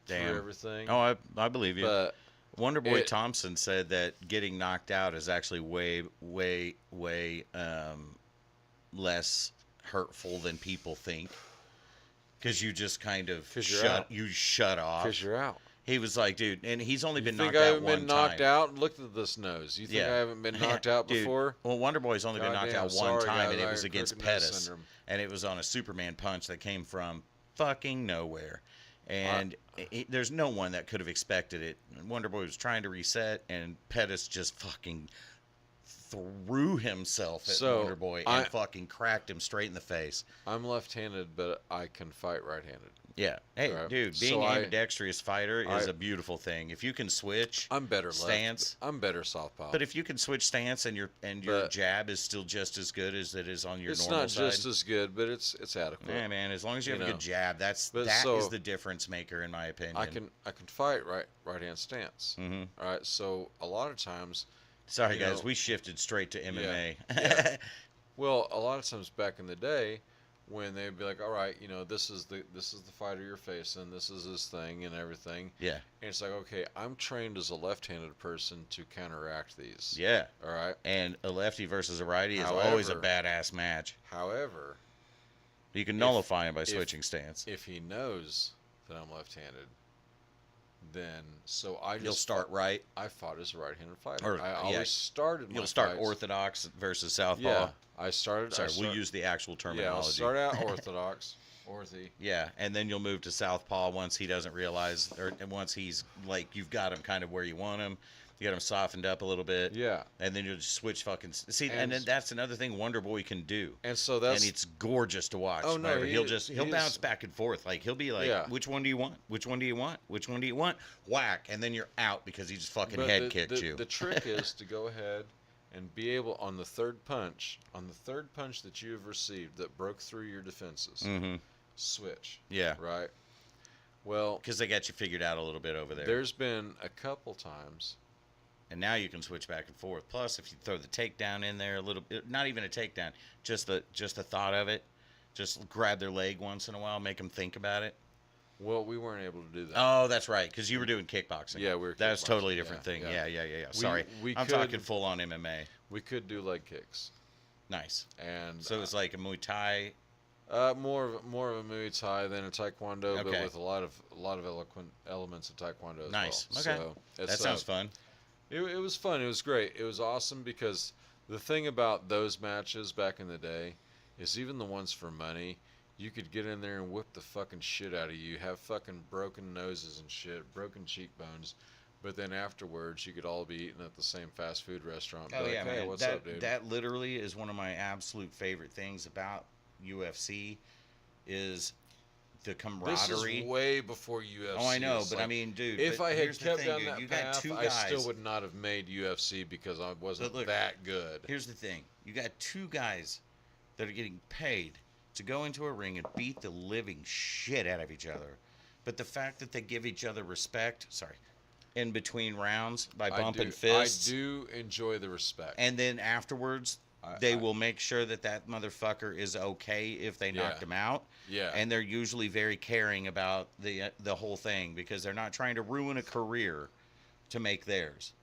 Damn. through everything. Oh, I believe you. But Wonderboy it- Thompson said that getting knocked out is actually way, way, way less hurtful than people think. Because you just kind of 'Cause you're out. shut off. because you're out. He was like, dude, and he's only You been think knocked I out haven't one been knocked time. out? Look at this nose. You think Yeah. I haven't been knocked out Dude, before? Well, Wonderboy's only been knocked Goddamn, out one sorry, time, guys, and it I was got against crooked nose Pettis, syndrome. and it was on a Superman punch that came from fucking nowhere. And there's no one that could have expected it. Wonderboy was trying to reset, and Pettis just fucking threw himself at So, Wonderboy I- and fucking cracked him straight in the face. I'm left-handed, but I can fight right-handed. Yeah. Hey, Right. dude, So being I- ambidextrous fighter is I- a beautiful thing. If you can switch I'm better stance. left. I'm better southpaw. But if you can switch stance and your But- jab is still just as good as it is on your it's normal not side. just as good, but it's adequate. Yeah, man. As long as you have You a know. good jab, that is But so- the difference maker, in my opinion. I can fight right-hand stance. hmm All right, so a lot of times, Sorry, you guys. know- We shifted straight to MMA. Yeah. Well, a lot of times back in the day, when they'd be like, "All right, this is the fighter you're facing. This is this thing and everything." Yeah. And it's like, okay, I'm trained as a left-handed person to counteract these. Yeah. All right. And a lefty versus a righty is always a However- badass match. However, You can nullify him by switching stance. if he knows that I'm left-handed, then You'll start right. I fought as a right-handed fighter. Or, I yeah, always started. You'll my start fights- orthodox versus southpaw. Yeah, I started. Sorry, we'll use the actual Yeah, I'll terminology. start out orthodox, orthy. Yeah, and then you'll move to southpaw once he doesn't realize, and once he's like, you've got him kind of where you want him. You got him softened up a little bit. Yeah. And then you'll just switch and then that's another thing Wonder Boy can do. And so And it's gorgeous to watch. Oh, no, he'll bounce back and forth. Like he'll be like, Yeah. which one do you want? Which one do you want? Which one do you want? Whack, and then you're out because he just fucking head kicked you. The trick is to go ahead and be able on the third punch that you have received that broke through your defenses. Mm-hmm. Switch. Yeah. Right. Well, Because they got you figured out a little bit over there. there's been a couple times. And now you can switch back and forth. Plus, if you throw the takedown in there a little bit, not even a takedown, just the thought of it, just grab their leg once in a while, make them think about it. Well, we weren't able to do that. Oh, that's right, because you were doing kickboxing. Yeah, we were That's kickboxing, totally different yeah, thing. yeah. Yeah. Sorry, we I'm could- talking full on MMA. We could do leg kicks, Nice. and So it's like a Muay Thai. more of a Muay Thai than a Taekwondo, but Okay. with a lot of eloquent elements of Taekwondo as Nice. well. Okay. So That it's, sounds fun. It was fun. It was great. It was awesome because the thing about those matches back in the day is even the ones for money, you could get in there and whip the fucking shit out of you, have fucking broken noses and shit, broken cheekbones, but then afterwards you could all be eating at the same fast food restaurant. And Oh be like, yeah, hey, man. what's up, dude? That literally is one of my absolute favorite things about UFC is the This camaraderie. is way before UFC. Oh, I know, It's but like, I mean, dude. if but I had here's the kept thing, down dude, that you got path, two I guys. still would not have made UFC because I wasn't But look, that good. Here's the thing: you got two guys that are getting paid to go into a ring and beat the living shit out of each other. But the fact that they give each other respect, in between rounds by bumping fists, I do enjoy the respect. and then afterwards they will make sure that motherfucker is okay if they knocked him out. Yeah. And they're usually very caring about the whole thing because they're not trying to ruin a career to make theirs.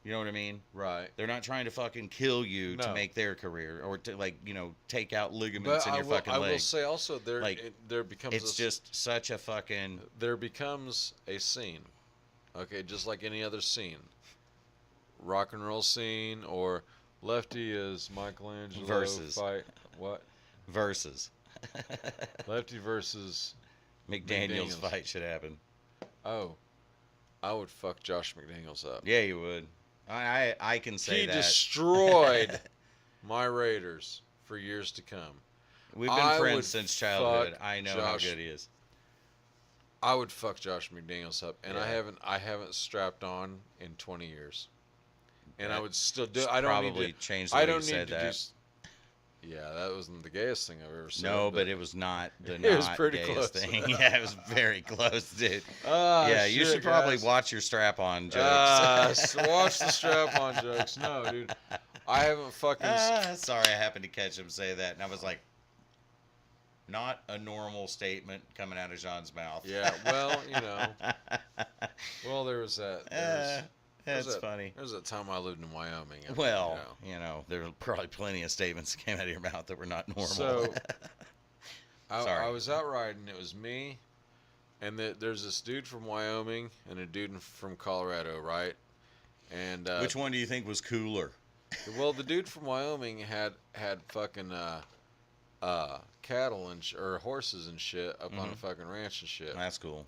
You know what I mean? Right. They're not trying to fucking kill you to No. make their career or to take out ligaments But in your fucking I will leg. say also there Like, there becomes It's just such a fucking there becomes a scene. Okay, just like any other scene. Rock and roll scene or Lefty is Michelangelo Versus. fight what? versus. Lefty versus McDaniel's McDaniels. fight should happen. oh. I would fuck Josh McDaniels up. Yeah, you would. I can say He that. destroyed my Raiders for years to come. We've been I would friends since childhood. fuck I know Josh- how good he is. I would fuck Josh McDaniels up, and Yeah. I haven't strapped on in 20 years, and I That would still do. Should I don't probably need to. change the I way don't you need said to that. do. Yeah, that wasn't the gayest thing I've ever said. No, but it was not the It was not pretty gayest close. thing. Yeah, it was very close, dude. Ah, Yeah, you shit, should probably guys. watch your strap-on jokes. Watch the strap-on jokes. No, dude, I haven't fucking. Sorry, I happened to catch him say that, and I was like, not a normal statement coming out of Jean's mouth. Yeah, well, Well, there was that. That's funny. There was that time I lived in Wyoming. and, Well, there were probably plenty of statements that came out of your mouth that were not normal. So, Sorry. I was out riding. It was me, and there's this dude from Wyoming and a dude from Colorado, right? And Which one do you think was cooler? well, the dude from Wyoming had fucking cattle or horses and shit up on a fucking ranch and shit. That's cool.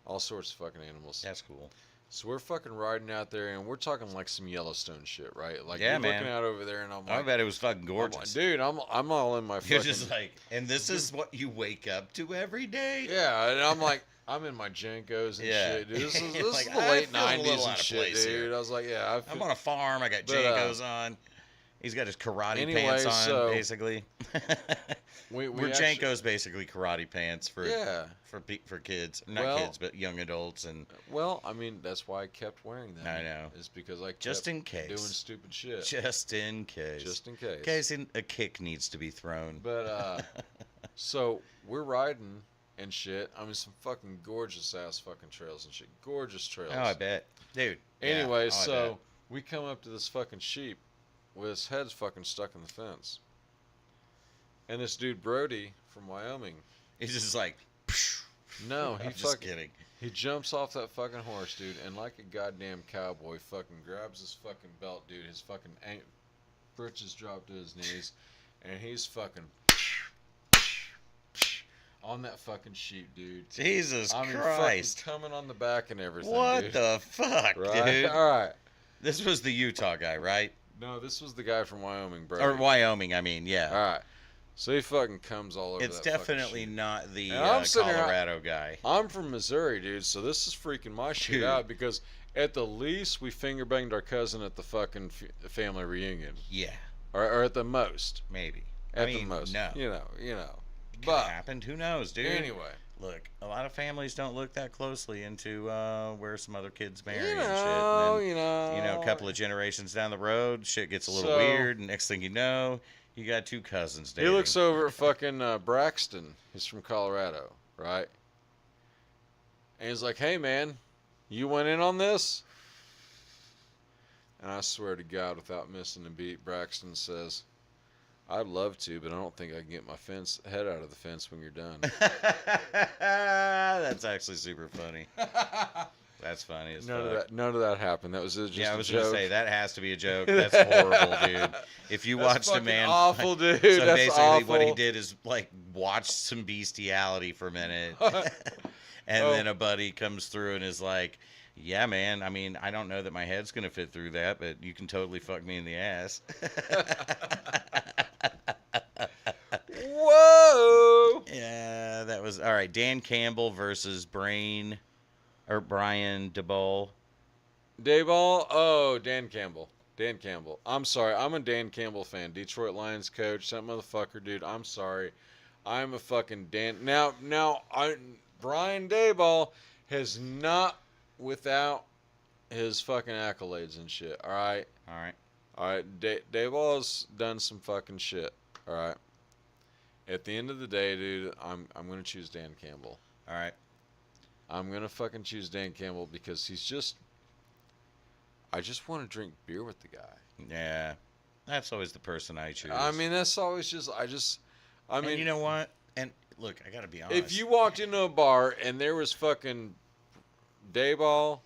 All sorts of fucking animals. That's cool. So we're fucking riding out there, and we're talking like some Yellowstone shit, right? Like, Yeah, you're man. looking out over there, and I'm I like, bet it was fucking I'm like, gorgeous. dude, I'm all in my fucking. You're just like, and this is what you wake up to every day? Yeah, and I'm like, I'm in my Jenkos and Yeah. shit, dude. This is You're like, the I late feel a little '90s out and of shit, place dude. here. I was like, yeah, I'm on a farm. I got But, Jankos on. He's got his karate Anyway, pants on, so basically. we Wurchenko's basically karate pants for kids, not kids, but young adults, and well, I mean that's why I kept wearing them. I know. Is because I kept just in case doing stupid shit. Just in case. Just in case. In case a kick needs to be thrown. But so we're riding and shit. I mean, some fucking gorgeous ass fucking trails and shit. Gorgeous trails. Oh, I bet, dude. Anyway, yeah. so we come up to this fucking sheep with his head's fucking stuck in the fence. And this dude Brody from Wyoming, he's just like, no, he I'm fucking just kidding. He jumps off that fucking horse, dude, and like a goddamn cowboy, fucking grabs his fucking belt, dude. His fucking britches drop to his knees, and he's fucking on that fucking sheep, dude. Jesus I mean, Christ! fucking coming on the back and everything. What dude. the fuck, right? dude? All right. This was the Utah guy, right? No, this was the guy from Wyoming, bro. Or Wyoming, I mean, yeah. All right. So he fucking comes all over. It's that definitely fucking not the Colorado guy. I'm from Missouri, dude, so this is freaking my shit out because at the least we finger banged our cousin at the fucking family reunion. Yeah. Or at the most. Maybe. At the most. No. You know. But happened. Who knows, dude? Anyway. Look, a lot of families don't look that closely into where some other kids marry and shit. And then, you know, a couple of generations down the road, shit gets a little weird, and next thing you know, you got two cousins dating. He looks over at fucking Braxton. He's from Colorado, right? And he's like, hey, man, you went in on this? And I swear to God, without missing a beat, Braxton says, I'd love to, but I don't think I can get my head out of the fence when you're done. That's actually super funny. That's funny as fuck. None of that happened. That was just I was a gonna joke. say that has to be a joke. That's horrible, dude. If you watched a man, awful, dude. So That's basically, awful. what he did is like watch some bestiality for a minute, and then a buddy comes through and is like, "Yeah, man. I mean, I don't know that my head's gonna fit through that, but you can totally fuck me in the ass." Whoa! Yeah, that was all right. Dan Campbell versus Brian DeBoll. Dayball? Oh, Dan Campbell. I'm sorry. I'm a Dan Campbell fan. Detroit Lions coach. That motherfucker, dude. I'm sorry. I'm a fucking Dan. Now, Brian Dayball has not without his fucking accolades and shit. All right. Dayball's done some fucking shit. All right. At the end of the day, dude, I'm gonna choose Dan Campbell. All right. I'm gonna fucking choose Dan Campbell because he's just. I just want to drink beer with the guy. Yeah, that's always the person I choose. I mean, that's always just. I mean, and you know what? And look, I gotta be honest. if you walked into a bar and there was fucking Dayball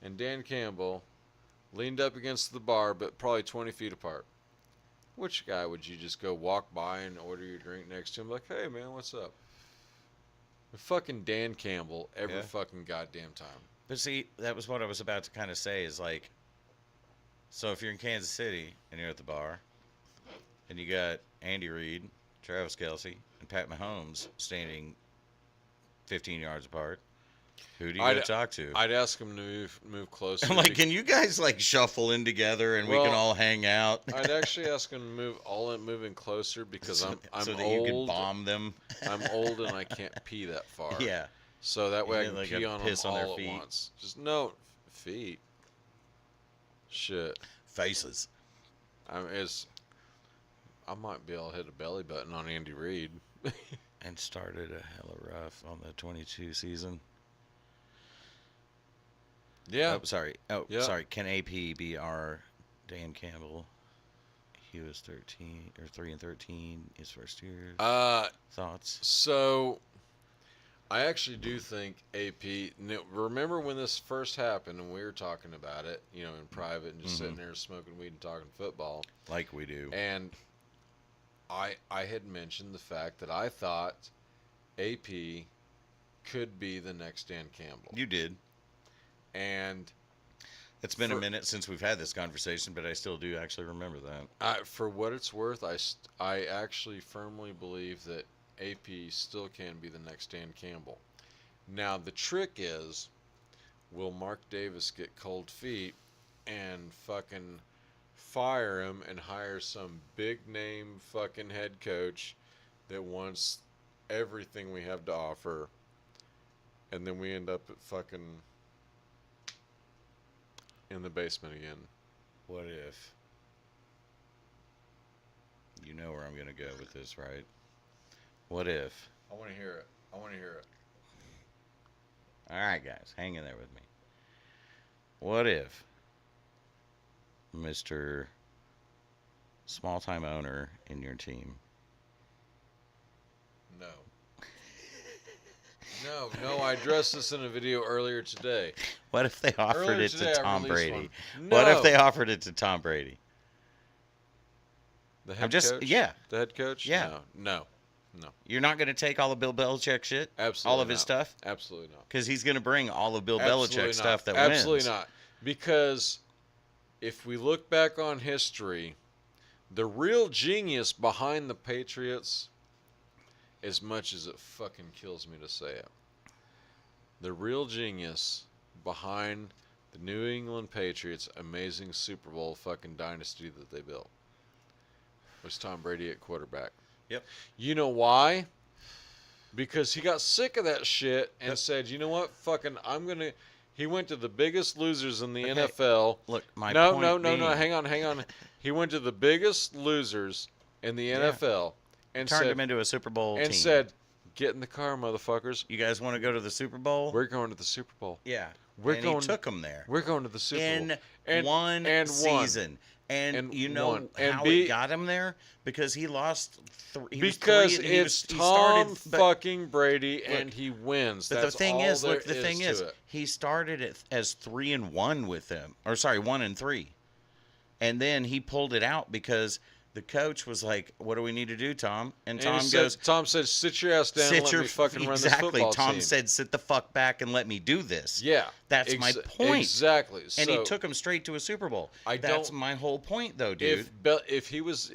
and Dan Campbell leaned up against the bar, but probably 20 feet apart, which guy would you just go walk by and order your drink next to him? Like, hey man, what's up? Fucking Dan Campbell every fucking goddamn time. But see, that was what I was about to kind of say is like, so if you're in Kansas City and you're at the bar and you got Andy Reid, Travis Kelce, and Pat Mahomes standing 15 yards apart, who do you go talk to? I'd ask him to move closer. I'm like, can you guys like shuffle in together and we can all hang out? I'd actually ask him to move in closer because I'm so that old. You can bomb them. I'm old and I can't pee that far. Yeah. So that way I can like pee on them piss on their all feet. at once. Just no feet. Shit. Faces. I might be able to hit a belly button on Andy Reid. And started a hella rough on the 22 season. Yeah. Sorry. Yeah. Sorry. Can AP be our Dan Campbell? He was 13 or 3-13 his first year. Thoughts? So I actually do think AP. Remember when this first happened and we were talking about it, in private and just sitting there smoking weed and talking football, like we do. And I had mentioned the fact that I thought AP could be the next Dan Campbell. You did. And it's been a minute since we've had this conversation, but I still do actually remember that. For what it's worth, I actually firmly believe that AP still can be the next Dan Campbell. Now, the trick is, will Mark Davis get cold feet and fucking fire him and hire some big name fucking head coach that wants everything we have to offer, and then we end up at fucking in the basement again. What if? You know where I'm going to go with this, right? What if? I want to hear it. I want to hear it. All right, guys, hang in there with me. What if Mr. Small-time owner in your team? No. No, I addressed this in a video earlier today. What if they offered Earlier it today, to I Tom released Brady? one. What if No. they offered it to Tom Brady? The head just- coach? yeah. The head coach? Yeah. No. You're not going to take all of Bill Belichick shit? Absolutely All of his not. stuff? Absolutely not. Because he's going to bring all of Bill Absolutely Belichick not. stuff that Absolutely wins. not. Because if we look back on history, the real genius behind the Patriots, as much as it fucking kills me to say it, the real genius behind the New England Patriots' amazing Super Bowl fucking dynasty that they built was Tom Brady at quarterback. Yep. You know why? Because he got sick of that shit and Yep. said, you know what? Fucking, he went to the biggest losers in the Okay. NFL. Look, my No, point being, hang on. He went to the biggest losers in the NFL and turned said, him into a Super Bowl and team. said, get in the car, motherfuckers. You guys want to go to the Super Bowl? We're going to the Super Bowl. Yeah. We're and going- he took them there. We're going to the Super in Bowl. And one and season. And, And you know won. And how B- it got him there? Because he lost Because he it's he Tom started, but, fucking Brady and he wins. but That's the thing all is, there look, the thing to is, it. he started it as 3-1 with them. Or sorry, 1-3. And then he pulled it out because the coach was like, "What do we need to do, Tom?" And Tom goes, Tom said, sit your ass down and let me fucking run this exactly. football Tom team. said, "Sit the fuck back and let me do this." Yeah. That's my point. Exactly. And he So, took him straight to a Super Bowl. I That's don't- my whole point, though, dude. if he was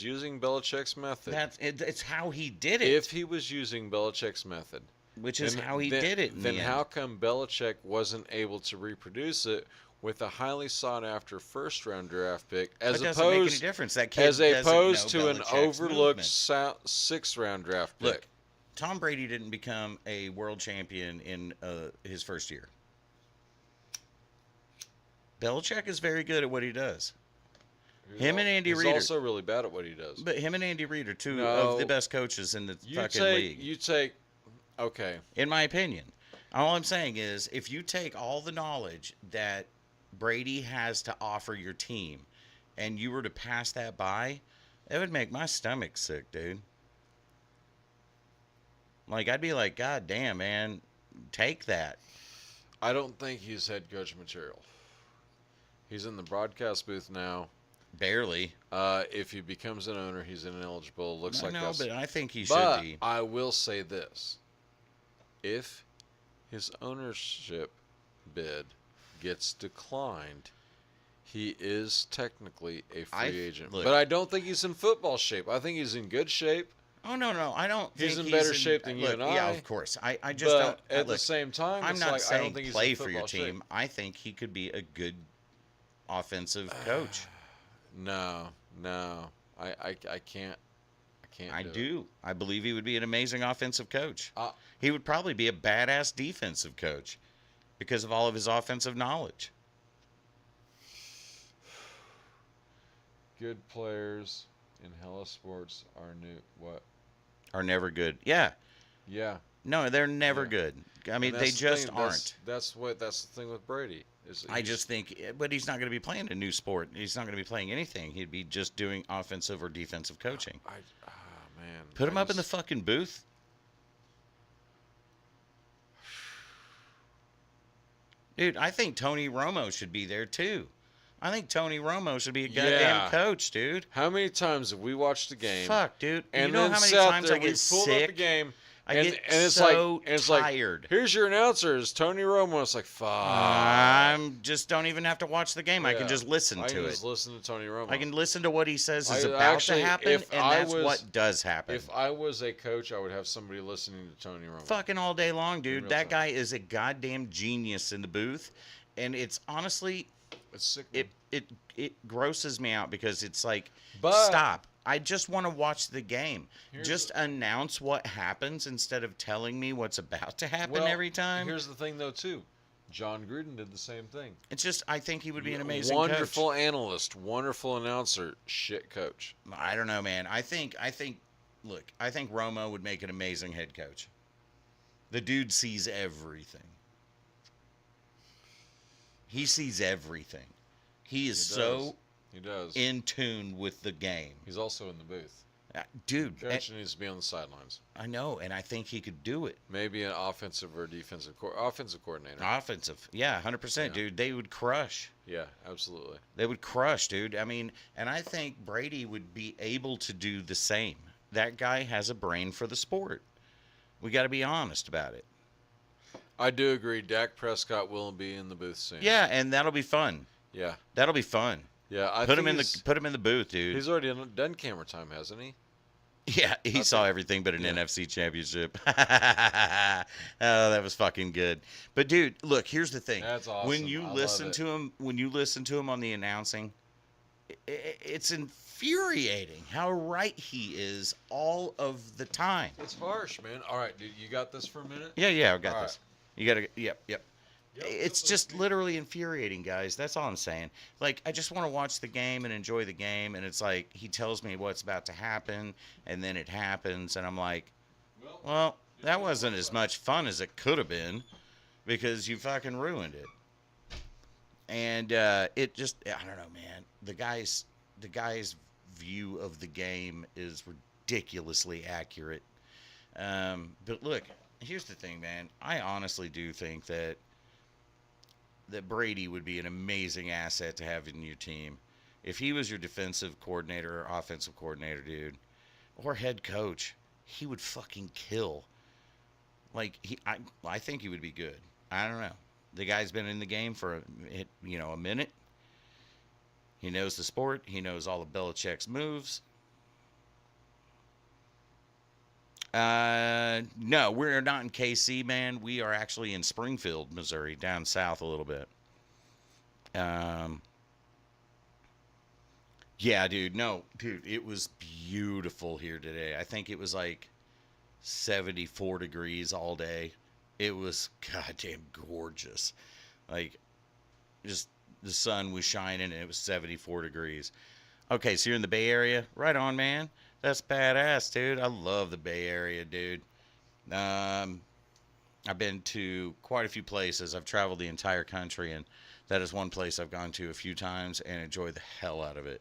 using Belichick's method, It's how he did it. if he was using Belichick's method, which is then- how he then- did it. In Then the how end. come Belichick wasn't able to reproduce it with a highly sought after first round draft pick as That doesn't make any opposed difference. That kid as doesn't opposed know to an Belichick's overlooked movement. sixth round draft pick? Look, Tom Brady didn't become a world champion in his first year. Belichick is very good at what he does. Him and Andy He's Reid are- also really bad at what he does. But him and Andy Reid are two No. of the best coaches in the fucking league. Okay. In my opinion. All I'm saying is, if you take all the knowledge that Brady has to offer your team and you were to pass that by, it would make my stomach sick, dude. Like, I'd be like, God damn, man, take that. I don't think he's head coach material. He's in the broadcast booth now. Barely. If he becomes an owner, he's ineligible. Looks I like know, that's. but I think he But should be. I will say this: if his ownership bid gets declined, he is technically a free agent. look- But I don't think he's in football shape. I think he's in good shape. Oh, no, I don't He's think in better shape than you look, and I. Yeah, of course. I just But don't. at the look, same time, I'm it's not like, I saying don't think he's play in for your football team. shape. I think he could be a good offensive coach. No, I can't. I do it. do. I believe he would be an amazing offensive coach. Uh, He would probably be a badass defensive coach because of all of his offensive knowledge. Good players in Hella Sports are new. What? Are never good. Yeah. Yeah. No, they're never Yeah. good. I mean, And they that's the just thing, aren't. That's the thing with Brady. I just think, but he's not going to be playing a new sport. He's not going to be playing anything. He'd be just doing offensive or defensive coaching. Man. Put him up in the fucking booth. Dude, I think Tony Romo should be there too. I think Tony Romo should be a goddamn Yeah. coach, dude. How many times have we watched the game? Fuck, dude. And you know then how many sat times there, I we get pulled up the sick? game. I and, get and it's so like, and it's tired. Like, here's your announcer, is Tony Romo. It's like, fuck. I'm just don't even have to watch the game. I can Yeah. just listen I to can it. just listen to Tony Romo. I can listen to what he says is I- about actually, to happen, if and I that's was- what does happen. If I was a coach, I would have somebody listening to Tony Romo. Fucking all day long, In dude. real That time. guy is a goddamn genius in the booth, and it's honestly, It's sickening. it grosses me out because it's like, But- stop. I just want to watch the game. Here's Just announce what happens instead of telling me what's about to happen Well, every time. Here's the thing, though, too. John Gruden did the same thing. It's just, I think he would be an amazing Wonderful coach. analyst, wonderful announcer, shit coach. I don't know, man. I think Romo would make an amazing head coach. The dude sees everything. He sees everything. He is so He does. in tune with the game. He's also in the booth. Dude, Coach needs to be on the sidelines. I know, and I think he could do it. Maybe an offensive or defensive offensive coordinator. Offensive. Yeah, 100%, Yeah. dude. They would crush. Yeah, absolutely. They would crush, dude. I mean, and I think Brady would be able to do the same. That guy has a brain for the sport. We got to be honest about it. I do agree. Dak Prescott will be in the booth soon. Yeah, and that'll be fun. Yeah. That'll be fun. Yeah. I Put think him in the booth, dude. He's already done camera time, hasn't he? Yeah, he saw everything but an Yeah. NFC championship. Oh, that was fucking good. But dude, look, here's the thing. That's awesome. When you I listen love it. to him, on the announcing, it's infuriating how right he is all of the time. It's harsh, man. All right, dude, you got this for a minute? Yeah, I got All this. You got to yep. It's just literally infuriating, guys. That's all I'm saying. Like, I just want to watch the game and enjoy the game, and it's like he tells me what's about to happen, and then it happens, and I'm like, well, that wasn't as much fun as it could have been because you fucking ruined it. And it just, I don't know, man. The guy's view of the game is ridiculously accurate. But look, here's the thing, man. I honestly do think that Brady would be an amazing asset to have in your team. If he was your defensive coordinator or offensive coordinator, dude, or head coach, he would fucking kill. Like, I think he would be good. I don't know. The guy's been in the game for a minute. He knows the sport. He knows all of Belichick's moves. No, we're not in KC, man. We are actually in Springfield, Missouri, down south a little bit. Yeah, dude. No, dude, it was beautiful here today. I think it was like 74 degrees all day. It was goddamn gorgeous. Like, just the sun was shining and it was 74 degrees. Okay, so you're in the Bay Area? Right on, man. That's badass, dude. I love the Bay Area, dude. I've been to quite a few places. I've traveled the entire country, and that is one place I've gone to a few times and enjoy the hell out of it.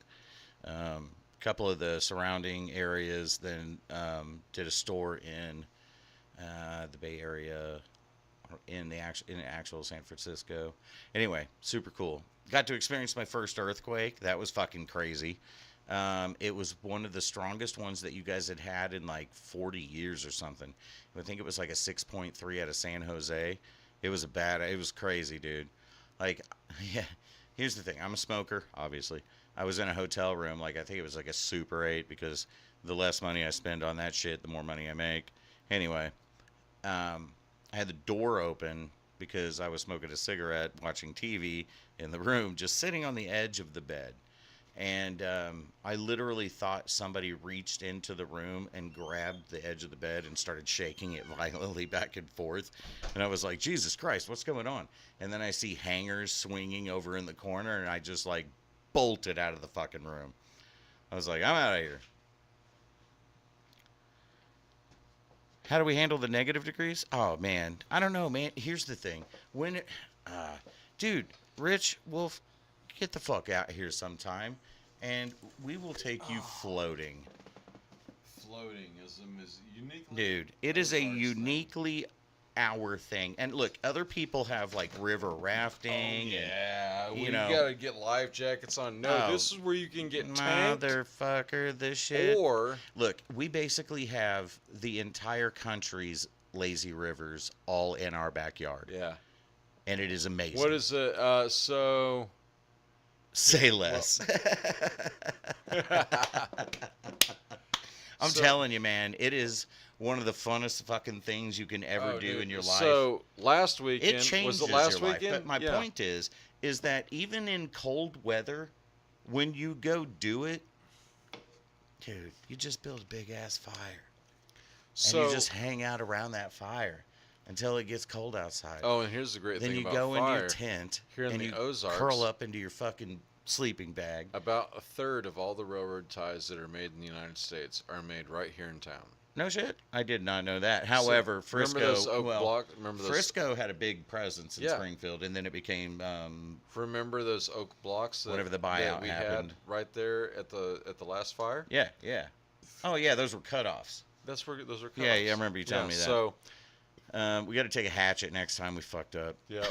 A couple of the surrounding areas, then did a store in the Bay Area, in actual San Francisco. Anyway, super cool. Got to experience my first earthquake. That was fucking crazy. It was one of the strongest ones that you guys had in like 40 years or something. I think it was like a 6.3 out of San Jose. It was crazy, dude. Like, yeah, here's the thing. I'm a smoker, obviously. I was in a hotel room, like I think it was like a Super 8 because the less money I spend on that shit, the more money I make. Anyway, I had the door open because I was smoking a cigarette, watching TV in the room, just sitting on the edge of the bed. And I literally thought somebody reached into the room and grabbed the edge of the bed and started shaking it violently back and forth. And I was like, Jesus Christ, what's going on? And then I see hangers swinging over in the corner, and I just like bolted out of the fucking room. I was like, I'm out of here. How do we handle the negative degrees? Oh, man. I don't know, man. Here's the thing. Dude, Rich Wolf, get the fuck out here sometime, and we will take you floating. Floatingism is uniquely... Dude, it is a uniquely our thing. And look, other people have like river rafting. Yeah, you you know. gotta get life jackets on. No, Oh, this is where you can get tanked. Motherfucker, this shit. Or Look, we basically have the entire country's lazy rivers all in our backyard. yeah, And it is amazing. what is it? So Say less. I'm So- telling you, man, it is one of the funnest fucking things you can ever do dude. in your life. So last weekend It changes was the last your life. weekend. But my point is that even in cold weather, when you go do it, dude, you just build a big ass fire, and you just hang out around that fire until it gets cold outside. Oh, and here's the great then thing you about go fire. in your tent Here in and the you Ozarks, curl up into your fucking sleeping bag. About a third of all the railroad ties that are made in the United States are made right here in town. No shit, I did not know that. However, Frisco, remember those oak block? Remember those? Frisco had a big presence in Springfield, and then it became Remember those oak blocks that, whenever the that buyout we happened. had right there at the last fire? Yeah. Oh yeah, those were cutoffs. That's where those are. Yeah, I remember you telling me that. So we got to take a hatchet next time we fucked up. yeah.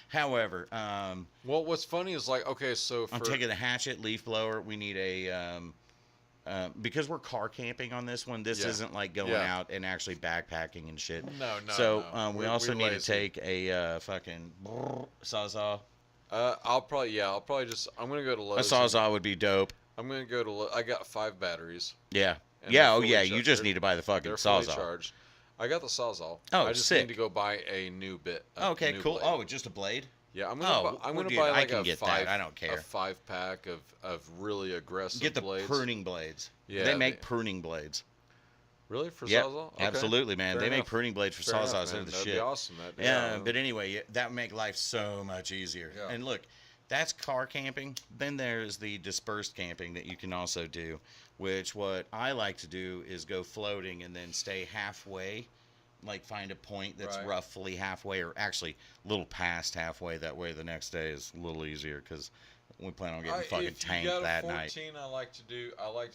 However, Well, what's funny is like, okay, so I'm taking a hatchet, leaf blower. We need a because we're car camping on this one. This isn't like going out and actually backpacking and shit. No. So we We're also need to lazy. take a fucking sawzall. I'll probably just I'm gonna go to Lowe's. A sawzall would be dope. I'm gonna go to. I got 5 batteries. Yeah. And Yeah. they're Oh fully yeah. charged. You just need to buy the fucking They're fully sawzall. charged. I got the sawzall. Oh, I just sick. need to go buy a new bit. Okay. new Cool. blade. Oh, just a blade. Yeah, I'm Oh, gonna dude, buy I like can a get that. 5. I don't care. A 5-pack of really aggressive Get the blades. pruning blades. Yeah, They make pruning blades. Really for Yep, sawzall? Okay. absolutely, man. Fair they make enough. pruning blades for Fair enough, sawzalls. They're man. the That'd shit. be awesome. Yeah, but anyway, that would make life so much easier. Yeah. And look, that's car camping. Then there's the dispersed camping that you can also do, which what I like to do is go floating and then stay halfway, like find a point that's Right. roughly halfway or actually a little past halfway. That way the next day is a little easier because we plan on getting fucking if you tanked got a that 14, night. I like to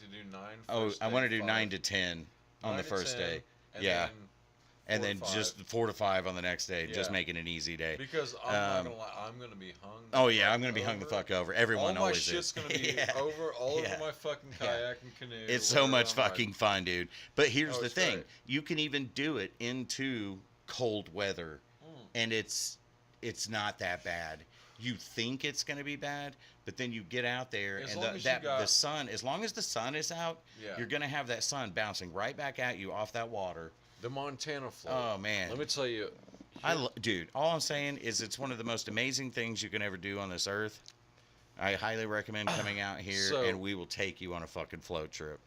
do 9. Oh, first I day, want to do 5. 9 to 10 on 9 the to first 10, day. and Yeah. then And 4 then to 5. just 4 to 5 on the next day, just Yeah. making it an easy day. Because I'm not gonna lie, I'm gonna be hung. Oh the yeah, fuck I'm gonna be hung the over. fuck over. Everyone All my always shit's is. gonna be Yeah. over all Yeah. over my fucking Yeah. kayak and canoe. It's or so whatever much I'm riding. fucking fun, dude. But here's Oh, the it's thing: great. you can even do it into cold weather, and it's not that bad. You think it's gonna be bad, but then you get out there As and long as you the got- sun. As long as the sun is out, Yeah. you're gonna have that sun bouncing right back at you off that water. The Montana float. Oh man, Let me tell you. dude, all I'm saying is it's one of the most amazing things you can ever do on this earth. I highly recommend coming out here, So- and we will take you on a fucking float trip.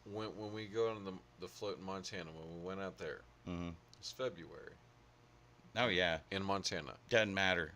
When we go on the float in Montana, when we went out there, Hmm. it's February Oh yeah, in Montana. doesn't matter.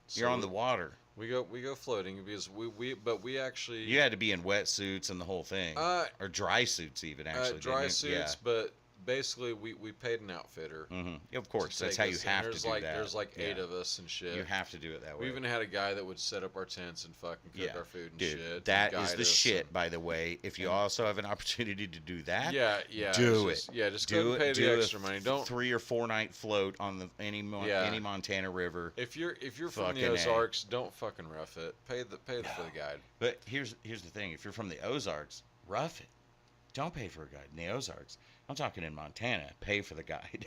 So You're on the water. We go floating because we actually You had to be in wetsuits and the whole thing, or dry suits even actually. dry didn't you? suits, but basically we paid an outfitter. Yeah. Of course, to that's take how you us, and have to there's do like, that. There's like 8 Yeah. of us and shit. You have to do it that way. We even had a guy that would set up our tents and fucking cook our food and Dude, shit. that and is guide the us shit. and- By the way, if you also have an opportunity to do that, Yeah, do it's it. just- Yeah, just do go ahead and pay do the extra money. Don't 3 or 4 night float on the any Yeah. Montana river. if you're from Fucking the A. Ozarks, don't fucking rough it. Pay for the guide. But here's the thing: if you're from the Ozarks, rough it. Don't pay for a guide in the Ozarks. I'm talking in Montana. Pay for the guide.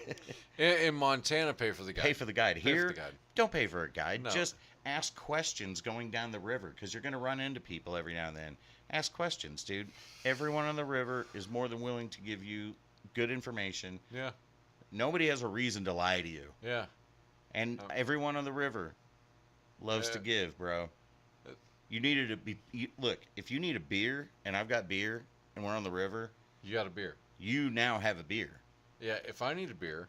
In Montana, pay for the guide. Pay for the guide. Pay for Here, the guide. don't pay for a guide. No. Just ask questions going down the river because you're going to run into people every now and then. Ask questions, dude. Everyone on the river is more than willing to give you good information. Yeah, Nobody has a reason to lie to you. yeah. And everyone on the river loves to Yeah. give, bro. You needed to be. Look, if you need a beer and I've got beer and we're on the river, You got a beer. you now have a beer. Yeah, if I need a beer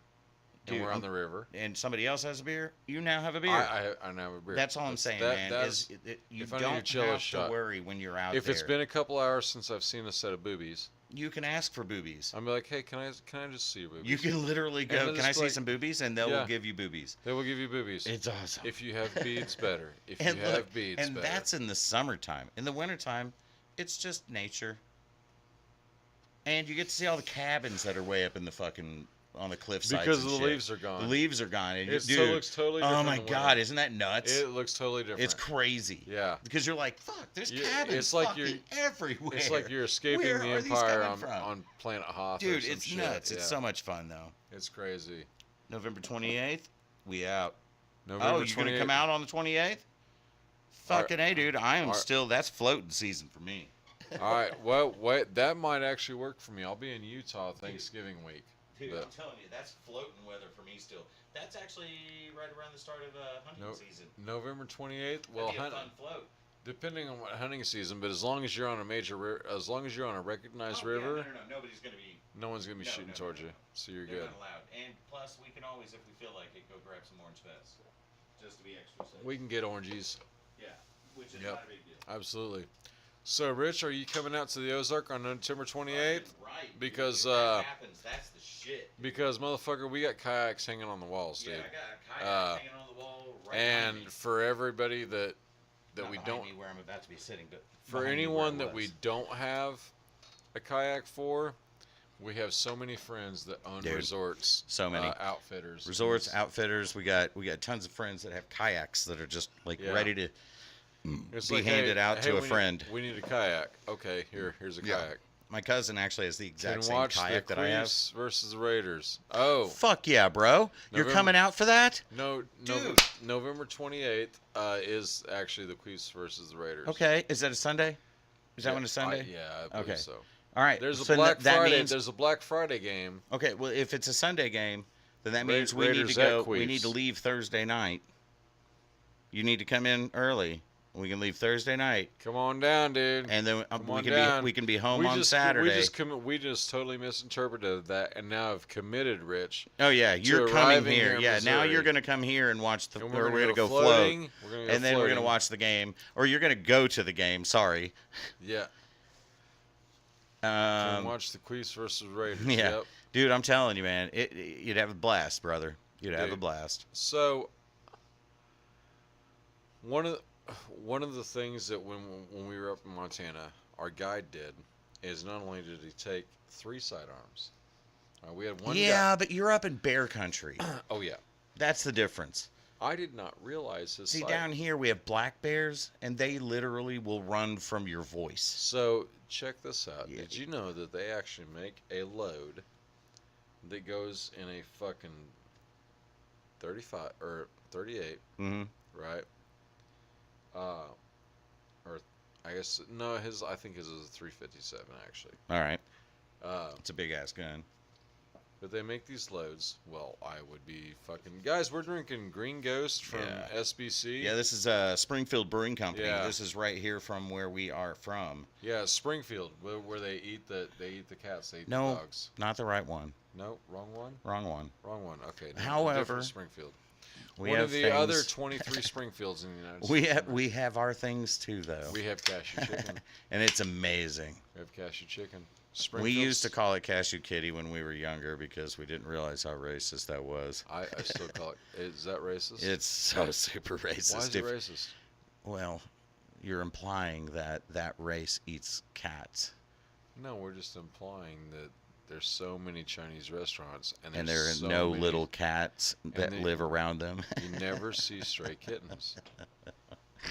and Dude, we're on the river, And somebody else has a beer, you now have a beer. I now have a beer. That's all I'm saying, that- man. that's- You if I need a don't chiller have to shot. worry when you're out if there. it's been a couple hours since I've seen a set of boobies, You can ask for boobies. I'm like, hey, can I just see your boobies? You can literally And go, they'll can I just see like- some boobies? And they will Yeah. give you boobies. They will give you boobies. It's awesome. If you have beads, better. If and you look, have beads, and better. that's in the summertime. In the wintertime, it's just nature. And you get to see all the cabins that are way up in the fucking on the cliffsides. Because and the shit. leaves are gone. The leaves are gone. And It dude, looks totally oh different my in the God, winter. isn't that nuts? It looks totally different. It's crazy. Yeah. Because you're like, fuck, there's You- cabins it's like fucking everywhere. It's like you're escaping Where the are these Empire coming from? on Planet Hoth. or Dude, some it's shit. nuts. Yeah. It's so much fun, though. It's crazy. November 28th, we out. November Oh, you're going to 28th. come out on the 28th? Fucking A, dude. I am our- still, that's floating season for me. All right. Well, wait. That might actually work for me. I'll be in Utah Thanksgiving week. Dude, But I'm telling you, that's floating weather for me still. That's actually right around the start of hunting no, season. November 28th. Well, That'd be a fun float. depending on what hunting season, but as long as you're on a as long as you're on a recognized Oh, river, yeah, no. Nobody's gonna be. no one's gonna be No, shooting no, towards no, you, so you're They're good. not allowed. And plus, we can always, if we feel like it, go grab some orange fest, just to be extra safe. We can get oranges. Yeah, which is Yep. not a big deal. Absolutely. So, Rich, are you coming out to the Ozark on September 28th? Right. Because, if that happens, that's the shit. Because, motherfucker, we got kayaks hanging on the walls, dude. Yeah, I got a kayak hanging on the wall right behind me. And for everybody that Not we behind don't, me where I'm about to be sitting, but for behind me where anyone I that we was. don't have a kayak for, we have so many friends that own Dude, resorts, so many. outfitters, Resorts, It's- outfitters, we got tons of friends that have kayaks that are just like Yeah. ready to It's be like, handed out hey, to a we friend. we need a kayak. Okay, here's a Yeah. kayak. My cousin actually has the exact Can same watch kayak the that I have. Queefs versus the Raiders. Oh, Fuck yeah, bro! You're November- coming out for that? no, Dude. November 28th is actually the Queefs versus the Raiders. Okay, is that a Sunday? Is that one a Sunday? Yeah, I believe Okay. so. All right. There's a so Black that Friday. means- There's a Black Friday game. okay, well, if it's a Sunday game, then that Ra- means we need Raiders to at go. We Queefs. need to leave Thursday night. You need to come in early. We can leave Thursday night, Come on down, dude. and then Come we on can down. be home we on just, Saturday. We just totally misinterpreted that, and now have committed, Rich. Oh yeah, you're coming arriving here. here in Yeah, now Missouri. you're gonna come here and watch the. And Or we're gonna go floating. float, We're gonna go and then we're gonna floating. watch the game, or you're gonna go to the game. Sorry. Yeah. Can Um, watch the Queefs versus Raiders. yeah, Yep. dude, I'm telling you, man, you'd have a blast, brother. You'd have a Dude. blast. So one of the things that when we were up in Montana, our guide did is not only did he take 3 sidearms. We had one. Yeah, but you're up in bear country. Oh yeah. That's the difference. I did not realize his. See, side- down here we have black bears, and they literally will run from your voice. So check this out. Yeah. Did you know that they actually make a load that goes in a fucking 35 or 38, Mm-hmm. right? Or I guess no, I think his is a 357 actually. All right, Uh, it's a big ass gun. but they make these loads. Well, I would be fucking guys. We're drinking Green Ghost from Yeah. SBC. Yeah, this is Springfield Brewing Company. Yeah. This is right here from where we are from. Yeah, Springfield, where they eat the cats. They eat No. the dogs. Not the right one. No, wrong one. Wrong one. Wrong one. Okay. no, However, different Springfield. We One have of the things, other 23 Springfields in the United we States. have we have our things too, though, We have cashew chicken. and it's amazing. We have cashew chicken. We Springfield's- used to call it Cashew Kitty when we were younger because we didn't realize how racist that was. I still call it. Is that racist? It's so super racist. Why is it racist? Well, you're implying that that race eats cats, No, we're just implying that there's so many Chinese restaurants, and and there are there's so no many- little cats that they- live around them. You never see stray kittens.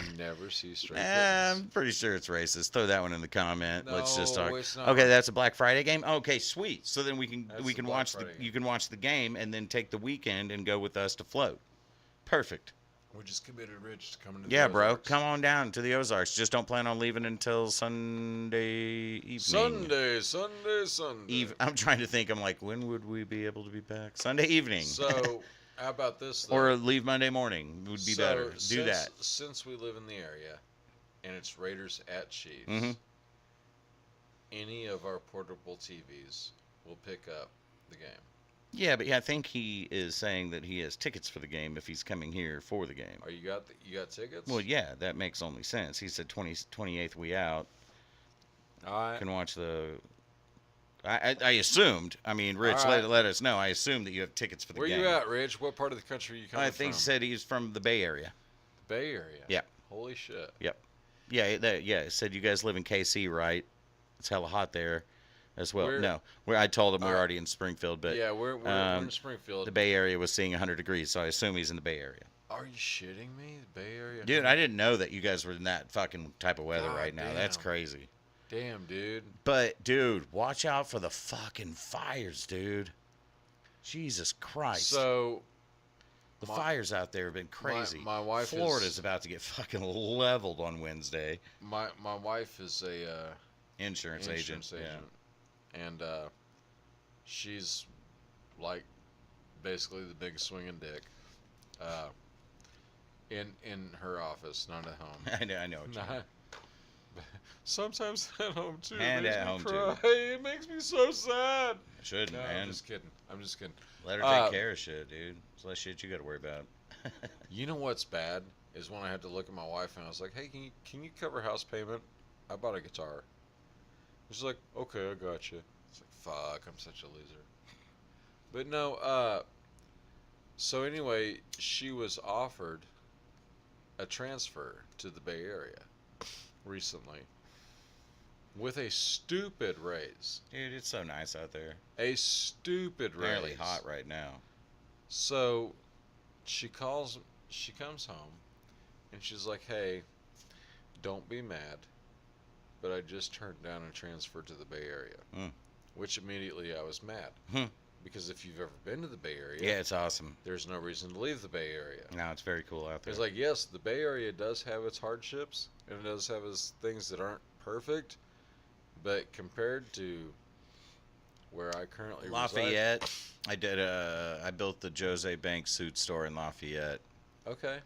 You never see stray I'm kittens. pretty sure it's racist. Throw that one in the comment. Let's just No, talk. it's not. Okay, that's a Black Friday game. Okay, sweet. So then we can That's we the can Black watch Friday game. you can watch the game and then take the weekend and go with us to float. Perfect. We just committed Rich to coming to Yeah, the bro. Ozarks. Come on down to the Ozarks. Just don't plan on leaving until Sunday evening. Sunday. I'm trying to think. I'm like, when would we be able to be back? Sunday evening. So, how about this? Though? or leave Monday morning would be So, better. Do since- that. Since we live in the area, and it's Raiders at Chiefs, Mhm. any of our portable TVs will pick up the game. Yeah, but yeah, I think he is saying that he has tickets for the game if he's coming here for the game. Are you got tickets? Well, yeah, that makes only sense. He said 28th we out. All right. Can watch the. I assumed. I mean, Rich, All right. let us know. I assumed that you have tickets for the Where game. you at, Rich? What part of the country are you coming I think from? he said he's from the Bay Area. The Bay Area. Yeah. Holy shit. Yeah, it said you guys live in KC, right? It's hella hot there as well. We're- No, I told him we're All right. already in Springfield, but Yeah, we're um, in Springfield. the Bay Area was seeing 100 degrees, so I assume he's in the Bay Area. Are you shitting me? The Bay Area? Dude, I didn't know that you guys were in that fucking type of weather God right now. That's damn. crazy. Damn, dude. But, dude, watch out for the fucking fires, dude. Jesus Christ. So, the my- fires out there have been crazy. my wife Florida's is- about to get fucking leveled on Wednesday. my wife is a Insurance agent. And she's like basically the big swinging dick in her office, not at home. I know what you mean. Sometimes at home too. And It makes at me home, cry. too. It makes me so sad. I shouldn't, No, man. I'm just kidding. I'm just kidding. Let her take care of shit, dude. It's less shit you got to worry about. You know what's bad is when I had to look at my wife and I was like, "Hey, can you cover house payment? I bought a guitar." She's like, "Okay, I got you." It's like, "Fuck, I'm such a loser." But no. So anyway, she was offered a transfer to the Bay Area recently with a stupid raise. Dude, it's so nice out there. A stupid raise. Barely hot right now. So she comes home and she's like, "Hey, don't be mad, but I just turned down a transfer to the Bay Area." Which immediately I was mad. Because if you've ever been to the Bay Area, Yeah, it's awesome. there's no reason to leave the Bay Area. No, it's very cool out there. It's like, yes, the Bay Area does have its hardships and it does have its things that aren't perfect, but compared to where I currently reside, Lafayette. I built the Jose Banks suit store in Lafayette, okay,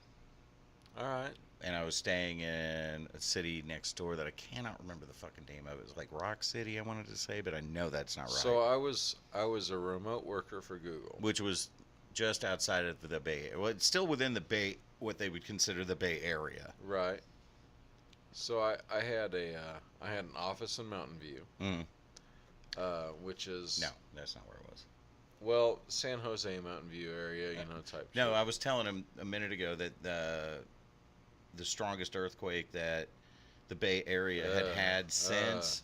all right. and I was staying in a city next door that I cannot remember the fucking name of. It was like Rock City, I wanted to say, but I know that's not right. So I was a remote worker for Google. Which was just outside of the Bay. Well, it's still within the Bay, what they would consider the Bay Area. Right. So I had an office in Mountain View, which is No, that's not where it was. well, San Jose, Mountain View area, type. No, shit. I was telling him a minute ago that the strongest earthquake that the Bay Area had since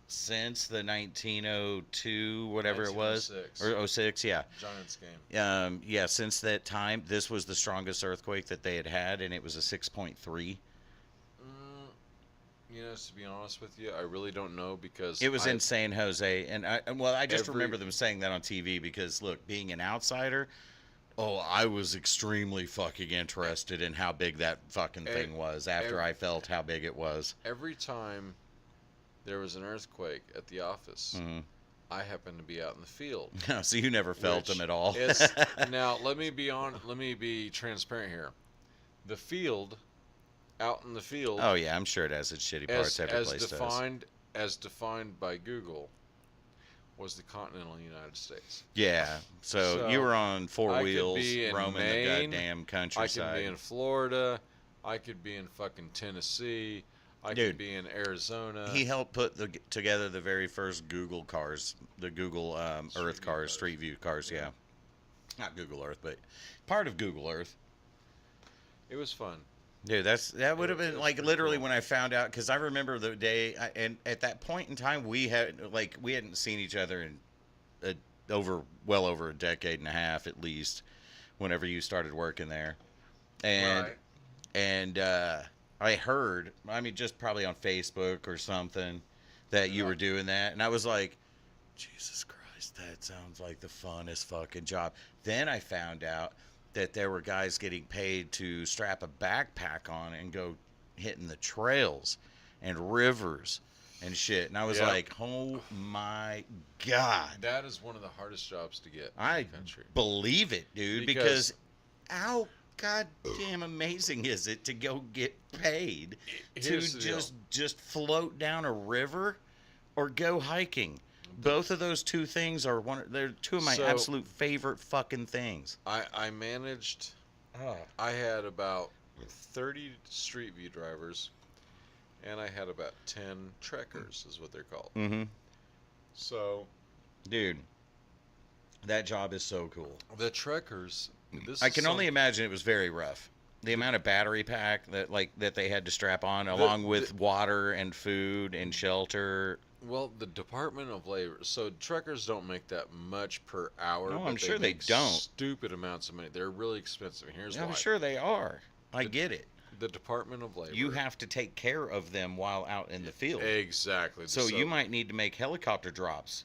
the 1902, whatever it was, 1906. or 06, yeah. Giants game. Yeah, since that time, this was the strongest earthquake that they had, and it was a 6.3. To be honest with you, I really don't know because It was in San Jose, and I just remember them saying that on TV because, look, being an outsider, I was extremely fucking interested in how big that fucking thing was after I felt how big it was. Every time there was an earthquake at the office, I happened to be out in the field. So you never felt them at all. Now, let me be transparent here. The field, out in the field. Oh yeah, I'm sure it has its shitty parts. Every place does. As defined by Google, was the continental United States. Yeah, so you were on four wheels, roaming Maine, the goddamn countryside. I could be in Florida. I could be in fucking Tennessee. I could be in Arizona. He helped put together the very first Google cars, the Google Earth cars, Street View cars. Yeah, not Google Earth, but part of Google Earth. It was fun. Dude, that would have been like literally cool. When I found out, because I remember the day, and at that point in time, we hadn't seen each other in well over a decade and a half at least. Whenever you started working there, and I heard, just probably on Facebook or something, that you were doing that, and I was like, Jesus Christ, that sounds like the funnest fucking job. Then I found out that there were guys getting paid to strap a backpack on and go hitting the trails and rivers and shit. And I was like, oh my God. That is one of the hardest jobs to get in the country. Believe it, dude. Because how goddamn amazing is it to go get paid to just float down a river or go hiking? Both of those two things they're two of my absolute favorite fucking things. I managed, I had about 30 Street View drivers, and I had about 10 trekkers, is what they're called. Mm-hmm. So, dude, that job is so cool. The trekkers, I can only imagine it was very rough. The amount of battery pack that they had to strap on, along with water and food and shelter. Well, the Department of Labor. So trekkers don't make that much per hour. No, I'm sure they don't. Stupid amounts of money. They're really expensive. Here's why. I'm sure they are. I get it. The Department of Labor. You have to take care of them while out in the field. Exactly. So you might need to make helicopter drops.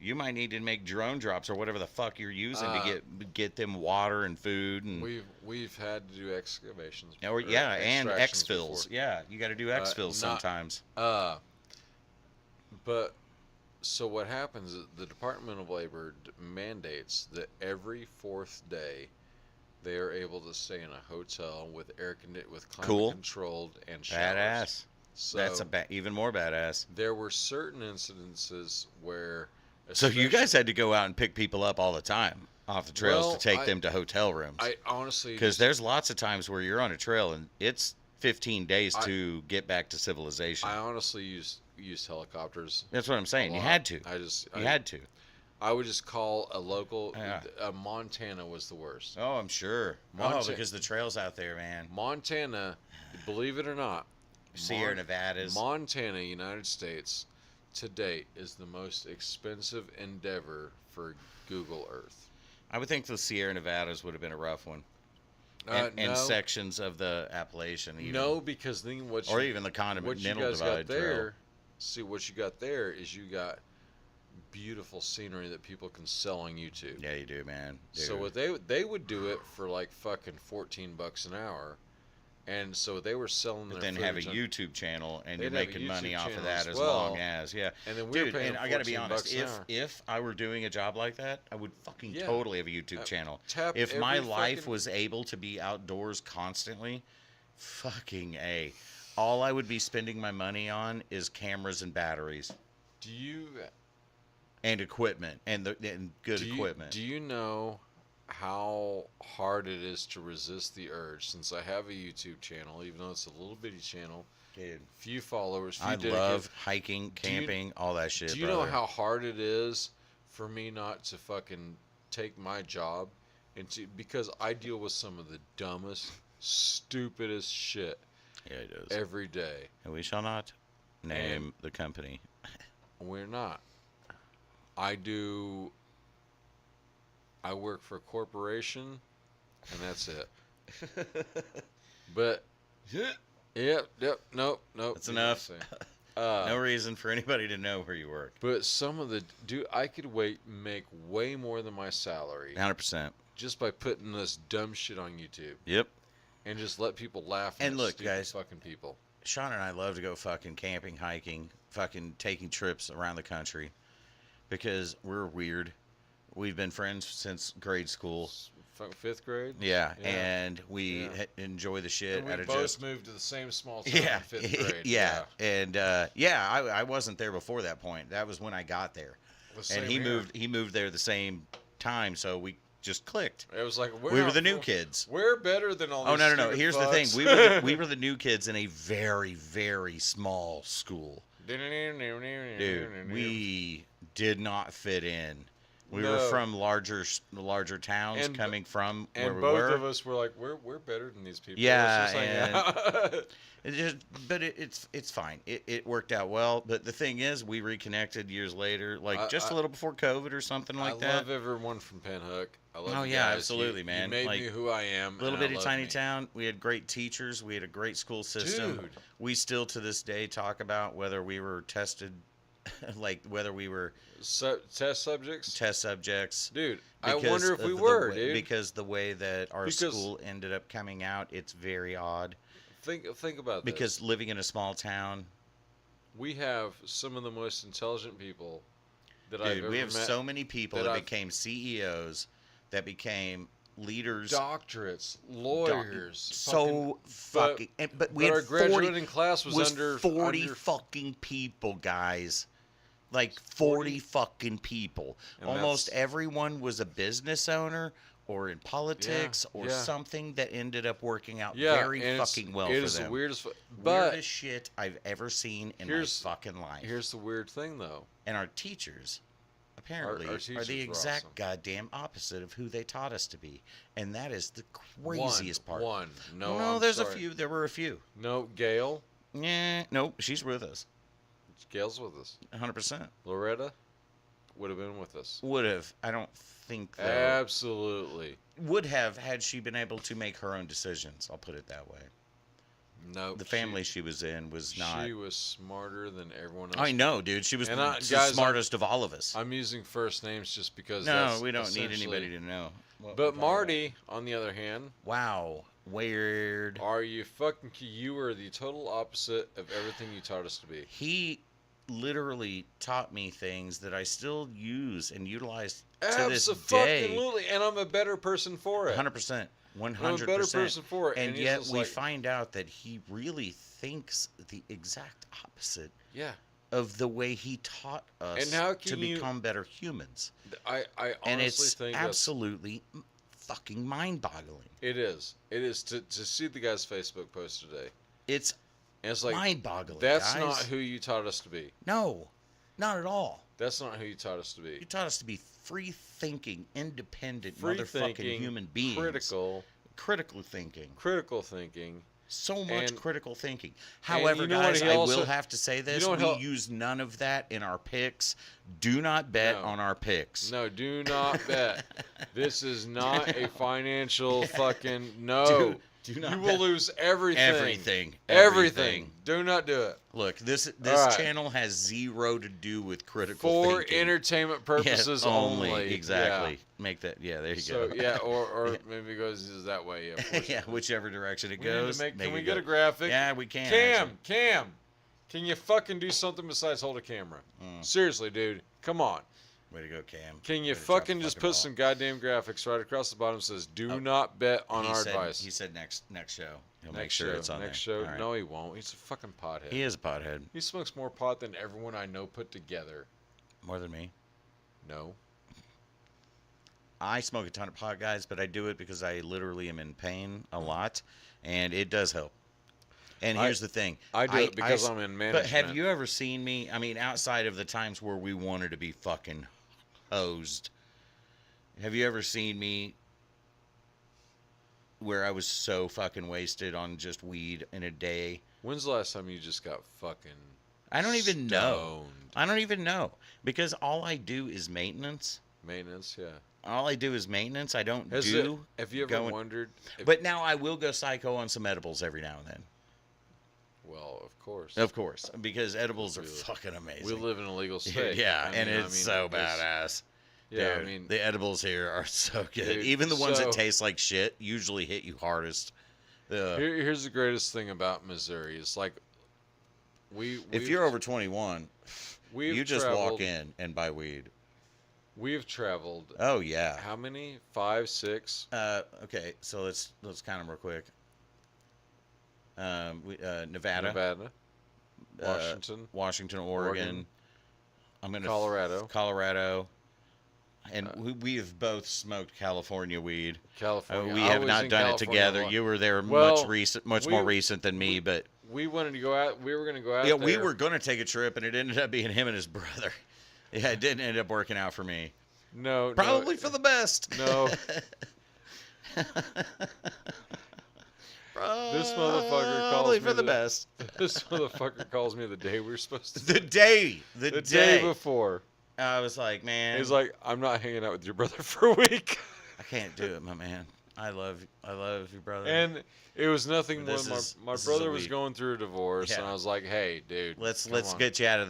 You might need to make drone drops or whatever the fuck you're using to get them water and food. And we've had to do excavations. And exfills. Yeah, you got to do exfills sometimes. But so what happens is the Department of Labor mandates that every fourth day they are able to stay in a hotel with with climate Cool. controlled and showers. Badass. So That's even more badass. there were certain incidences where. So you guys especially- had to go out and pick people up all the time off the trails Well, to take them to hotel rooms. I honestly Because there's lots of times where you're on a trail and it's 15 days to get back to civilization. I honestly used helicopters. That's what I'm saying. a You lot. had to. I You had to. I would just call a local. Yeah. Montana was the worst. Oh, I'm sure. Because the trails out there, man. Montana, believe it or not, Sierra Nevadas. Montana, United States, to date is the most expensive endeavor for Google Earth. I would think the Sierra Nevadas would have been a rough one. And No, sections of the Appalachian. Even. no, because then Or even the what you Continental guys Divide got there. Trail. See, what you got there is you got beautiful scenery that people can sell on YouTube. Yeah, you do, man. Dude. So what they would do it for like fucking $14 an hour, and so they were selling But their then have a footage on- YouTube channel and They'd you're have a making money YouTube off of channel that as as well. long as, yeah. And then we were Dude, paying and I gotta be $14 honest, an hour. if I were doing a job like that, I would fucking Yeah. totally have a YouTube channel. tap If my every life fucking- was able to be outdoors constantly, fucking A. All I would be spending my money on is cameras and batteries Do you and equipment and good do you, equipment. Do you know how hard it is to resist the urge? Since I have a YouTube channel, even though it's a little bitty channel, Dude, few followers, few I dedicated. love hiking, Do you- camping, all that shit. Do you know how hard it is for me not to fucking take my job because I deal with some of the dumbest, stupidest shit Yeah, it is. every day. And we shall not name the company. We're not. I work for a corporation, and that's it. But yep, nope. That's enough. Uh, No reason for anybody to know where you work. But some of the I could make way more than my salary 100%. just by putting this dumb shit on YouTube Yep. and just let people laugh. And at look, stupid guys, fucking people. Sean and I love to go fucking camping, hiking, fucking taking trips around the country because we're weird. We've been friends since grade school. Fifth grade. Yeah, Yeah. and we Yeah. enjoy the shit And we out of both just moved to the same small town yeah, in fifth grade. yeah, and I wasn't there before that point. That was when I got there, The same and he here. moved there the same time, so we just clicked. It was like We were not the new full- kids. We're better than all. Oh these no! stupid Here's the thing: fucks. we were the new kids in a very very small school. Dude, we did not fit in. We were No. from larger towns, And- coming from where And we both were. of us were like, we're better than these people. Yeah, Let's just hang out. It's fine. It worked out well. But the thing is, we reconnected years later, like just I- a little before COVID or something like I that. love everyone from Pinhook. I love Oh, you yeah, guys. absolutely, You man. made Like, me who I am. Little and I bitty love tiny me. town. We had great teachers. We had a great school system. Dude. We still to this day talk about whether we were tested, like whether we were Test subjects. test subjects. Dude, I because wonder if of we the were, way- dude. Because the way that our Because- school ended up coming out, it's very odd. Think about this. Because living in a small town, we have some of the most intelligent people that I've dude, ever we have met. so many people that that I've- became CEOs, that became leaders. Doctorates, lawyers, So fucking. But we but had our 40, graduating class was under 40 under- fucking people, guys. Like 40 fucking people. And Almost that's- everyone was a business owner or in politics or yeah. something that ended up working out Yeah, very and fucking well it for is them. the weirdest. But Weirdest shit I've ever seen in my Here's- fucking life. here's the weird thing, though. And our teachers, apparently, our are teachers the were exact awesome. goddamn opposite of who they taught us to be. And that is the craziest part. One. No, No, I'm there's sorry. a few. There were a few. No, Gail. Yeah, nope, she's with us. Gail's with us. 100%. Loretta would have been with us. Would have. I don't think though. Absolutely. Would have had she been able to make her own decisions. I'll put it that way. No. The family she was in was not. She was smarter than everyone else. I know, dude. She was And the guys, smartest of all of us. I'm using first names just because. No, that's we don't need essentially- anybody to know. what we're But talking Marty, on the other hand, about. Wow. Weird. are you fucking? You were the total opposite of everything you taught us to be. He literally taught me things that I still use and utilize to this day. Absolutely, and I'm a better person for it. 100%. 100%. I'm a better person for it. And he's yet just we like, find out that he really thinks the exact opposite yeah. of the way he taught us And how to can you- become better humans. I honestly And it's think absolutely fucking mind-boggling. it is. It is to see the guy's Facebook post today. It's And it's like, mind-boggling, that's guys. not who you taught us to be. No, not at all. That's not who you taught us to You be. taught us to be free-thinking, independent, Free motherfucking thinking, human beings. Critical thinking. critical thinking. So much And- critical thinking. and However, you know what guys, he I also- will have to say this. you know what We he'll- use none of that in our picks. Do not bet No. on our picks. No, do not bet. This is not a financial fucking no. Do not you will bet. lose everything. Everything. Everything. Do not do it. Look, this All right. channel has zero to do with critical For thinking. entertainment purposes Yeah, only. Exactly. Make that. Yeah, there you So go. yeah, or maybe it goes that way. Yeah. of course. Yeah, whichever direction it We need goes. to make, make can we it get go. a graphic? Yeah, we can. Cam, actually. can you fucking do something besides hold a camera? Seriously, dude. Come on. Way to go, Cam. Can you Way to drop fucking the just fucking put ball. some goddamn graphics right across the bottom that says do not bet on our advice. He said next show. He'll make Next sure show, it's on next there. show. All right. No, he won't. He's a fucking pothead. He is a pothead. He smokes more pot than everyone I know put together. More than me. No. I smoke a ton of pot, guys, but I do it because I literally am in pain a lot, and it does help. And here's the thing. I do it because I'm in management. But have you ever seen me? I mean, outside of the times where we wanted to be fucking hosed, have you ever seen me where I was so fucking wasted on just weed in a day? When's the last time you just got fucking I don't even know. stoned? I don't even know. Because all I do is maintenance. Maintenance, yeah. All I do is maintenance. I don't Have you ever going- wondered? If, But now I will go psycho on some edibles every now and then. well, of course. Of course, because edibles are We- fucking amazing. We live in a legal state. yeah, I and mean- it's so badass. Yeah, Dude, I mean, the edibles here are so good. Dude, Even the ones so- that taste like shit usually hit you hardest. here's the greatest thing about Missouri. It's like If you're over 21, we've you just traveled, walk in and buy weed. We've traveled. Oh yeah. How many? 5, 6? Okay, so let's count them real quick. Nevada, Nevada, Washington, Washington, Oregon, Oregon. I'm gonna Colorado. And we have both smoked California weed. California. We I have was not in done it California together. a lot. You were there Well, much more recent than me, but We wanted to go out. We were going to go out. yeah, there. we were going to take a trip, and it ended up being him and his brother. Yeah, it didn't end up working out for me. No, Probably for the best. No. This motherfucker calls Probably me for the the- best. This motherfucker calls me the day we were supposed to. The day The day before. I was like, man, He's like, I'm not hanging out with your brother for a week. I can't do it, my man. I love you, brother. And it was nothing more This than is- my this is a brother was week. going through a divorce, and Yeah. I was like, hey, dude, let's come on. get you out of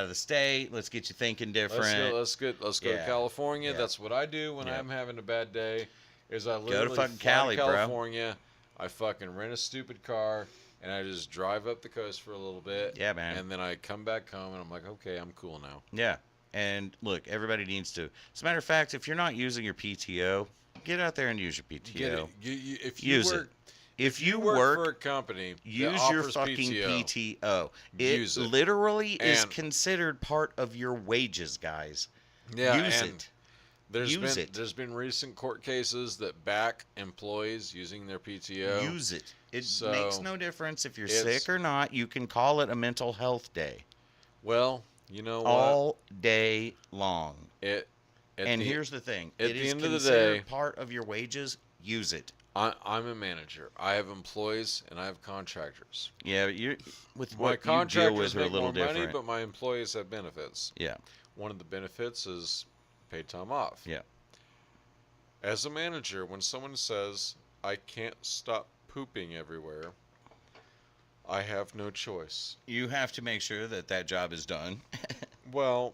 the state. Let's get you thinking different. Let's go to Yeah. California. Yeah. That's what I do when Yeah. I'm having a bad day. Is I to literally fucking fly Cali, to bro. California. I fucking rent a stupid car and I just drive up the coast for a little bit. Yeah, man. And then I come back home and I'm like, okay, I'm cool now. Yeah. And look, everybody needs to. As a matter of fact, if you're not using your PTO, get out there and use your PTO. Get it. If you Use work, it. If you work for a work, company, that use your offers fucking PTO. It Use it. literally is And- considered part of your wages, guys. Yeah, Use and it. There's Use been recent court cases that back employees using their PTO. Use it. It So, makes no difference if you're it's- sick or not. You can call it a mental health day Well, you know what? all day long. And Here's the thing: at it the is end of the considered day- part of your wages. Use it. I'm a manager. I have employees and I have contractors. Yeah, you with My what you deal contractors with are a make little more money, different. but my employees have benefits. Yeah, One of the benefits is paid time off. yeah. As a manager, when someone says, I can't stop pooping everywhere, I have no choice. You have to make sure that that job is done. Well,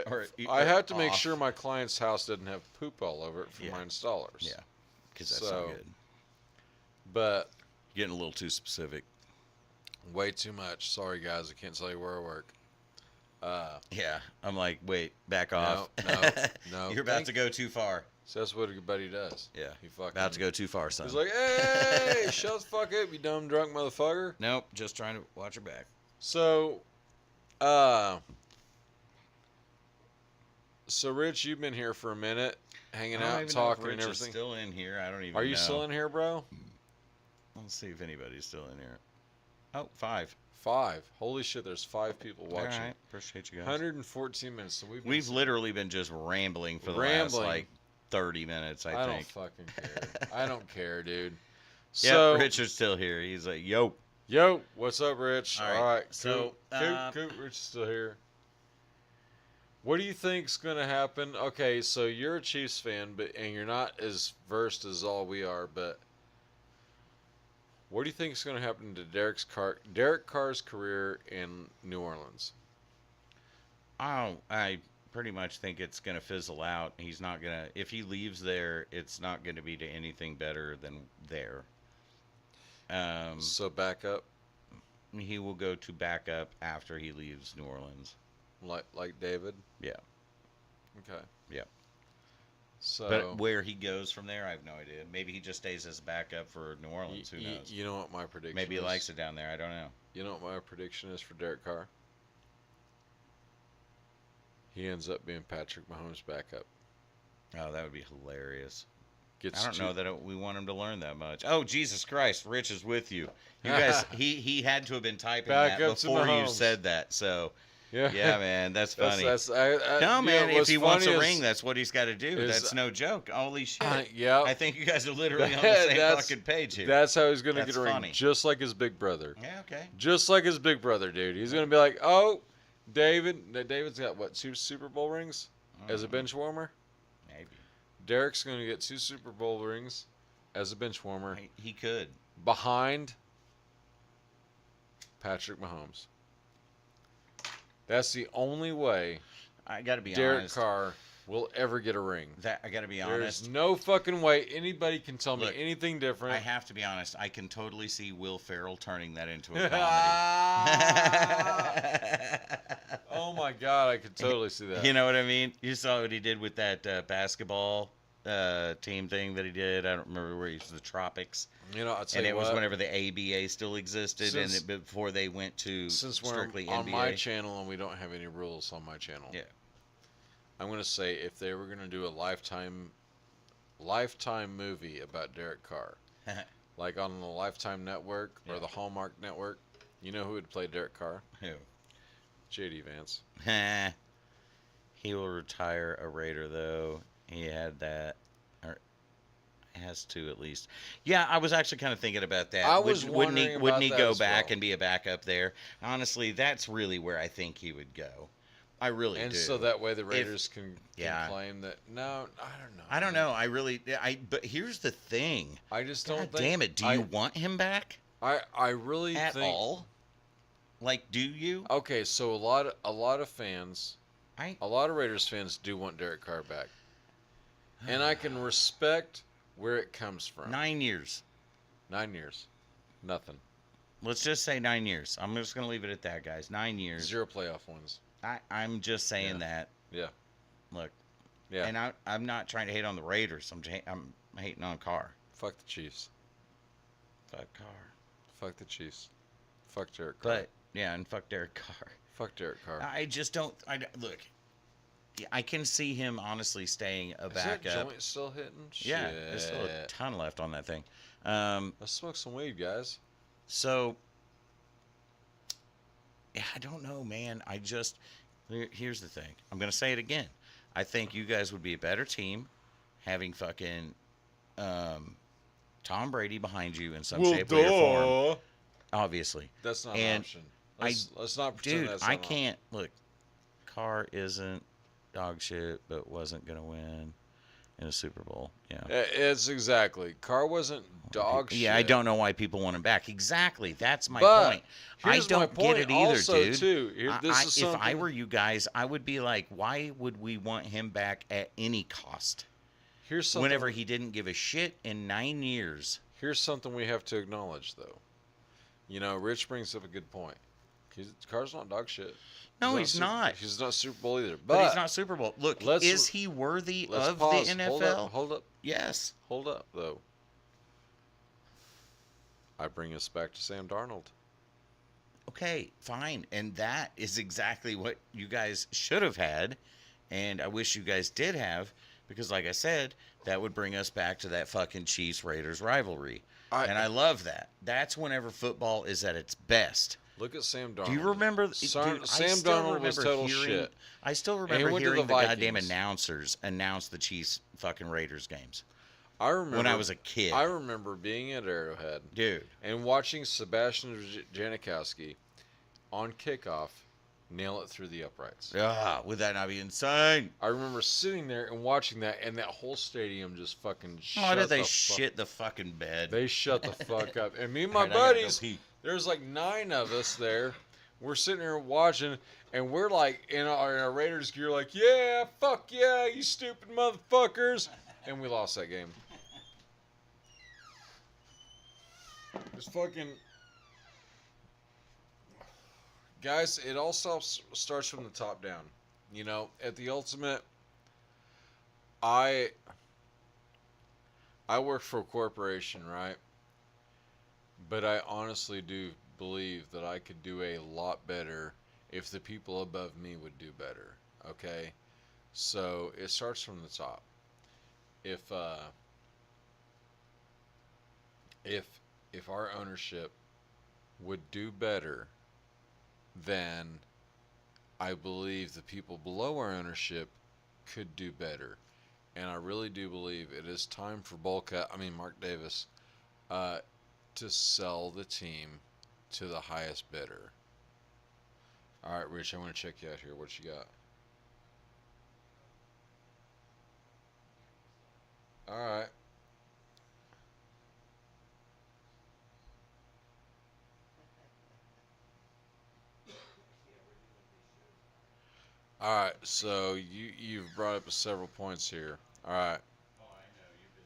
Or- I or have to make off. sure my client's house doesn't have poop all over it for Yeah. my installers. Yeah, because that's So- not good. But Getting a little too specific. way too much. Sorry, guys. I can't tell you where I work. Yeah, I'm like, wait, back off. No. You're about to go too far. So that's what a good buddy does. Yeah, He fucking about to go too far, son. He's like, hey, shut the fuck up, you dumb drunk motherfucker. Nope, just trying to watch your back. So, Rich, you've been here for a minute, hanging out, talking, and everything. Still in here? I don't even. Are you know. still in here, bro? Let's see if anybody's still in here. Oh, 5. 5. Holy shit, there's 5 people watching. All right, appreciate you guys. 114 minutes. So we've literally been just rambling for the last like 30 minutes. I think. Don't fucking care. I don't care, dude. Yeah, So, Richard's still here. He's like, yo. Yo, what's up, Rich? All right. So, Coop, Rich is still here. What do you think's gonna happen? Okay, so you're a Chiefs fan, and you're not as versed as all we are, but what do you think is going to happen to Derek Carr's career in New Orleans? Oh, I pretty much think it's going to fizzle out. He's not going to, if he leaves there, it's not going to be to anything better than there. So backup? He will go to backup after he leaves New Orleans. Like David? Yeah. Okay. Yeah. So, but where he goes from there, I have no idea. Maybe he just stays as backup for New Orleans. Who knows? You know what my prediction Maybe is? he likes it down there. I don't know. You know what my prediction is for Derek Carr? He ends up being Patrick Mahomes' backup. Oh, that would be hilarious. I Gets don't know that we want him to learn that much. Oh, Jesus Christ. Rich is with you. You guys, he had to have been typing Back that up to before you Mahomes. said that. So, Yeah, yeah, man, that's funny. I, no, man, if what's he wants a funny ring, that's what he's got to do. is- That's no joke. Holy shit. yeah. I think you guys are literally on the same That's- fucking page here. That's how he's going to That's get a ring. funny. Just like his big brother. Yeah, okay. Just like his big brother, dude. He's going to be like, oh, David's got, what, 2 Super Bowl rings as a bench warmer? Maybe. Derek's going to get 2 Super Bowl rings as a bench warmer He could. behind Patrick Mahomes. That's the only way I got to be Derek honest. Carr will ever get a ring. I got to be There's honest. no fucking way anybody can tell me Look, anything different. I have to be honest. I can totally see Will Ferrell turning that into a comedy. Oh my God, I could totally see that. You know what I mean? You saw what he did with that basketball team thing that he did. I don't remember where he was, the Tropics. You know, I'll tell And you it was what, whenever the ABA still existed, before they went to since we're strictly on NBA. my channel and we don't have any rules on my channel. Yeah. I'm gonna say if they were gonna do a lifetime movie about Derek Carr, like on the Lifetime Network or the Hallmark Network, you know who would play Derek Carr? Who? J.D. Vance. He will retire a Raider, though. He had that. Or has to, at least. Yeah, I was actually kind of thinking about that. I was wouldn't he, wondering wouldn't about he that go as back well. and be a backup there? Honestly, that's really where I think he would go. I really And do. so that way the Raiders can Yeah. claim that. No, I don't know. I don't know. But here's the thing. I just don't God think. damn it. Do you want him back I really at think. all? Like, do you? Okay, so a lot of fans, a lot of Raiders fans do want Derek Carr back, and I can respect where it comes from. 9 years. 9 years, nothing. Let's just say 9 years. I'm just going to leave it at that, guys. 9 years. 0 playoff wins. I'm just saying that. Yeah. Look. Yeah. And I'm not trying to hate on the Raiders. I'm hating on Carr. Fuck the Chiefs. Fuck Carr. Fuck the Chiefs. Fuck Derek Carr. But yeah, and fuck Derek Carr. Fuck Derek Carr. I just don't. Look. I can see him honestly staying a Is that backup. joint still hitting? Yeah, Shit. there's still a ton left on that thing. Let's smoke some weed, guys. So, yeah, I don't know, man. Here's the thing. I'm going to say it again. I think you guys would be a better team having fucking Tom Brady behind you in some shape or form. Obviously. That's not And an option. Let's not pretend Dude, that's I not an can't. Look, Carr isn't dog shit, but wasn't going to win in a Super Bowl. Yeah. It's exactly. Carr wasn't dog shit. Yeah, I don't know why people want him back. Exactly. That's my But point. I here's don't my point get it either, also, dude. too. This is if I something- were you guys, I would be like, why would we want him back at any cost? Here's something. Whenever he didn't give a shit in 9 years. Here's something we have to acknowledge, though. You know, Rich brings up a good point. Carr's not dog shit. No, he's not. He's not Super Bowl either. But he's not Super Bowl. Look, let's- is he worthy let's of pause. the NFL? Hold up. Yes. Hold up, though. I bring us back to Sam Darnold. Okay, fine. And that is exactly what you guys should have had. And I wish you guys did have. Because, like I said, that would bring us back to that fucking Chiefs-Raiders rivalry. And I love that. That's whenever football is at its best. Look at Sam Darnold. Do you remember? Sam Dude, I still Darnold was remember total hearing, shit. I still he remember went to hearing the the goddamn Vikings. announcers announce the Chiefs fucking Raiders games I remember when I was a kid. I remember being at Arrowhead, Dude. and watching Sebastian Janikowski on kickoff nail it through the uprights. Would that not be insane? I remember sitting there and watching that, and that whole stadium just fucking shut. Why did they shit the fucking bed? They shut the fuck up. And me and my Alright, I gotta go buddies, pee. there's like 9 of us there. We're sitting here watching, and we're like in our Raiders gear, like, yeah, fuck yeah, you stupid motherfuckers. And we lost that game. It's fucking. Guys, it all starts from the top down. You know, at the ultimate, I work for a corporation, right? But I honestly do believe that I could do a lot better if the people above me would do better. Okay? So it starts from the top. If our ownership would do better, then I believe the people below our ownership could do better. And I really do believe it is time for Mark Davis, to sell the team to the highest bidder. All right, Rich, I want to check you out here. What you got? All right. All right, so you've brought up several points here. All right.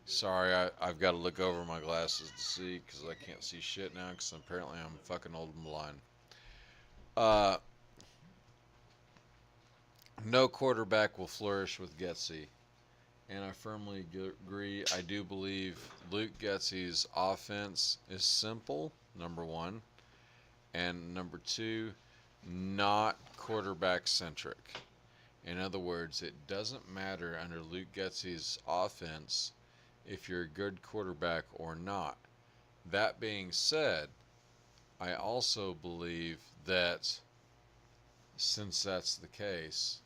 Sorry, I've got to look over my glasses to see because I can't see shit now because apparently I'm fucking old and blind. No quarterback will flourish with Getsy, and I firmly agree. I do believe Luke Getsy's offense is simple, number one, and number two, not quarterback centric. In other words, it doesn't matter under Luke Getsy's offense if you're a good quarterback or not. That being said, I also believe that since that's the case,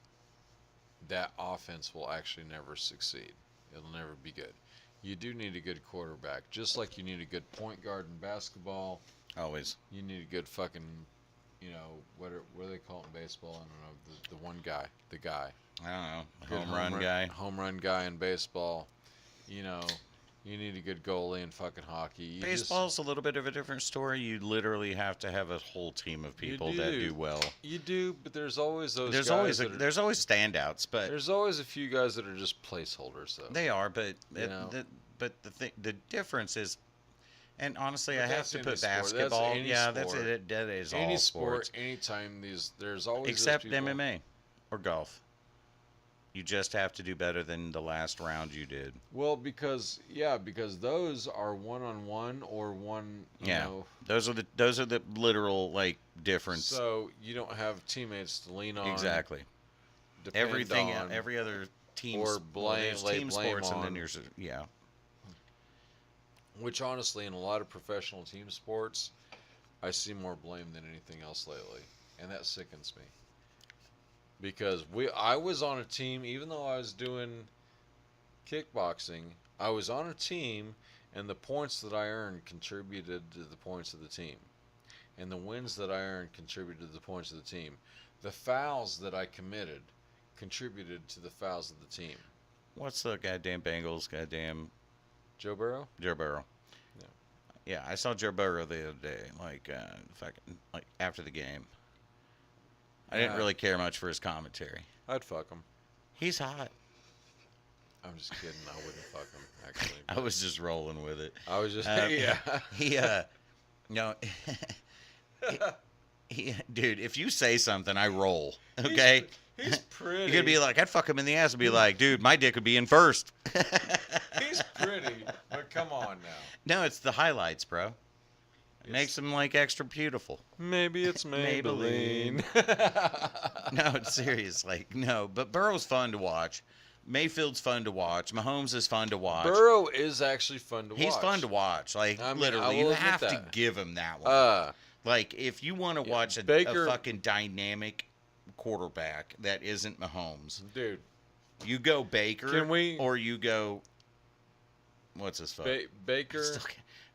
that offense will actually never succeed. It'll never be good. You do need a good quarterback, just like you need a good point guard in basketball. Always. You need a good fucking, what do they call it in baseball? I don't know. The one guy, the guy. I don't know. Good Home run guy. Home run guy in baseball. You need a good goalie in fucking hockey. Baseball's a little bit of a different story. You literally have to have a whole team of people that do well. You do, but there's always those There's guys always that are, there's always standouts, but there's always a few guys that are just placeholders, though. they are. But the difference is, and honestly, But I have that's to any put sport. That's basketball. any Yeah, that's sport. it. That is Any all sport, sports, anytime there's always except those people. MMA or golf. You just have to do better than the last round you did. Well, because those are one-on-one or one. You know, those are the literal difference. So you don't have teammates to lean on. Exactly. Depend Everything, on, every other team or lay team blame sports, and on. then yours. Yeah. Which honestly, in a lot of professional team sports, I see more blame than anything else lately, and that sickens me. Because I was on a team, even though I was doing kickboxing, I was on a team, and the points that I earned contributed to the points of the team. And the wins that I earned contributed to the points of the team. The fouls that I committed contributed to the fouls of the team. What's the goddamn Bengals? Goddamn Joe Burrow? Joe Burrow. Yeah, I saw Joe Burrow the other day, after the game. I didn't really care much for his commentary. I'd fuck him. He's hot. I'm just kidding. I wouldn't fuck him, actually. I was just rolling with it. I was just, He Dude, if you say something, I roll. Okay. He's pretty. You could be like, I'd fuck him in the ass and be like, dude, my dick would be in first. He's pretty, but come on now. No, it's the highlights, bro. It makes him like extra beautiful. Maybe it's Maybelline. No, it's serious. Like, no, but Burrow's fun to watch. Mayfield's fun to watch. Mahomes is fun to watch. Burrow is actually fun to watch. He's fun to watch. Like, I mean, literally, I you will admit have to that. give him that one. Like, if you want to watch a Baker- fucking dynamic quarterback that isn't Mahomes, Dude, you go Baker, Can we- or you go, what's his fuck? Baker.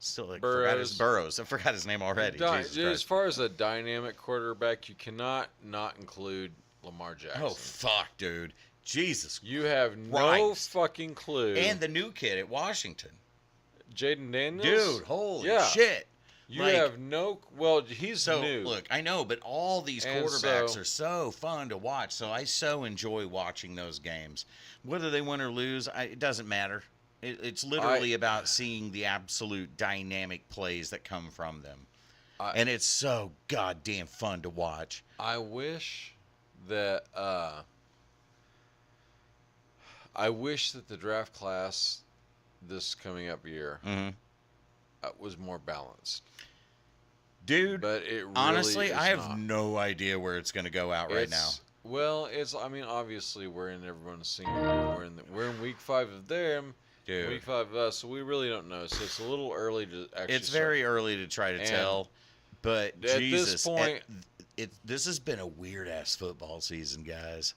Still like, Burrows. Burrows. I forgot his name already. Jesus As Christ. far as a dynamic quarterback, you cannot not include Lamar Jackson. Oh, fuck, dude. Jesus. You have no Christ. fucking clue. And the new kid at Washington. Jaden Daniels? Dude, holy Yeah. shit. You Like, have no... Well, he's so, new. look, I know, but all these And quarterbacks so- are so fun to watch. So I so enjoy watching those games. Whether they win or lose, it doesn't matter. It's literally about seeing the absolute dynamic plays that come from them. And it's so goddamn fun to watch. I wish that... I wish that the draft class this coming up year was more balanced. Dude, But it really honestly, is I have not. no idea where it's going to go out right now. Well, I mean, obviously, we're in everyone's senior year. We're in week 5 of them, Dude. week 5 of us, so we really don't know. So it's a little early to actually. It's very early to try to And tell, but at Jesus, this point, this has been a weird ass football season, guys.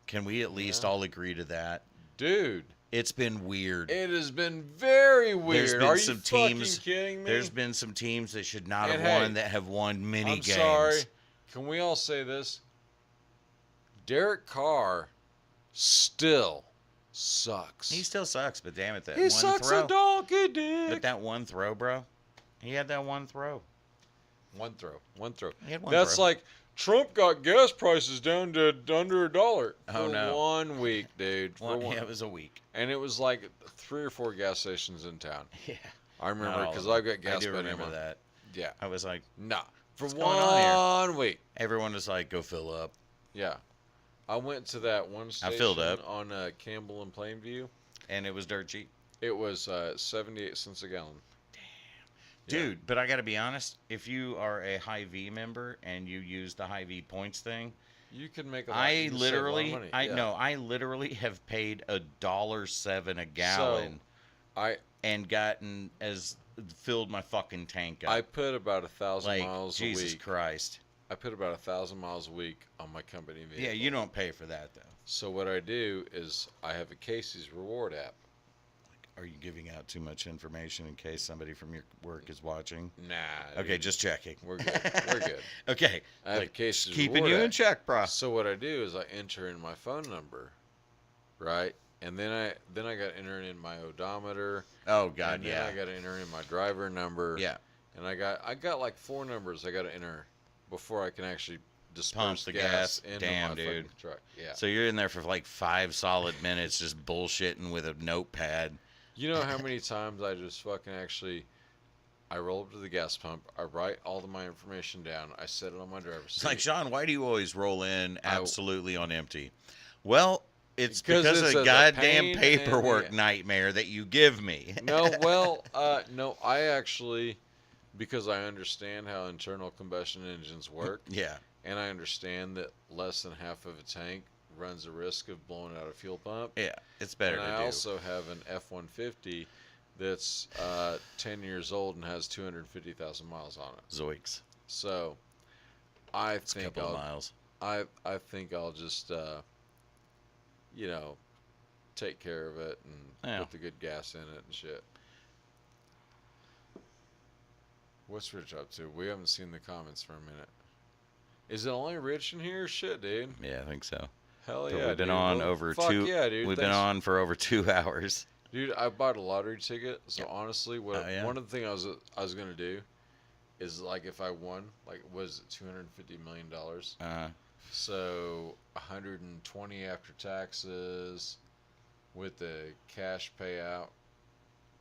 Can we at least all agree to that? dude, It's been weird. it has been very weird. There's been Are some you teams. fucking kidding me? There's been some teams that should not And have won hey, that have won many I'm games. sorry. Can we all say this? Derek Carr still sucks. He still sucks, but damn it, that He one sucks throw. a donkey dick. But that one throw, bro. He had that one throw. One throw. He had one That's throw. like Trump got gas prices down to under $1 Oh, for no. 1 week, dude. Yeah, it was a week. And it was like 3 or 4 gas stations in town. Yeah. I remember Not all because of I've them. got gas I do money remember on- that. Yeah. I was like, Nah. For What's going on 1 week. everyone was like, go fill up. Yeah. I went to that one station I filled up. on Campbell and Plainview. And it was dirt cheap. It was 78 cents a gallon. Dude, but I got to be honest. If you are a Hy-Vee member and you use the Hy-Vee points thing, You can make a lot. I you can save a lot of literally, money. I Yeah. no, I literally have paid $1.07 a gallon and gotten filled my fucking tank up. I put about 1,000 like miles Jesus a week. Christ. I put about 1,000 miles a week on my company vehicle. Yeah, you don't pay for that though. So what I do is I have a Casey's reward app. Are you giving out too much information in case somebody from your work is watching? Nah. Okay, dude, just checking. we're good. We're good. Okay. I have like, a Casey's keeping reward you in app. check, bro. So what I do is I enter in my phone number, right? And then I got to enter in my odometer. Oh God, And then yeah. I got to enter in my driver number. Yeah. And I got like 4 numbers I got to enter before I can actually disperse Pump the gas gas. into Damn, my dude. fucking truck. Yeah. So you're in there for like 5 solid minutes just bullshitting with a notepad. You know how many times I just fucking I roll up to the gas pump, I write all of my information down, I set it on my driver's It's seat. like, Sean, why do you always roll in absolutely on empty? Well, it's 'Cause because it's of a the goddamn pain in paperwork the- nightmare that you give me. No, I actually, because I understand how internal combustion engines work, Yeah. and I understand that less than half of a tank runs a risk of blowing out a fuel pump. Yeah. It's better And to I do. also have an F-150 that's 10 years old and has 250,000 miles on it. Zoinks. So I It's a think couple of miles. I think I'll just take care of it and Yeah. put the good gas in it and shit. What's Rich up to? We haven't seen the comments for a minute. Is it only Rich in here? Shit, dude. Yeah, I think so. Hell But yeah, we've been dude. on Well, over fuck 2 Yeah, dude. We've been Thanks. on for over 2 hours. Dude, I bought a lottery ticket. So honestly, Oh, yeah? one of the things I was gonna do is like if I won, like was it $250 million? So 120 after taxes, with the cash payout,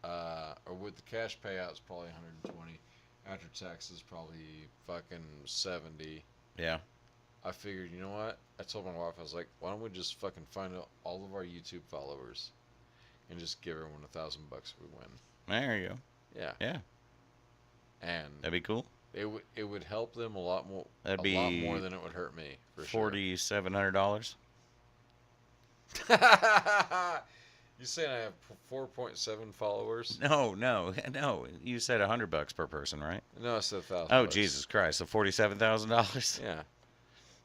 or with the cash payout it's probably 120, After taxes, probably fucking 70. Yeah. I figured, you know what? I told my wife, I was like, why don't we just fucking find out all of our YouTube followers and just give everyone $1,000 if we win? There you go. Yeah. Yeah. And That'd be cool. it would help them a lot more. That'd a lot be more than it would hurt me. For sure. $4,700. You saying I have 4.7 followers? No. You said $100 per person, right? No, I said 1,000. Oh, Jesus Christ! So $47,000. Yeah.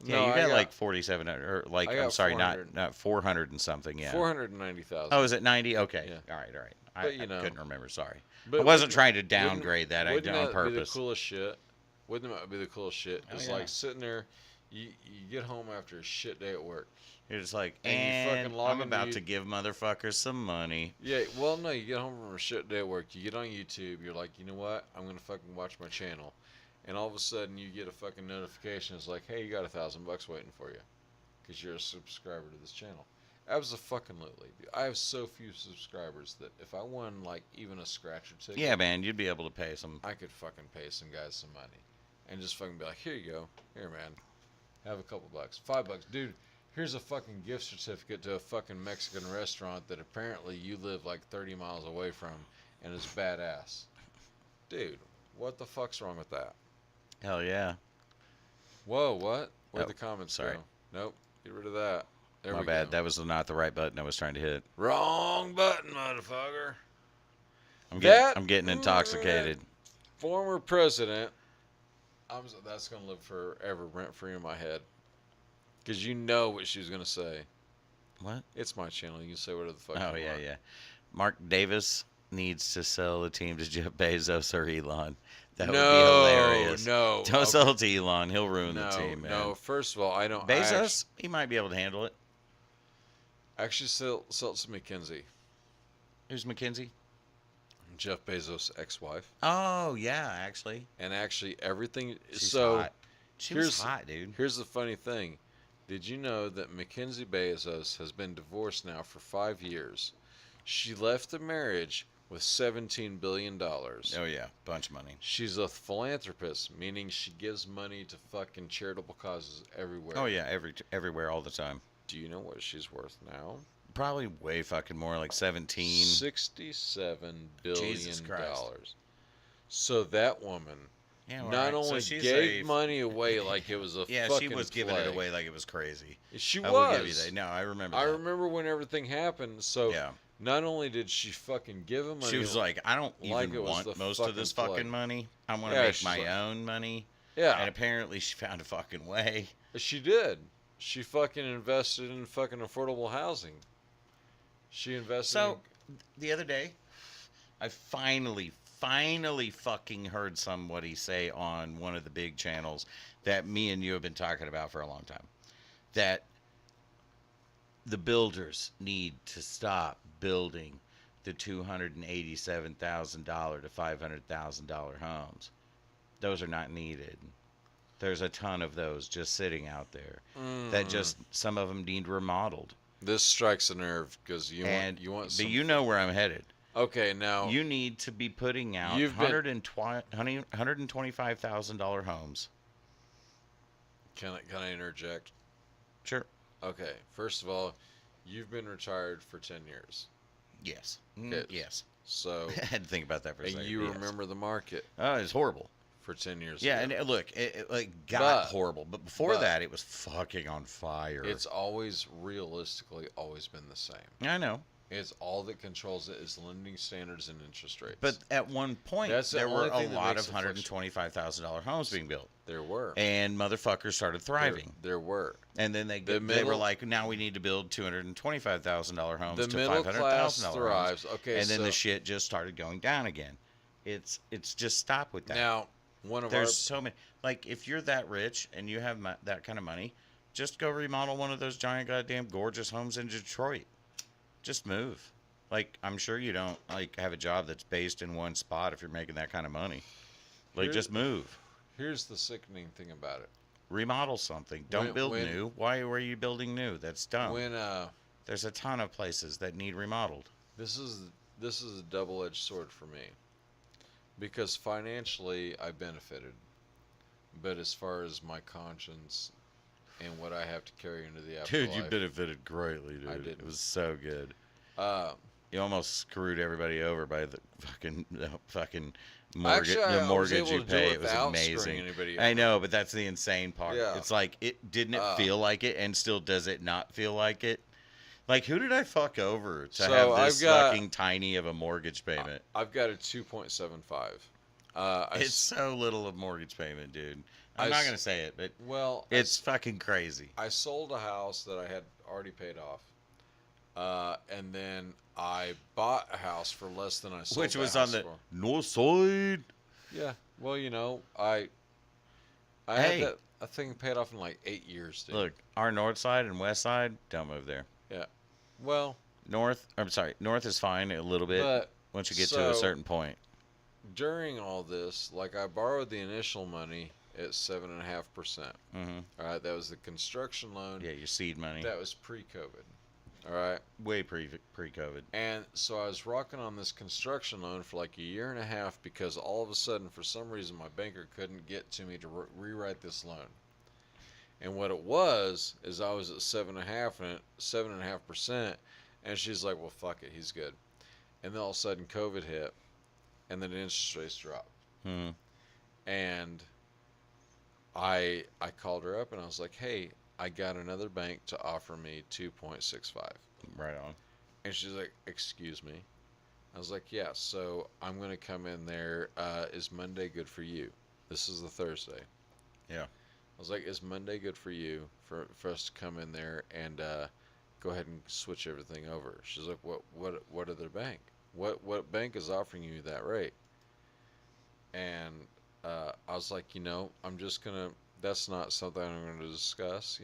Yeah, No, you I got like 4,700, or like I got I'm sorry, 400. not 400 and something. Yeah. 490,000. Oh, is it 90? Okay. Yeah. All right. I But, you know, couldn't remember. Sorry. But I wasn't wouldn't- trying to downgrade that. I did Wouldn't on that be the purpose. coolest shit? Wouldn't that be the coolest shit? Oh, It's yeah. like sitting there, you get home after a shit day at work. You're just like, And you fucking and log I'm into about you- to give motherfuckers some money. Yeah, well, no, you get home from a shit day at work. You get on YouTube. You're like, you know what? I'm gonna fucking watch my channel, and all of a sudden you get a fucking notification. It's like, hey, you got $1,000 waiting for you, because you're a subscriber to this channel. Abso-fucking-lutely. I have so few subscribers that if I won like even a scratcher ticket, Yeah, man, you'd be able to pay some. I could fucking pay some guys some money, and just fucking be like, here you go, here man, have a couple bucks, $5, dude. Here's a fucking gift certificate to a fucking Mexican restaurant that apparently you live like 30 miles away from, and is badass. Dude, what the fuck's wrong with that? Hell yeah. Whoa, what? Where'd Oh, the comments sorry. go? Nope, get rid of that. There My we bad. go. That was not the right button I was trying to hit. Wrong button, motherfucker. I'm That- getting intoxicated. Former president. That's gonna live forever rent free in my head. Cause you know what she was gonna say. What? It's my channel. You can say whatever the fuck Oh you yeah, want. yeah. Mark Davis needs to sell the team to Jeff Bezos or Elon. That would be hilarious. No, Don't sell it to Elon. He'll ruin no, the team, man. no. First of all, I don't. Bezos, he might be able to handle it. Actually sell it to McKinsey. Who's McKinsey? Jeff Bezos' ex-wife. Oh yeah, actually. And actually everything. She's so hot. She was hot, dude. Here's the funny thing. Did you know that Mackenzie Bezos has been divorced now for 5 years? She left the marriage with $17 billion. Oh yeah, bunch of money. She's a philanthropist, meaning she gives money to fucking charitable causes everywhere. Oh yeah, everywhere all the time. Do you know what she's worth now? Probably way fucking more, like 17. $67 billion. Jesus Christ. So that woman Yeah, not right. So only she's gave a- money away like it was a Yeah, fucking she was giving it plague. away like it was crazy. She I was. will give you that. No, I remember. I that. remember when everything happened. So Yeah. not only did she fucking give him money, She was like, I don't like even it was want the most of this fucking fucking plague. money. I want to Yeah, make she's my like- own money. yeah, And apparently she found a fucking way. she did. She fucking invested in fucking affordable housing. She invested. So, the other day, I finally fucking heard somebody say on one of the big channels that me and you have been talking about for a long time. That the builders need to stop building the $287,000 to $500,000 homes. Those are not needed. There's a ton of those just sitting out there that just, some of them need remodeled. this strikes a nerve because you want But some. you know where I'm headed. Okay, now You need to be putting out You've been- $125,000 homes. can I interject? Sure. Okay, first of all, you've been retired for 10 years, Yes. Yes. Yes. so I had to think about that for a and second. you yes. remember the market Oh, it's horrible. for 10 years. Yeah, ago. and look, it like got But- horrible, but before but- that, it was fucking on fire. It's always realistically always been the same. I know, It's all that controls it is lending standards and interest rates. but at one point, That's the there were only a thing that lot makes of it fluctuate. $125,000 homes being built, there were. and motherfuckers started thriving. There were. And then they were middle- like, now we need to build $225,000 homes The to middle class $500,000 homes. thrives. Okay, And then so the shit just started going down again. It's just stop with that. now one of There's so many. Like, if you're that rich and you have that kind of money, just go remodel one of those giant goddamn gorgeous homes in Detroit. Just move. Like, I'm sure you don't like have a job that's based in one spot if you're making that kind of money. Like, Here- just move. here's the sickening thing about it. Remodel something. Don't build new. Why were you building new? That's dumb. When There's a ton of places that need remodeled. this is a double-edged sword for me. because financially I benefited, but as far as my conscience and what I have to carry into the afterlife, Dude, you benefited greatly, dude. I didn't. It was so good. uh, You almost screwed everybody over by the fucking mortgage. Actually, The I was mortgage able you to do it pay. It was without screwing amazing. anybody I over. know, but that's the insane part. Yeah. It's like it didn't it Uh, feel like it, and still does it not feel like it? Like who did I fuck over to So have this I've got- fucking tiny of a mortgage payment? I've got a 2.75. It's so little of mortgage payment, dude. I'm I not s- gonna say it, but well, it's fucking crazy. I sold a house that I had already paid off, and then I bought a house for less than I sold. Which the was house on the for. north side. Yeah. Well, I Hey. had that thing paid off in like 8 years, dude. Look, our north side and west side, don't move there. Yeah. Well, North, I'm sorry, north is fine a little bit but once you get to a so- certain point. during all this, like I borrowed the initial money at 7.5%. Mm-hmm. All right, that was the construction loan. Yeah, your seed money. That was pre-COVID. All right. Way pre-COVID. And so I was rocking on this construction loan for like a year and a half because all of a sudden, for some reason, my banker couldn't get to me to rewrite this loan. And what it was is I was at 7.5%, and she's like, "Well, fuck it, he's good." And then all of a sudden, COVID hit, and then interest rates dropped. Hmm. And I called her up and I was like, "Hey, I got another bank to offer me 2.65." Right on. And she's like, "Excuse me." I was like, "Yeah, so I'm going to come in there. Is Monday good for you?" This is the Thursday. Yeah. I was like, "Is Monday good for you for us to come in there and go ahead and switch everything over?" She's like, What other bank? What bank is offering you that rate?" And I was like, I'm just going to, that's not something I'm going to discuss.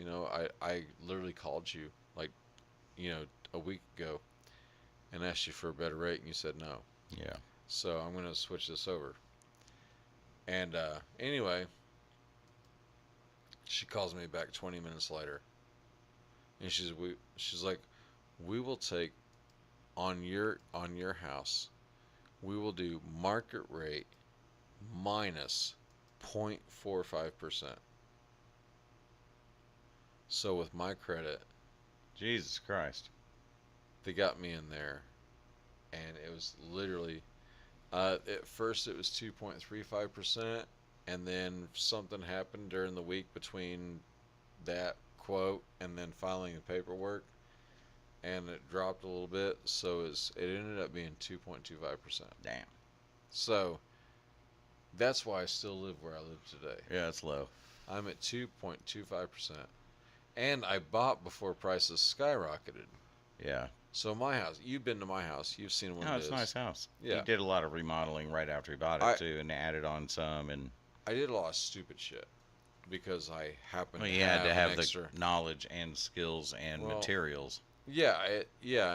I literally called you like, a week ago and asked you for a better rate and you said no. Yeah. So I'm going to switch this over. And anyway, she calls me back 20 minutes later. And she's like, "We will take on your house. We will do market rate minus 0.45%. So with my credit, Jesus Christ. they got me in there, and it was literally at first it was 2.35%, and then something happened during the week between that quote and then filing the paperwork, and it dropped a little bit, so it ended up being 2.25%. Damn. So that's why I still live where I live today. Yeah, it's low. I'm at 2.25%, and I bought before prices skyrocketed. Yeah. So my house, you've been to my house, you've seen what No, it it's is. a nice house. Yeah. He did a lot of remodeling right after he bought it too, and added on some. And I did a lot of stupid shit because I happened well, to you had to have an extra. the knowledge and skills and Well, materials. Yeah, I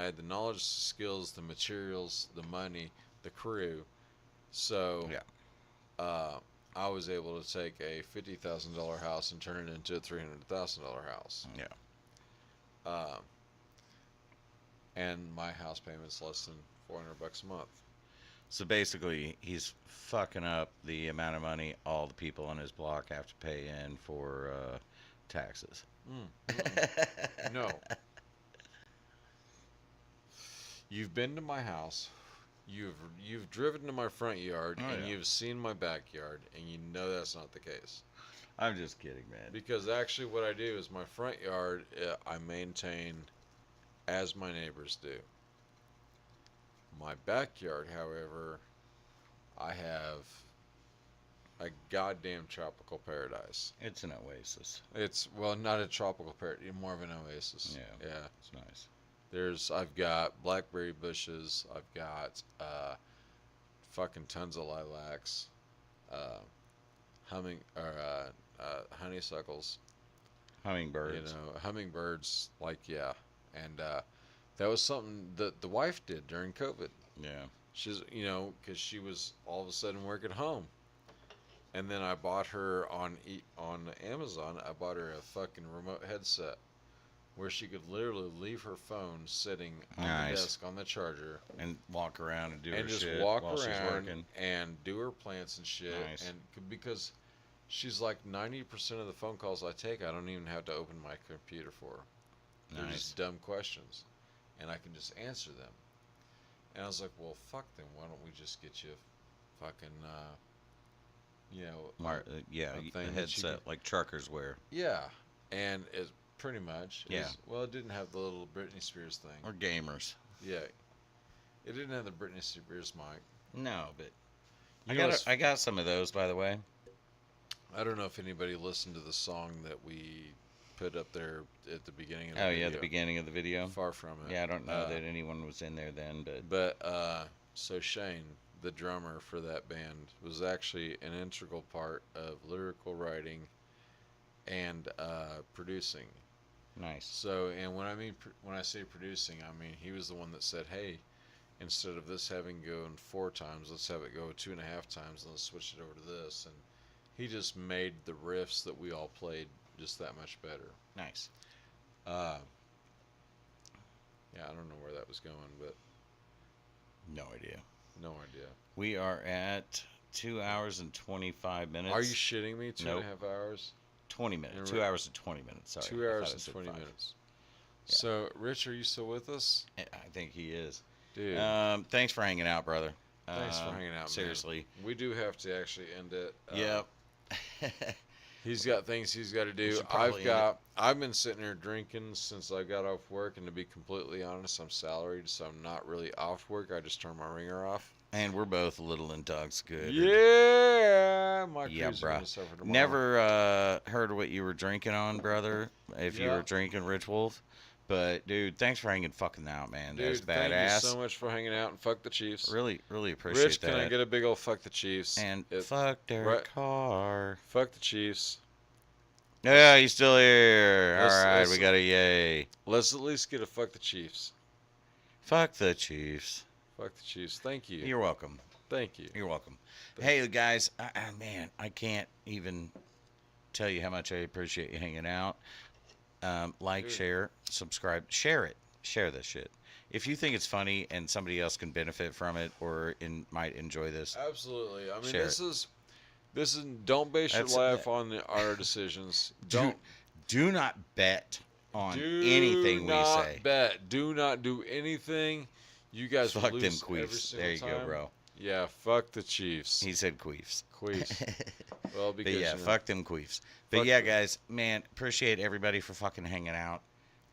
had the knowledge, the skills, the materials, the money, the crew. So Yeah. I was able to take a $50,000 house and turn it into a $300,000 house. Yeah. And my house payment's less than $400 a month. So basically, he's fucking up the amount of money all the people on his block have to pay in for taxes. No. You've been to my house. You've driven to my front yard and yeah. you've seen my backyard, and you know that's not the case. I'm just kidding, man. Because actually, what I do is my front yard I maintain as my neighbors do. My backyard, however, I have a goddamn tropical paradise. It's an oasis. It's not a tropical paradise, more of an oasis. Yeah. Yeah. It's nice. I've got blackberry bushes. I've got fucking tons of lilacs, honeysuckles. Hummingbirds. Hummingbirds. And that was something that the wife did during COVID. Yeah. She's because she was all of a sudden working home, and then I bought her on Amazon. I bought her a fucking remote headset where she could literally leave her phone sitting on the Nice. desk on the charger And walk around and do her and just shit walk while she's around working. and do her plants and shit. Nice. And because she's like 90% of the phone calls I take, I don't even have to open my computer for her. They're Nice. just dumb questions, and I can just answer them. And I was like, well, fuck them. Why don't we just get you a fucking, Yeah, a the thing that you headset can- like truckers wear. yeah. And it pretty much. Yeah. Well, it didn't have the little Britney Spears thing. Or gamers. Yeah. It didn't have the Britney Spears mic. No, but You know what's- I got some of those, by the way. I don't know if anybody listened to the song that we put up there at the beginning of the Oh, video. yeah, the beginning of the video. Far from it. Yeah, I don't know that anyone was in there then, but But so Shane, the drummer for that band, was actually an integral part of lyrical writing and producing. nice. So, and when I say producing, I mean he was the one that said, "Hey, instead of this having go in 4 times, let's have it go 2.5 times, and let's switch it over to this." And he just made the riffs that we all played just that much better. Nice. Yeah, I don't know where that was going, but No idea. no idea. We are at 2 hours and 25 minutes. Are you shitting me? Two Nope. and a half hours? 20 minutes. And 2 hours and 20 minutes. Sorry. 2 I hours thought I and said 20 5. minutes. Yeah. So, Rich, are you still with us? I think he is. Dude, Thanks for hanging out, brother. thanks for hanging out, Seriously. man. We do have to actually end it. Yep. He's got things he's got to We do. should probably I've been sitting here drinking since I got off work, and to be completely honest, I'm salaried, so I'm not really off work. I just turn my ringer off. And we're both a little intoxicated. Yeah, my Yeah, crew's bruh. gonna suffer tomorrow. Never heard what you were drinking on, brother. If you Yeah. were drinking Rich Wolf. But, dude, thanks for hanging fucking out, man. Dude, That's thank badass. you so much for hanging out, and fuck the Chiefs. Really, really appreciate Rich, that. can I get a big old fuck the Chiefs? And It- fuck Derek right- Carr. Fuck the Chiefs. Yeah, he's still here. All Let's- right, let's- we got a yay. Let's at least get a fuck the Chiefs. Fuck the Chiefs. Fuck the Chiefs. Thank you. You're welcome. Thank you. You're welcome. Thank Hey, guys, man, I can't even tell you how much I appreciate you hanging out. Like, Dude. share, subscribe, share it. Share this shit. If you think it's funny and somebody else can benefit from it or might enjoy this, Absolutely. I mean, Share this is don't base That's- your life on our decisions. Don't do not bet on do anything we not say. bet. Do not do anything. You guys will Fuck them lose every queefs. single There you go, time. bro. Yeah, fuck the Chiefs. He said queefs. Queefs. Well, because But yeah, you know, fuck them queefs. But Fuck yeah, them. guys, man, appreciate everybody for fucking hanging out.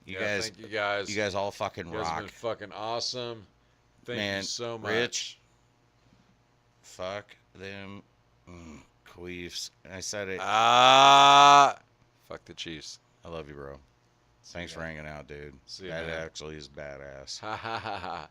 yeah, thank you guys. all fucking You guys have rock. been fucking awesome. Thank Man, you so much. Rich, fuck them queefs. I said it. Fuck the Chiefs. I love you, bro. Thanks for hanging out, dude. See you, That man. actually is badass. Ha ha ha ha.